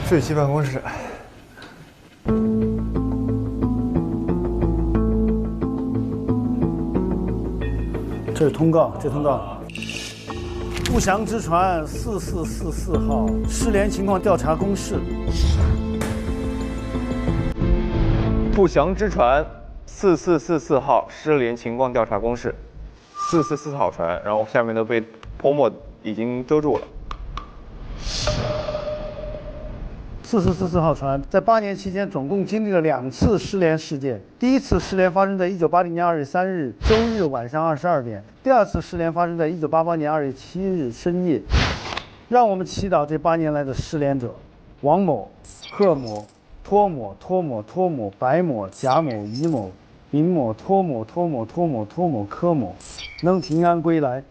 睡妻办公室。这是通告，这通告。不祥之船4444号失联情况调查公示。不祥之船4444号失联情况调查公示，444号船，然后下面都被泼墨已经遮住了。4444号船在8年期间总共经历了2次失联事件。第一次失联发生在1980年2月3日周日晚上22点，第二次失联发生在1988年2月7日深夜。让我们祈祷这8年来的失联者王某、贺某、托某、白某、贾某、乙某、林某、托某、柯某能平安归来，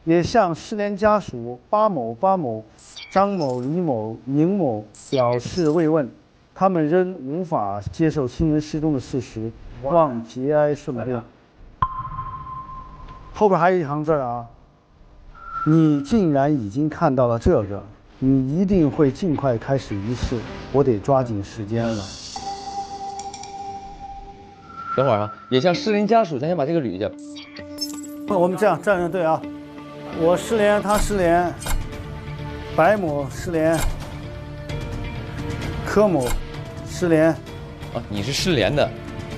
也向失联家属巴某、张某、李某、宁某表示慰问，他们仍无法接受亲人失踪的事实，望节哀顺变。后边还有一行字啊，你竟然已经看到了这个，你一定会尽快开始仪式，我得抓紧时间了。等会儿啊，也向失联家属，咱先把这个捋一下。我们这样站着对啊，我失联，他失联。白某失联，柯某失联。啊，你是失联的。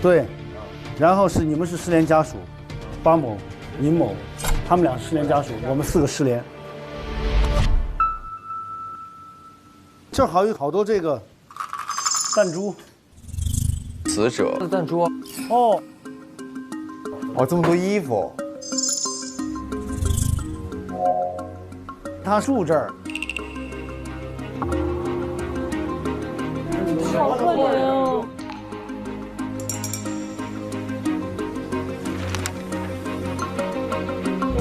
对，然后是你们是失联家属，巴某、宁某，他们俩失联家属，我们4个失联。这儿有好多这个弹珠。死者的弹珠。哦，这么多衣服。他住这儿。好可怜哦。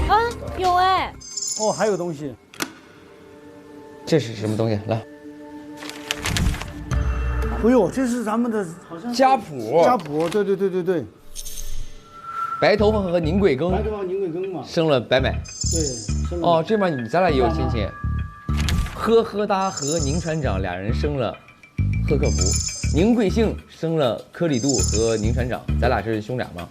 啊，有哎。哦，还有东西。这是什么东西？来。哎呦，这是咱们的好像家谱。家谱，对。白头发和宁贵庚。白头发宁贵庚嘛。生了白买。对。哦，这边咱俩也有亲戚。呵达和宁船长俩人生了贺克福，宁贵姓生了柯里杜和宁船长，咱俩是兄俩吗？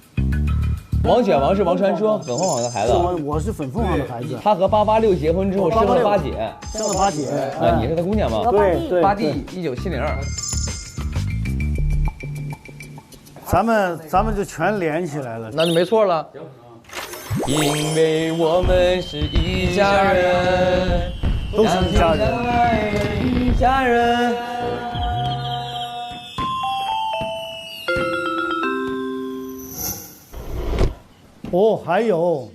王卷王是王传说，粉凤凰的孩子。我是粉凤凰的孩子。他和886结婚之后生了八姐。生了八姐。啊，你是他姑娘吗？对。八弟1970。咱们就全连起来了，那就没错了。因为我们是一家人。都是一家人，一家人。哦，还有，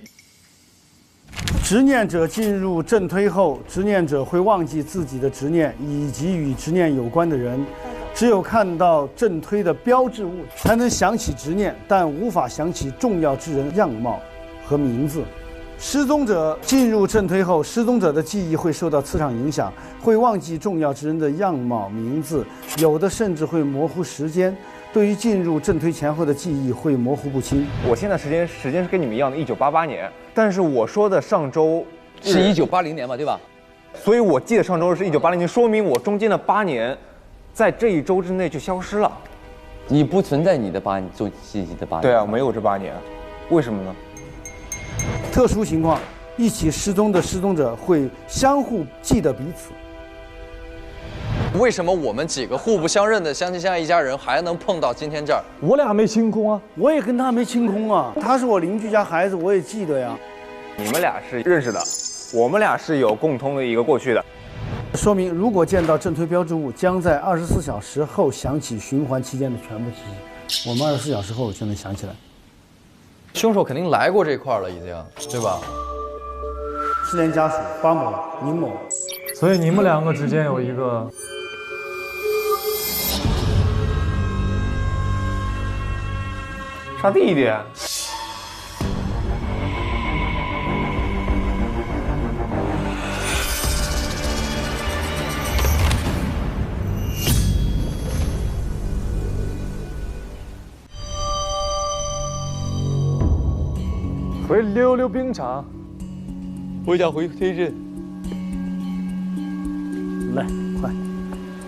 执念者进入正推后，执念者会忘记自己的执念以及与执念有关的人，只有看到正推的标志物，才能想起执念，但无法想起重要之人样貌和名字。失踪者进入正推后，失踪者的记忆会受到磁场影响，会忘记重要之人的样貌、名字，有的甚至会模糊时间。对于进入正推前后的记忆会模糊不清。我现在时间是跟你们一样的，1988年，但是我说的上周是1980年嘛，对吧？所以我记得上周是1980年，说明我中间的8年，在这一周之内就消失了。你不存在你的做记忆的8年。对啊，没有这8年，为什么呢？特殊情况，一起失踪的失踪者会相互记得彼此。为什么我们几个互不相认的相亲相爱一家人还能碰到今天这儿？我俩没清空啊，我也跟他没清空啊。他是我邻居家孩子，我也记得呀。你们俩是认识的，我们俩是有共同的一个过去的。说明如果见到正推标志物，将在24小时后想起循环期间的全部记忆。我们24小时后就能想起来。凶手肯定来过这块了，已经，对吧？失联家属巴某、宁某，所以你们2个之间有一个杀弟弟。所以溜溜冰场，我想回天镇。来，快！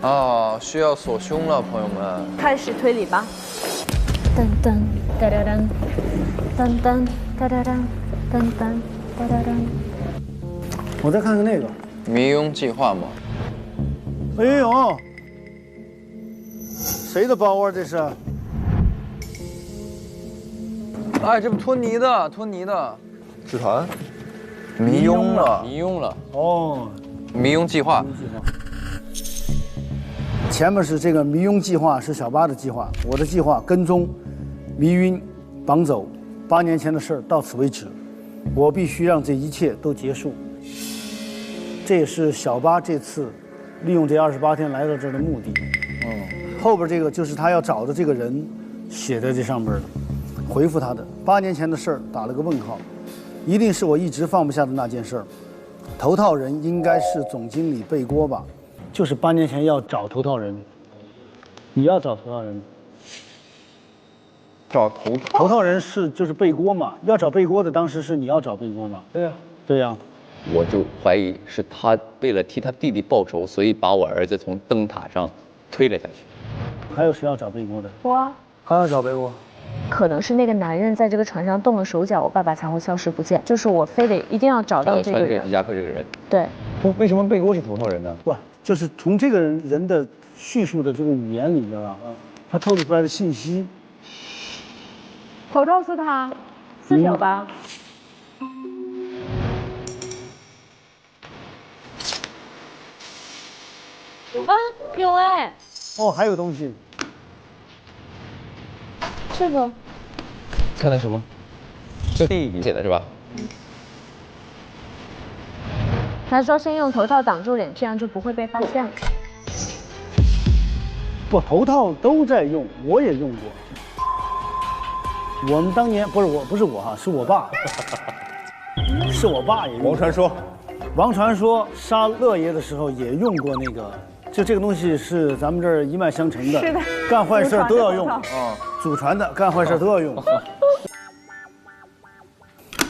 啊，需要锁胸了，朋友们。开始推理吧。噔噔哒哒噔，噔噔哒哒噔，噔噔哒哒噔。我再看看那个迷庸计划吗？哎呦，谁的包啊？这是？哎，这不托尼的，托尼的。纸团，迷庸了，迷庸了。哦，迷庸计划。前面是这个迷庸计划，是小八的计划，我的计划跟踪、迷晕、绑走，8年前的事儿到此为止，我必须让这一切都结束。这也是小八这次利用这28天来到这儿的目的。后边这个就是他要找的这个人写在这上边的，回复他的8年前的事儿打了个问号，一定是我一直放不下的那件事儿。头套人应该是总经理贝锅吧？就是8年前要找头套人，你要找头套人，找头套人是就是贝锅嘛？要找贝锅的，当时是你要找贝锅嘛？对呀，对呀。我就怀疑是他为了替他弟弟报仇，所以把我儿子从灯塔上推了下去。还有谁要找贝锅的？我还要找贝锅。可能是那个男人在这个船上动了手脚，我爸爸才会消失不见。就是我非得一定要找到这个人。皮夹克这个人。对。为什么贝锅是头套人呢？不，就是从这个人的叙述的这个语言里边啊，他透露出来的信息。头套是他，是小八。啊，有哎！哦，还有东西。这个。看的什么？这弟弟写的是吧？他说先用头套挡住脸，这样就不会被发现了。不，头套都在用，我也用过。我们当年不是我哈，是我爸，是我爸也用过。王传说，王传说杀乐爷的时候也用过那个。就这个东西是咱们这儿一脉相承的，是的，干坏事都要用啊，祖传的，干坏事都要用，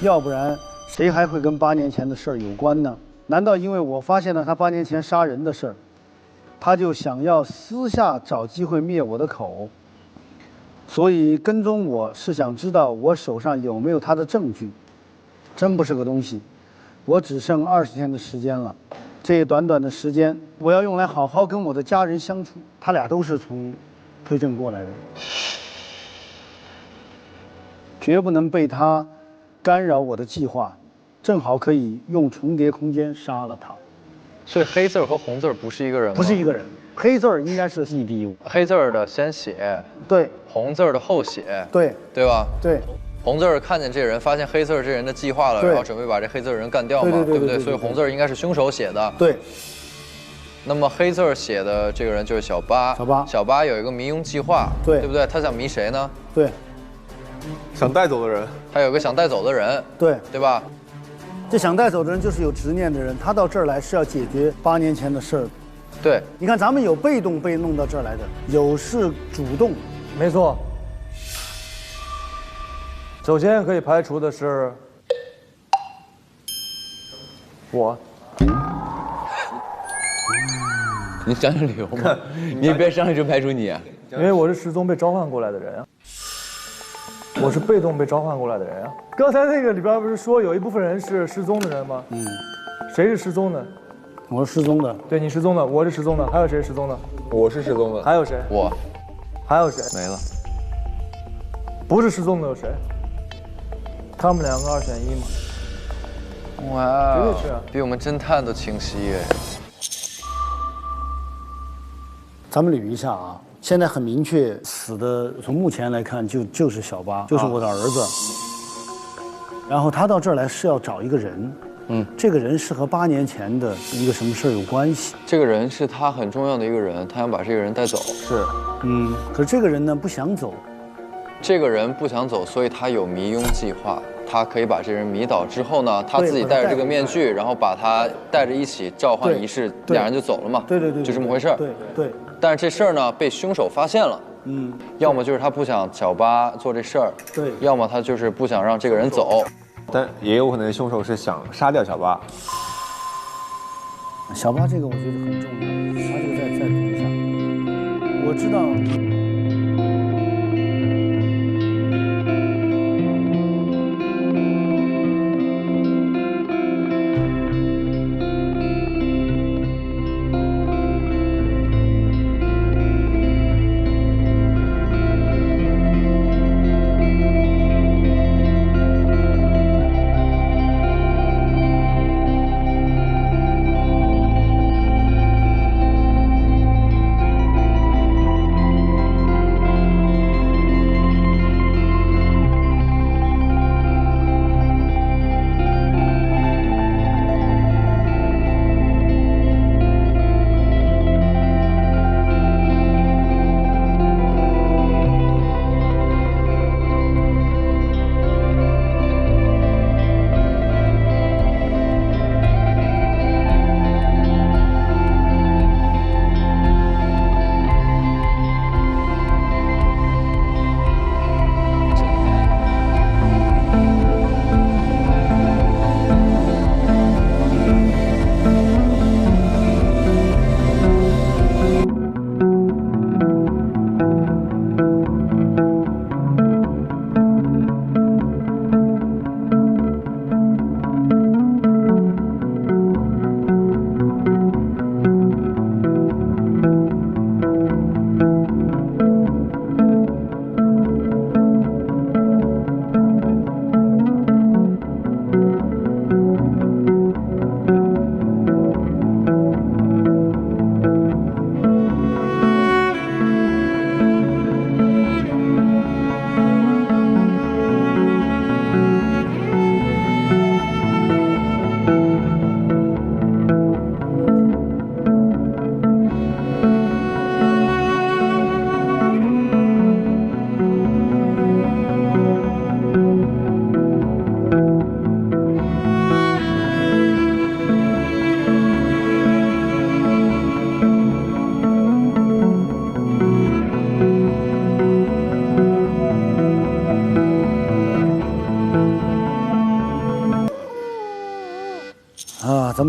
要不然谁还会跟8年前的事儿有关呢？难道因为我发现了他8年前杀人的事儿，他就想要私下找机会灭我的口？所以跟踪我是想知道我手上有没有他的证据，真不是个东西。我只剩20天的时间了。这短短的时间，我要用来好好跟我的家人相处。他俩都是从推证过来的，绝不能被他干扰我的计划，正好可以用重叠空间杀了他。所以黑字和红字不是一个人吗？不是一个人，黑字应该是1:5。黑字的先写，对；红字的后写，对，对吧？对。红字看见这人，发现黑字这人的计划了，然后准备把这黑字人干掉嘛，对不对？所以红字应该是凶手写的。对。那么黑字写的这个人就是小八。小八有一个迷庸计划，对不对？他想迷谁呢？对。想带走的人。他有个想带走的人，对吧？这想带走的人就是有执念的人，他到这儿来是要解决8年前的事儿。对。你看，咱们有被动被弄到这儿来的，有是主动。没错。首先可以排除的是我。你讲讲理由嘛？你别上来就排除你啊！因为我是失踪被召唤过来的人啊，我是被动被召唤过来的人啊。刚才那个里边不是说有一部分人是失踪的人吗？谁是失踪的？我是失踪的。对，你失踪的，我是失踪的，还有谁失踪的？我是失踪的。还有谁？我。还有谁？没了。不是失踪的有谁？他们两个2选1嘛？哇，绝对是啊，比我们侦探都清晰耶。咱们捋一下啊，现在很明确，死的从目前来看就是小八，就是我的儿子。然后他到这儿来是要找一个人，这个人是和8年前的一个什么事儿有关系？这个人是他很重要的一个人，他想把这个人带走。是，可是这个人呢不想走。这个人不想走，所以他有迷庸计划。他可以把这人迷倒之后呢，他自己戴着这个面具，然后把他带着一起召唤仪式，两人就走了嘛。对，就这么回事儿。对。但是这事儿呢，被凶手发现了。要么就是他不想小八做这事儿，对；要么他就是不想让这个人走。但也有可能凶手是想杀掉小八。小八这个我觉得很重要，他这个再读一下。我知道。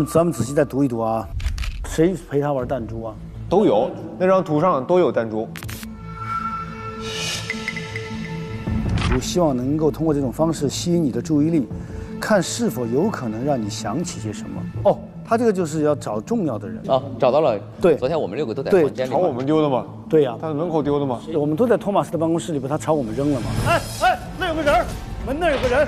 咱们仔细再读一读啊，谁陪他玩弹珠啊？都有，那张图上都有弹珠。我希望能够通过这种方式吸引你的注意力，看是否有可能让你想起些什么。哦，他这个就是要找重要的人啊，找到了。对，昨天我们6个都在对房间里。朝我们丢的吗？对呀，他在门口丢的吗？我们都在托马斯的办公室里，被他朝我们扔了嘛。哎哎，那有个人，门那有个人。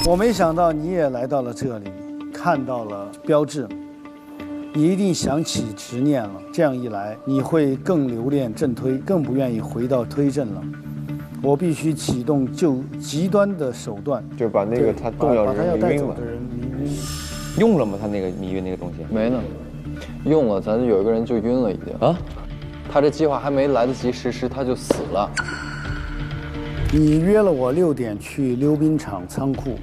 我没想到你也来到了这里，看到了标志，你一定想起执念了。这样一来，你会更留恋正推，更不愿意回到推阵了。我必须启动极端的手段，就把那个他重要人迷晕了。用了吗？他那个迷晕那个东西没呢，用了，咱有一个人就晕了已经啊。他这计划还没来得及实施，他就死了。你约了我6点去溜冰场仓库。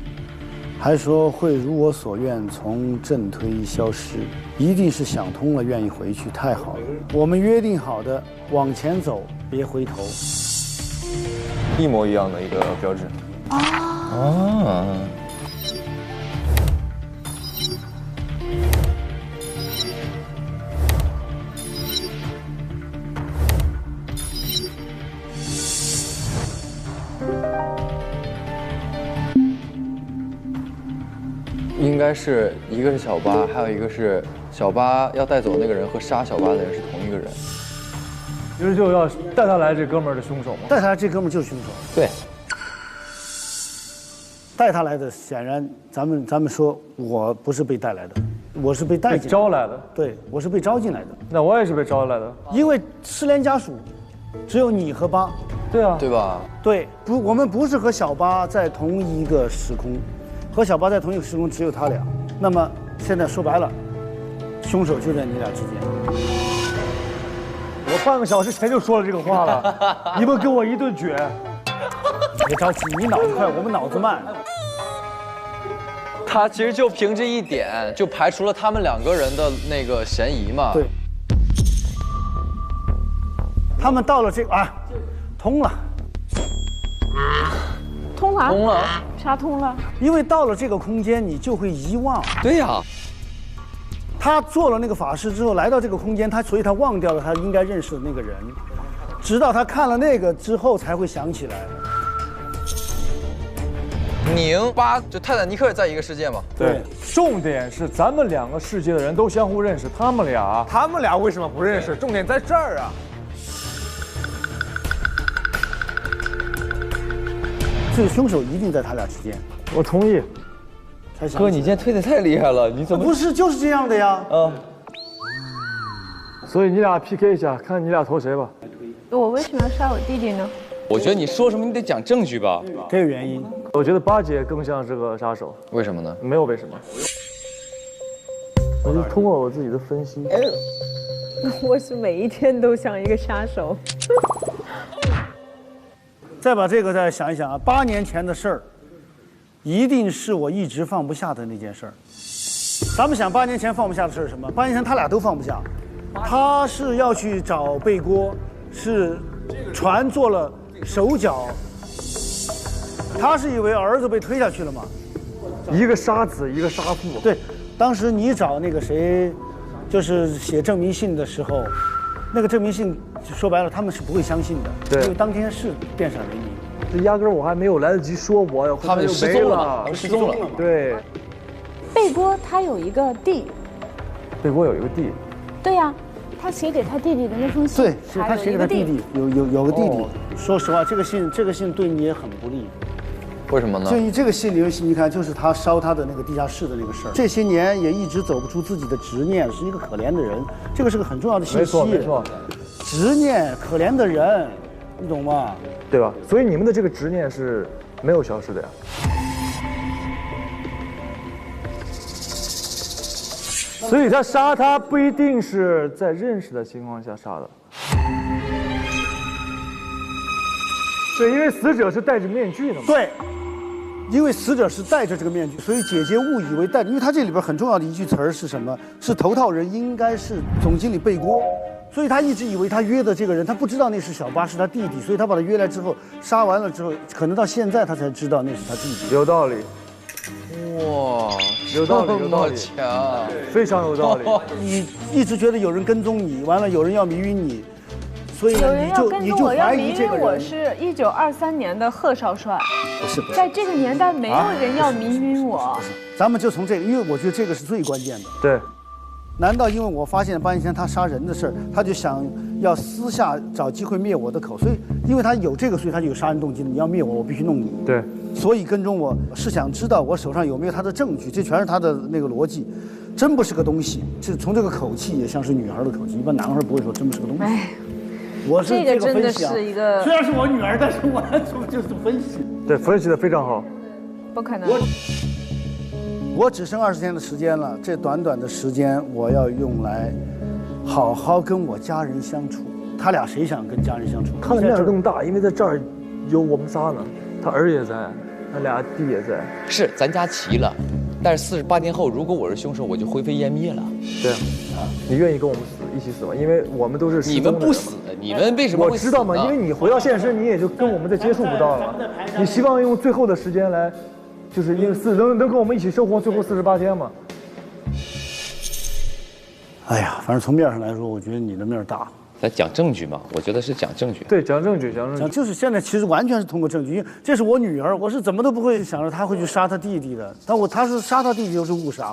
还说会如我所愿从正推消失，一定是想通了，愿意回去，太好了。我们约定好的，往前走，别回头。一模一样的一个标志。啊。应该是一个是小八，还有一个是小八要带走那个人和杀小八的人是同一个人。就是就要带他来这哥们儿的凶手吗？带他来这哥们儿就是凶手。对。带他来的显然，咱们说我不是被带来的，我是被带进来的。被招来的。对，我是被招进来的。那我也是被招来的。因为失联家属只有你和八。对啊。对吧？对，不，我们不是和小八在同一个时空。和小八在同一个时空只有他俩，那么现在说白了，凶手就在你俩之间。我半个小时前就说了这个话了，你们给我一顿卷。别着急，你脑子快，我们脑子慢。他其实就凭这一点就排除了他们2个人的那个嫌疑嘛。对。他们到了这个啊，通了，通了，通了，啥通了？因为到了这个空间，你就会遗忘。对呀，他做了那个法事之后，来到这个空间，所以他忘掉了他应该认识的那个人，直到他看了那个之后才会想起来。宁8就泰坦尼克也在一个世界嘛？对，重点是咱们2个世界的人都相互认识，他们俩为什么不认识？重点在这儿啊！这个凶手一定在他俩之间。我同意。哥，你今天推得太厉害了，你怎么不是就是这样的呀？所以你俩 PK 一下，看你俩投谁吧。我为什么要杀我弟弟呢？我觉得你说什么你得讲证据吧。这个原因，我觉得8姐更像是个杀手。为什么呢？没有为什么。我就通过我自己的分析。我是每一天都像一个杀手。再把这个再想一想啊，8年前的事儿，一定是我一直放不下的那件事儿。咱们想8年前放不下的事儿是什么？8年前他俩都放不下，他是要去找贝锅，是船做了手脚，他是以为儿子被推下去了嘛？一个杀子，一个杀父。对，当时你找那个谁，就是写证明信的时候，那个证明信说白了他们是不会相信的，对，因为当天是电闪雷鸣。这压根儿我还没有来得及说我，他们就失踪了嘛，他们失踪了。对，贝锅他有一个弟，贝锅有一个弟。对呀，他写给他弟弟的那封信，对，是他写给他弟弟，有个弟弟。说实话，这个信对你也很不利。为什么呢？就你这个信里，你看，就是他烧他的那个地下室的那个事儿，这些年也一直走不出自己的执念，是一个可怜的人。这个是个很重要的信息。没错。执念，可怜的人，你懂吗？对吧？所以你们的这个执念是没有消失的呀。所以他杀他不一定是在认识的情况下杀的。对，因为死者是戴着面具的嘛。对，因为死者是戴着这个面具，所以姐姐误以为戴着，因为他这里边很重要的一句词儿是什么？是头套人应该是总经理贝锅，所以他一直以为他约的这个人，他不知道那是小八，是他弟弟，所以他把他约来之后，杀完了之后，可能到现在他才知道那是他弟弟。有道理。哇，有道理，强，非常有道理。你一直觉得有人跟踪你，完了有人要迷晕你。所以有人要跟踪我，要迷晕我人是1923年的贺少帅。不是，在这个年代没有人要迷晕我。咱们就从这个，因为我觉得这个是最关键的。对。难道因为我发现8年前他杀人的事儿，他就想要私下找机会灭我的口？所以因为他有这个，所以他就有杀人动机。你要灭我，我必须弄你。对。所以跟踪我是想知道我手上有没有他的证据，这全是他的那个逻辑。真不是个东西，这从这个口气也像是女孩的口气，一般男孩不会说真不是个东西。我是这个真的是一个，虽然是我女儿，但是我就是分析。对，分析的非常好。不可能。我只剩20天的时间了，这短短的时间我要用来好好跟我家人相处。他俩谁想跟家人相处？他的面儿更大，因为在这儿有我们仨呢，他儿也在，他俩弟也在。是，咱家齐了。但是48年后，如果我是凶手，我就灰飞烟灭了。对啊，你愿意跟我们一起死吗？因为我们都是你们不死，你们为什么会死？我知道吗？因为你回到现实，你也就跟我们再接触不到了。你希望用最后的时间来，就是因为能跟我们一起生活最后48天吗？哎呀，反正从面上来说，我觉得你的面儿大。咱讲证据嘛，我觉得是讲证据。对，讲证据。就是现在其实完全是通过证据，因为这是我女儿，我是怎么都不会想着她会去杀她弟弟的。但他是杀他弟弟，又是误杀。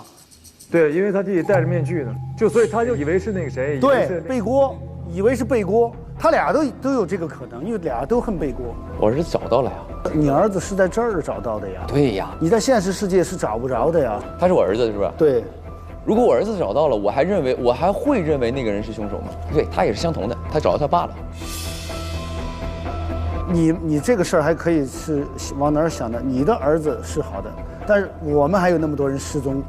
对，因为他弟弟戴着面具呢，所以他就以为是那个谁。对，贝锅，以为是贝锅，他俩都有这个可能，因为俩都恨贝锅。我儿子找到了呀。你儿子是在这儿找到的呀？对呀。你在现实世界是找不着的呀。他是我儿子，是不是？对。如果我儿子找到了，我还会认为那个人是凶手吗？对，他也是相同的，他找到他爸了。你这个事儿还可以是往哪儿想的？你的儿子是好的，但是我们还有那么多人失踪，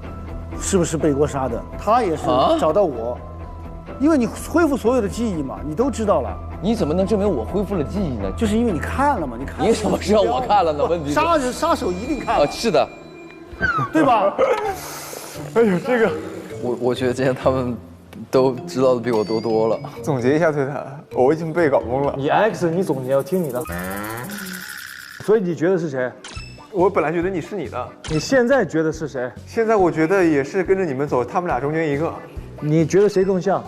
是不是贝锅杀的？他也是找到我，因为你恢复所有的记忆嘛，你都知道了。你怎么能证明我恢复了记忆呢？就是因为你看了嘛，你什么知道我看了呢？问题杀手一定看了。是的，对吧？哎呦，这个，我觉得今天他们都知道的比我多了。总结一下对谈，我已经被搞懵了。你 X， 你总结，我听你的。所以你觉得是谁？我本来觉得你是你的，你现在觉得是谁？现在我觉得也是跟着你们走，他们俩中间一个。你觉得谁更像？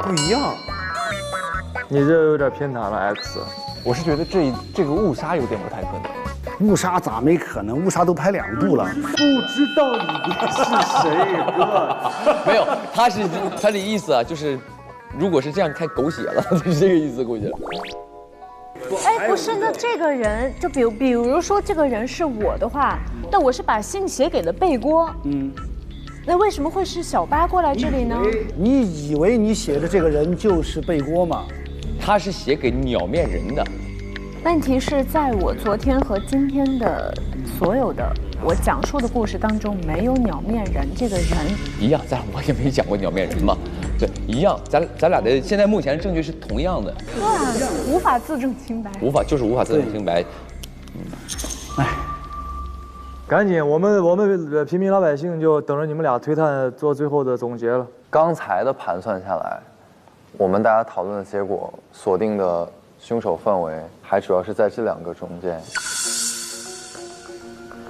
不一样。你这有点偏袒了 X。我是觉得这个误杀有点不太可能。误杀咋没可能？误杀都拍2部了。不知道你是谁，哥。没有，他的意思啊，就是如果是这样太狗血了，就是这个意思，估计。哎，不是，那这个人就比如说这个人是我的话，那我是把信写给了贝锅，那为什么会是小八过来这里呢？你以为你写的这个人就是贝锅吗？他是写给鸟面人的。问题是在我昨天和今天的所有的我讲述的故事当中，没有鸟面人这个人。一样，我也没讲过鸟面人嘛。对，一样，咱俩的现在目前证据是同样的。哇，无法自证清白。无法自证清白。哎，赶紧，我们平民老百姓就等着你们俩推探做最后的总结了。刚才的盘算下来，我们大家讨论的结果锁定的凶手范围还主要是在这2个中间。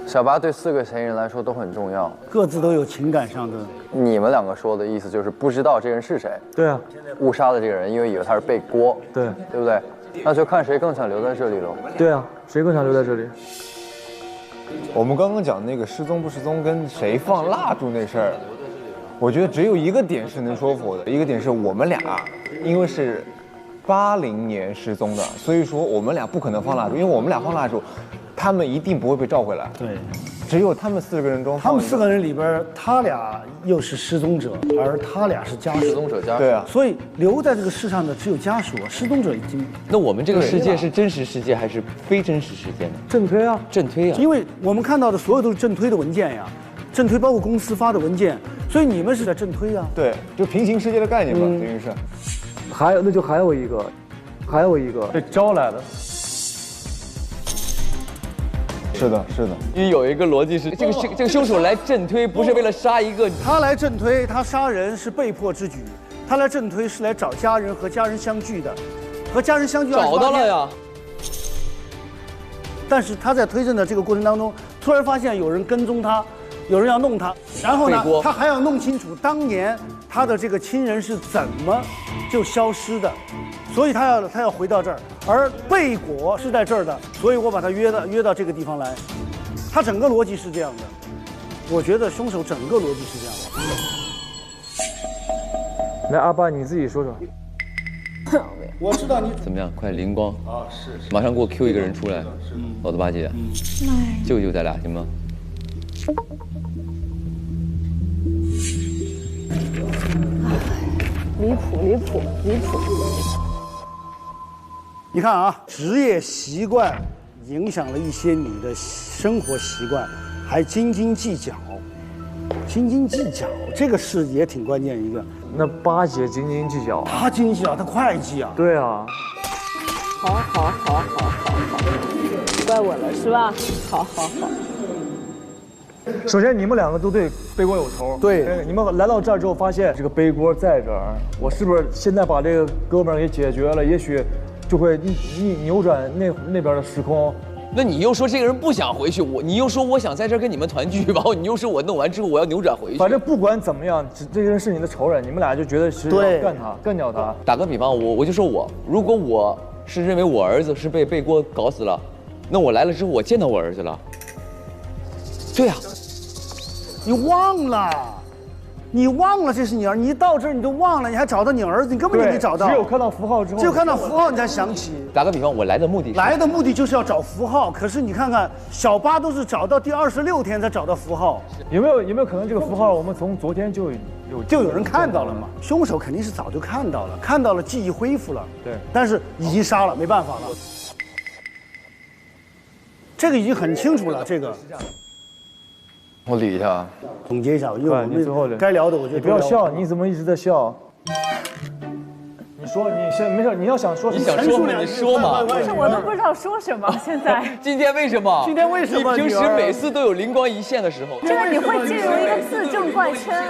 小八对4个嫌疑人来说都很重要，各自都有情感上的。你们2个说的意思就是不知道这人是谁。对啊，误杀的这个人，因为以为他是贝锅。对，对不对？那就看谁更想留在这里喽。对啊，谁更想留在这里？我们刚刚讲那个失踪不失踪跟谁放蜡烛那事儿，我觉得只有一个点是能说服的，一个点是我们俩因为是80年失踪的，所以说我们俩不可能放蜡烛，因为我们俩放蜡烛，他们一定不会被召回来。对，只有他们4个人中，他们4个人里边，他俩又是失踪者，而他俩是家属。失踪者家属。对啊，所以留在这个世上的只有家属，失踪者已经。那我们这个世界是真实世界还是非真实世界呢？正推啊，正推啊。因为我们看到的所有都是正推的文件呀，正推包括公司发的文件，所以你们是在正推啊。对，就平行世界的概念嘛，等于是。还有一个被招来了。是的。因为有一个逻辑是，这个凶手来正推不是为了杀一个，他来正推，他杀人是被迫之举，他来正推是来找家人和家人相聚的，和家人相聚找到了呀。但是他在推证的这个过程当中，突然发现有人跟踪他，有人要弄他，然后呢，他还要弄清楚当年他的这个亲人是怎么就消失的，所以他要回到这儿，而贝果是在这儿的，所以我把他约到这个地方来，他整个逻辑是这样的，我觉得凶手整个逻辑是这样的。来，阿爸你自己说说。我知道你怎么样？快灵光啊！是，马上给我 Q 一个人出来，老子八姐，救救咱俩行吗？离谱！你看啊，职业习惯影响了一些你的生活习惯，还斤斤计较，这个是也挺关键一个。那八姐斤斤计较，她斤斤计较，她会计啊。对啊。好，怪我了是吧？好。首先，你们2个都对背锅有仇。对，你们来到这儿之后，发现这个背锅在这儿，我是不是现在把这个哥们儿给解决了，也许就会扭转那边的时空？那你又说这个人不想回去，你又说我想在这儿跟你们团聚，然后你又说我弄完之后我要扭转回去。反正不管怎么样，这个人是你的仇人，你们俩就觉得是要干掉他。打个比方，我就说如果我是认为我儿子是被背锅搞死了，那我来了之后我见到我儿子了。对呀，你忘了这是你儿，你一到这儿你都忘了，你还找到你儿子，你根本就没找到。只有看到符号之后，只有看到符号你才想起。打个比方，我来的目的就是要找符号，可是你看看小八都是找到第26天才找到符号，有没有可能这个符号我们从昨天就有人看到了嘛？凶手肯定是早就看到了，记忆恢复了。对，但是已经杀了，没办法了。这个已经很清楚了，这个。我理一下，总结一下，因为我们该聊的，我觉得你不要笑，你怎么一直在笑？你说，你先没事，你要想说，你想说吗？你说嘛。但是我都不知道说什么。现在今天为什么？今天为什么？你平时每次都有灵光一现的时候。这个你会进入一个自证怪圈。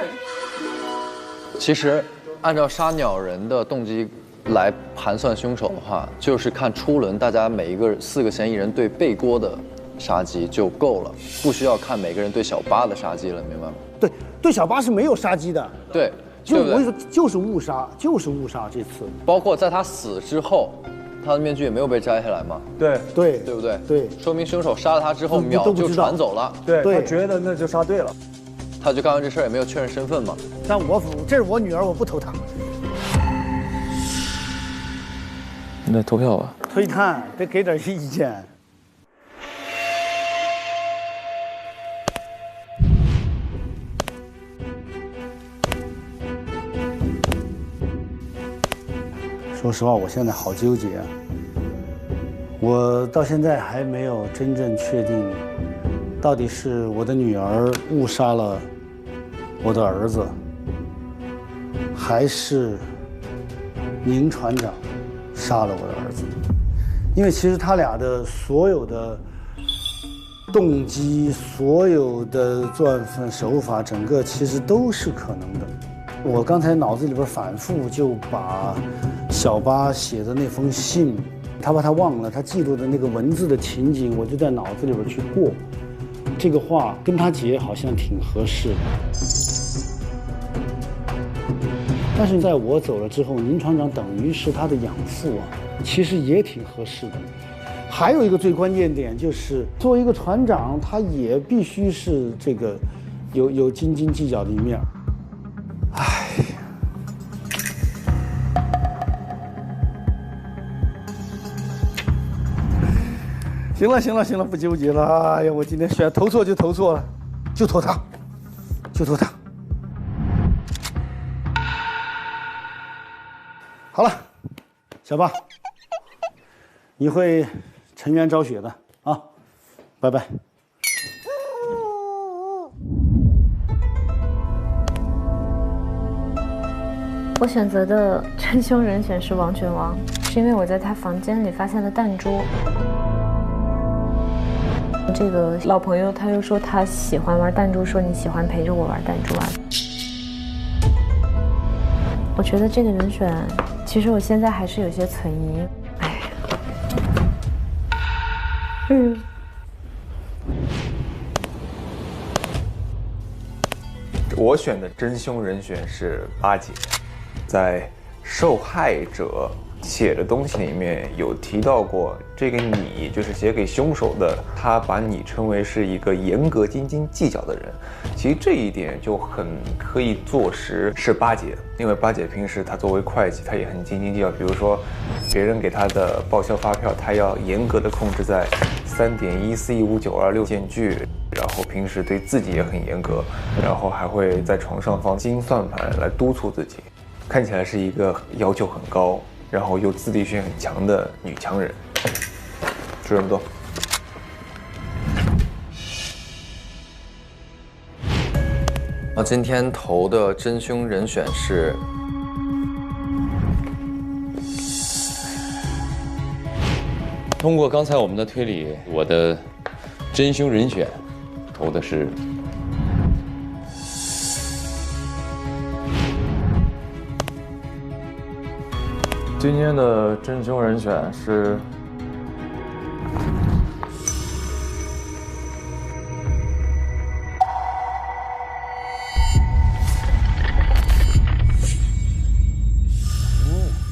其实，按照杀鸟人的动机来盘算凶手的话，就是看初轮大家每一个4个嫌疑人对背锅的杀机就够了，不需要看每个人对小八的杀机了，明白吗？对，对小八是没有杀机的。对。就我跟你说，就是误杀，就是误杀这次。包括在他死之后，他的面具也没有被摘下来嘛？对对，对不对？对，说明凶手杀了他之后秒就传走了。对，他觉得那就杀对了。他就干完这事儿也没有确认身份嘛。但这是我女儿，我不投她。那投票吧。推探得给点意见。说实话，我现在好纠结啊！我到现在还没有真正确定，到底是我的女儿误杀了我的儿子，还是宁船长杀了我的儿子。因为其实他俩的所有的动机、所有的作案手法，整个其实都是可能的。我刚才脑子里边反复就把小八写的那封信，他把他忘了，他记录的那个文字的情景，我就在脑子里边去过。这个话跟他姐好像挺合适的，但是在我走了之后，宁船长等于是他的养父啊，其实也挺合适的。还有一个最关键点就是，作为一个船长，他也必须是这个有斤斤计较的一面。唉，行了，不纠结了。哎呀，我今天选投错就投错了，就投他。好了，小八，你会沉冤昭雪的啊，拜拜。我选择的真凶人选是王全王，是因为我在他房间里发现了弹珠。这个老朋友他又说他喜欢玩弹珠，说你喜欢陪着我玩弹珠啊。我觉得这个人选，其实我现在还是有些存疑。哎，我选的真凶人选是八姐，在受害者写的东西里面有提到过，这个你就是写给凶手的，他把你称为是一个严格斤斤计较的人。其实这一点就很可以坐实是八姐，因为八姐平时她作为会计，她也很斤斤计较。比如说，别人给她的报销发票，她要严格的控制在3.1415926间距，然后平时对自己也很严格，然后还会在床上放金算盘来督促自己，看起来是一个要求很高，然后又自立性很强的女强人。就这么多。今天投的真凶人选是通过刚才我们的推理，我的真凶人选投的是今天的真凶人选是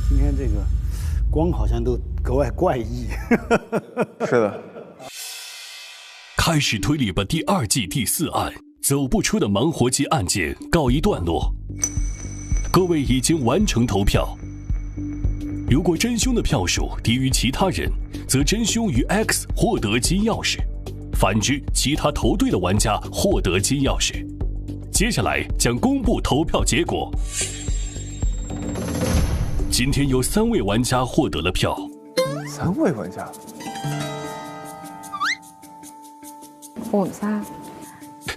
今天这个光好像都格外怪异。是的。开始推理吧第2季第4案，走不出的盲活机案件告一段落。各位已经完成投票。如果真凶的票数低于其他人，则真凶与 X 获得金钥匙；反之，其他投对的玩家获得金钥匙。接下来将公布投票结果。今天有3位玩家获得了票。3位玩家？我们仨。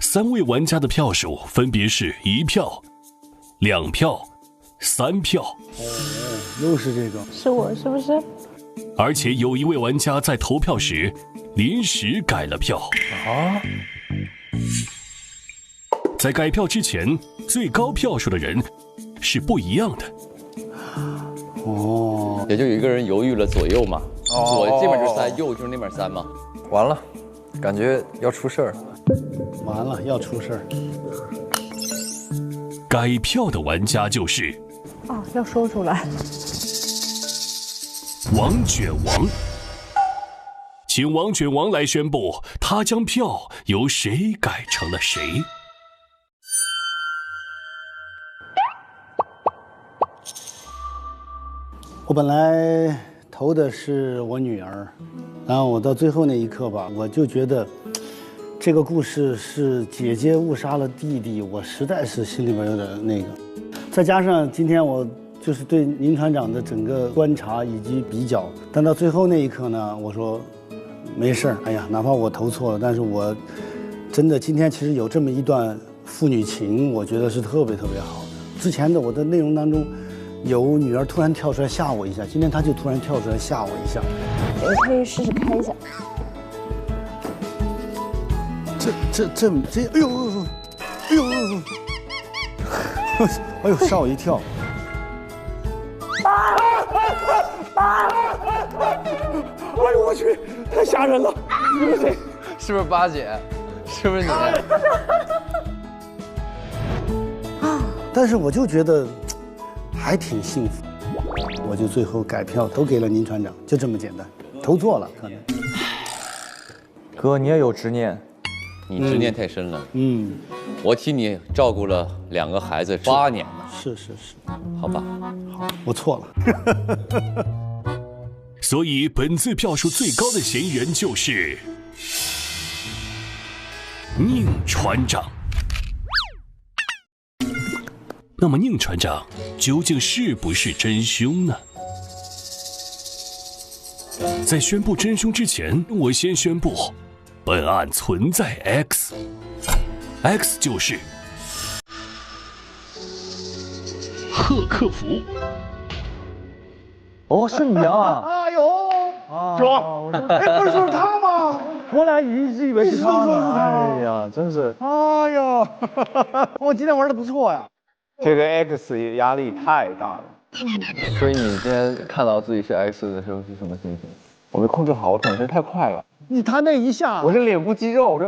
3位玩家的票数分别是1票、2票、3票。又是这个，是我是不是？而且有一位玩家在投票时临时改了票啊！在改票之前，最高票数的人是不一样的。哦，也就有一个人犹豫了左右嘛，左这边就是3，右就是那边3嘛。完了，感觉要出事儿。完了，要出事儿。改票的玩家就是哦，要说出来。王卷王，请王卷王来宣布，他将票由谁改成了谁。我本来投的是我女儿，然后我到最后那一刻吧，我就觉得这个故事是姐姐误杀了弟弟，我实在是心里边有点那个。再加上今天我就是对宁船长的整个观察以及比较，但到最后那一刻呢，我说没事儿，哎呀，哪怕我投错了，但是我真的今天其实有这么一段父女情，我觉得是特别特别好的。之前的我的内容当中。有女儿突然跳出来吓我一下，今天她就突然跳出来吓我一下。我可以试试开一下。哎呦，哎呦，吓我一跳！哎呦我去，太吓人了！你是谁？是不是八姐？是不是你？但是我就觉得。还挺幸福，我就最后改票都给了宁船长，就这么简单，投错了可能。哥，你也有执念，你执念太深了。嗯，我替你照顾了2个孩子8年了。是，好吧，好，我错了。所以本次票数最高的嫌疑人就是宁船长。那么宁船长究竟是不是真凶呢？在宣布真凶之前，我先宣布，本案存在 X 就是贺克福。哦，是你啊！哎呦，说，哎，不是说是他吗？我俩一直以为是他呢。哎呀，真是。哎呀，我今天玩的不错呀。这个 X 压力太大了。所以你今天看到自己是 X 的时候是什么心情？我没控制好，我转身太快了。他那一下，我是脸部肌肉，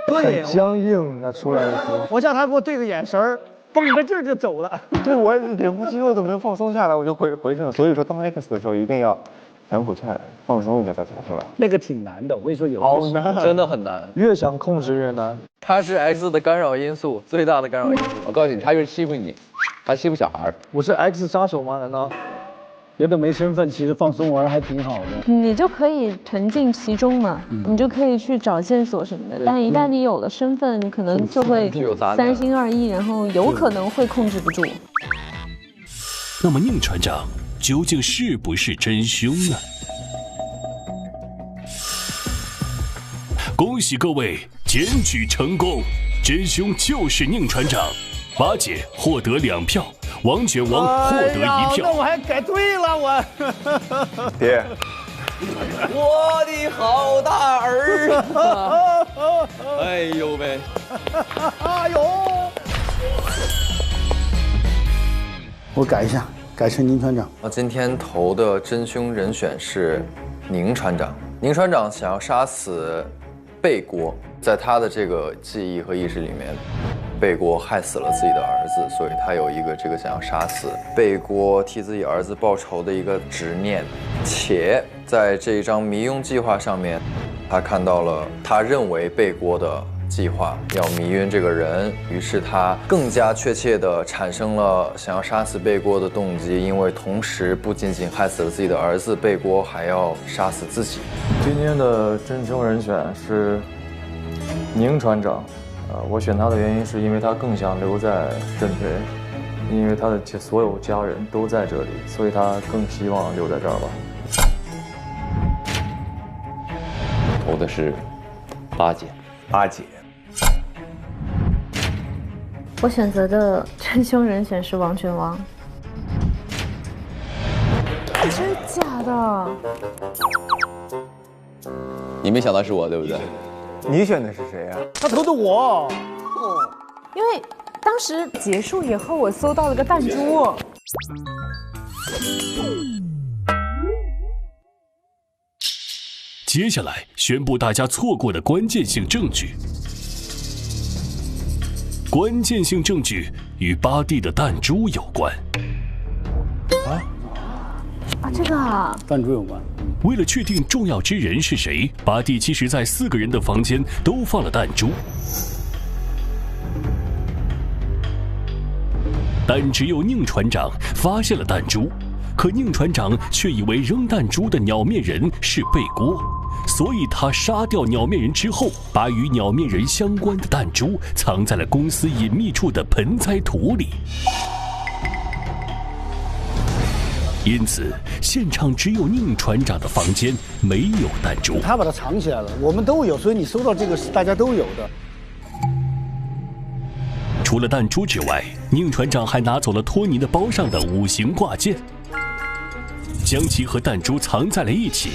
对，很僵硬，那出来的时候。我叫他给我对个眼神，绷着劲儿就走了。对，我脸部肌肉都没放松下来，我就回去了。所以说，当 X 的时候一定要两口菜放松一下再走出来。那个挺难的，我跟你说有。好难，真的很难，越想控制越难。它是 X 的干扰因素，最大的干扰因素。我告诉你，他就是欺负你，他欺负小孩。我是 X 杀手吗？难道？觉得没身份，其实放松玩还挺好的。你就可以沉浸其中嘛，你就可以去找线索什么的。但一旦你有了身份，你可能就会3心2意，然后有可能会控制不住。那么宁船长究竟是不是真凶呢？恭喜各位检举成功，真凶就是宁船长，八姐获得2票。王卷王获得1票，那我还改对了，我爹，我的好大儿啊！哎呦喂！哎呦！我改一下，改成宁船长。我今天投的真凶人选是宁船长。宁船长想要杀死贝锅，在他的这个记忆和意识里面。贝锅害死了自己的儿子，所以他有一个这个想要杀死贝锅、替自己儿子报仇的一个执念。且在这一张迷晕计划上面，他看到了他认为贝锅的计划要迷晕这个人，于是他更加确切地产生了想要杀死贝锅的动机，因为同时不仅仅害死了自己的儿子贝锅，还要杀死自己。今天的真凶人选是宁船长。我选他的原因是因为他更想留在镇北，因为他的所有家人都在这里，所以他更希望留在这儿吧。投的是八姐，八姐。我选择的真凶人选是王卷王。真假的？你没想到是我，对不对？你选的是谁呀？他投的我。因为当时结束以后，我搜到了个弹珠。接下来宣布大家错过的关键性证据。关键性证据与巴蒂的弹珠有关。这个啊，弹珠有关。为了确定重要之人是谁，巴蒂其实在4个人的房间都放了弹珠，但只有宁船长发现了弹珠。可宁船长却以为扔弹珠的鸟面人是贝锅，所以他杀掉鸟面人之后，把与鸟面人相关的弹珠藏在了公司隐秘处的盆栽土里。因此，现场只有宁船长的房间没有弹珠。他把它藏起来了，我们都有，所以你搜到这个是大家都有的。除了弹珠之外，宁船长还拿走了托尼的包上的5形挂件，将其和弹珠藏在了一起。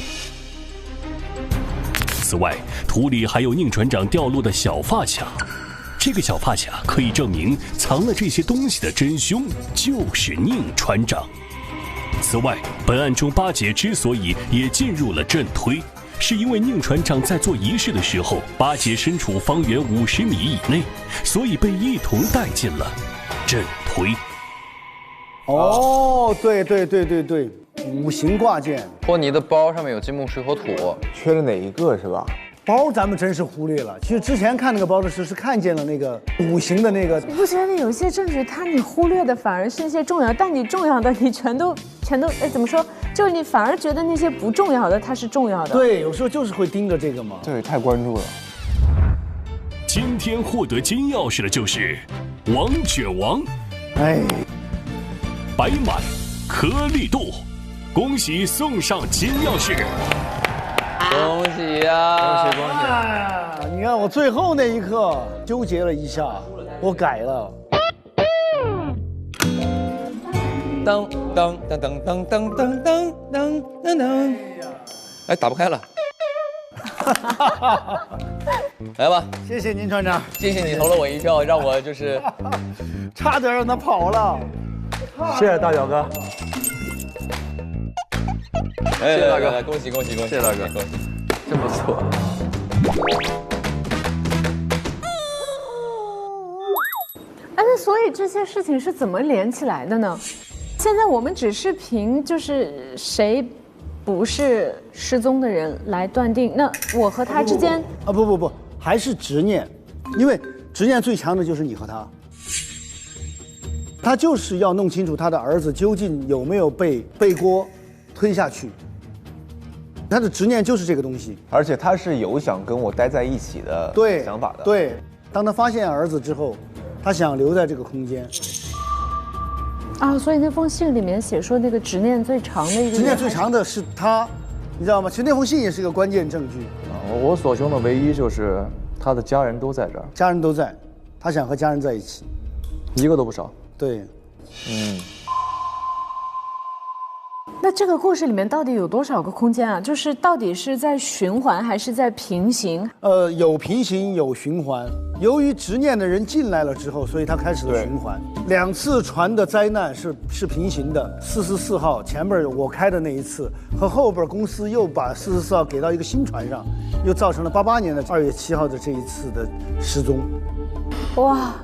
此外，土里还有宁船长掉落的小发卡，这个小发卡可以证明藏了这些东西的真凶就是宁船长。此外，本案中巴结之所以也进入了阵推，是因为宁船长在做仪式的时候，巴结身处方圆50米以内，所以被一同带进了阵推。哦，对，5形挂件。托尼的包上面有金木水火土，缺了哪一个是吧？包咱们真是忽略了。其实之前看那个包的时候是看见了那个5形的那个。你不觉得有些证据你忽略的反而是一些重要，但你重要的你全都怎么说？就是你反而觉得那些不重要的它是重要的。对，有时候就是会盯着这个嘛。对，太关注了。今天获得金钥匙的就是王卷王，白满颗粒度，恭喜送上金钥匙。恭喜呀！恭喜！你看我最后那一刻纠结了一下，我改了。当当当当当当当当当当，哎，打不开了。来吧，谢谢宁船长，谢谢你投了我一票，让我就是差点让他跑了。谢谢大表哥。谢谢大哥，恭喜！谢谢大哥，恭喜，真不错。那所以这些事情是怎么连起来的呢？现在我们只是凭就是谁不是失踪的人来断定，那我和他之间不，还是执念，因为执念最强的就是你和他。他就是要弄清楚他的儿子究竟有没有被背锅推下去。他的执念就是这个东西，而且他是有想跟我待在一起的想法的。对，当他发现儿子之后，他想留在这个空间。所以那封信里面写说那个执念最长的一个，执念最长的是他，你知道吗？其实那封信也是个关键证据。我所凶的唯一就是他的家人都在这儿，家人都在，他想和家人在一起，一个都不少。对，那这个故事里面到底有多少个空间啊？就是到底是在循环还是在平行？有平行有循环。由于执念的人进来了之后，所以他开始了循环。2次船的灾难是平行的，444号前边我开的那一次，和后边公司又把444号给到一个新船上，又造成了88年的2月7号的这一次的失踪。哇！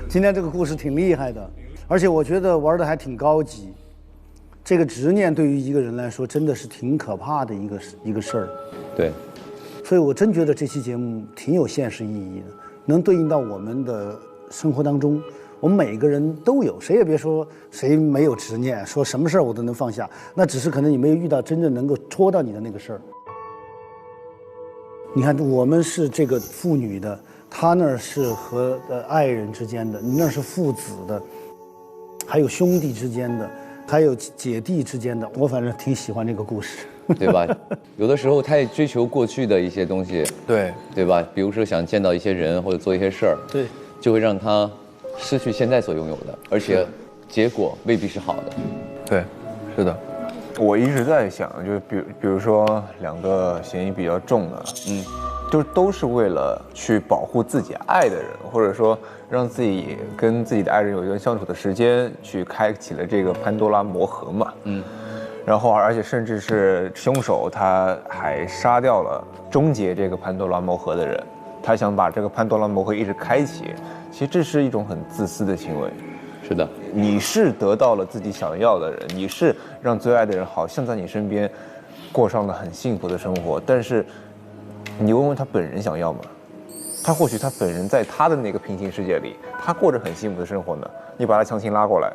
今天这个故事挺厉害的。而且我觉得玩的还挺高级，这个执念对于一个人来说真的是挺可怕的一个事儿。对，所以我真觉得这期节目挺有现实意义的，能对应到我们的生活当中，我们每个人都有，谁也别说谁没有执念，说什么事儿我都能放下，那只是可能你没有遇到真正能够戳到你的那个事儿。你看，我们是这个父女的，他那儿是和爱人之间的，你那儿是父子的。还有兄弟之间的，还有姐弟之间的，我反正挺喜欢这个故事，对吧？有的时候太追求过去的一些东西，对吧？比如说想见到一些人或者做一些事儿，对，就会让他失去现在所拥有的，而且结果未必是好的。对，是的。我一直在想，就是比如说两个嫌疑比较重的，都是为了去保护自己爱的人，或者说让自己跟自己的爱人有一段相处的时间，去开启了这个潘多拉魔盒嘛。然后而且甚至是凶手他还杀掉了终结这个潘多拉魔盒的人，他想把这个潘多拉魔盒一直开启。其实这是一种很自私的行为。是的，你是得到了自己想要的人，你是让最爱的人好像在你身边过上了很幸福的生活，但是你问问他本人想要吗？他或许他本人在他的那个平行世界里，他过着很幸福的生活呢。你把他强行拉过来，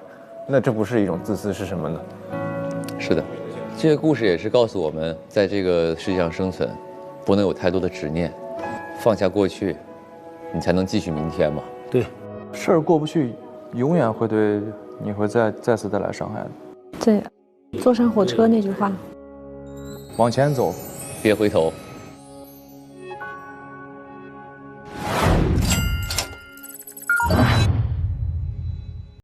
那这不是一种自私是什么呢？是的，这个故事也是告诉我们，在这个世界上生存，不能有太多的执念，放下过去，你才能继续明天嘛。对，事儿过不去，永远会对你会再次带来伤害的。对，坐上火车那句话，往前走，别回头。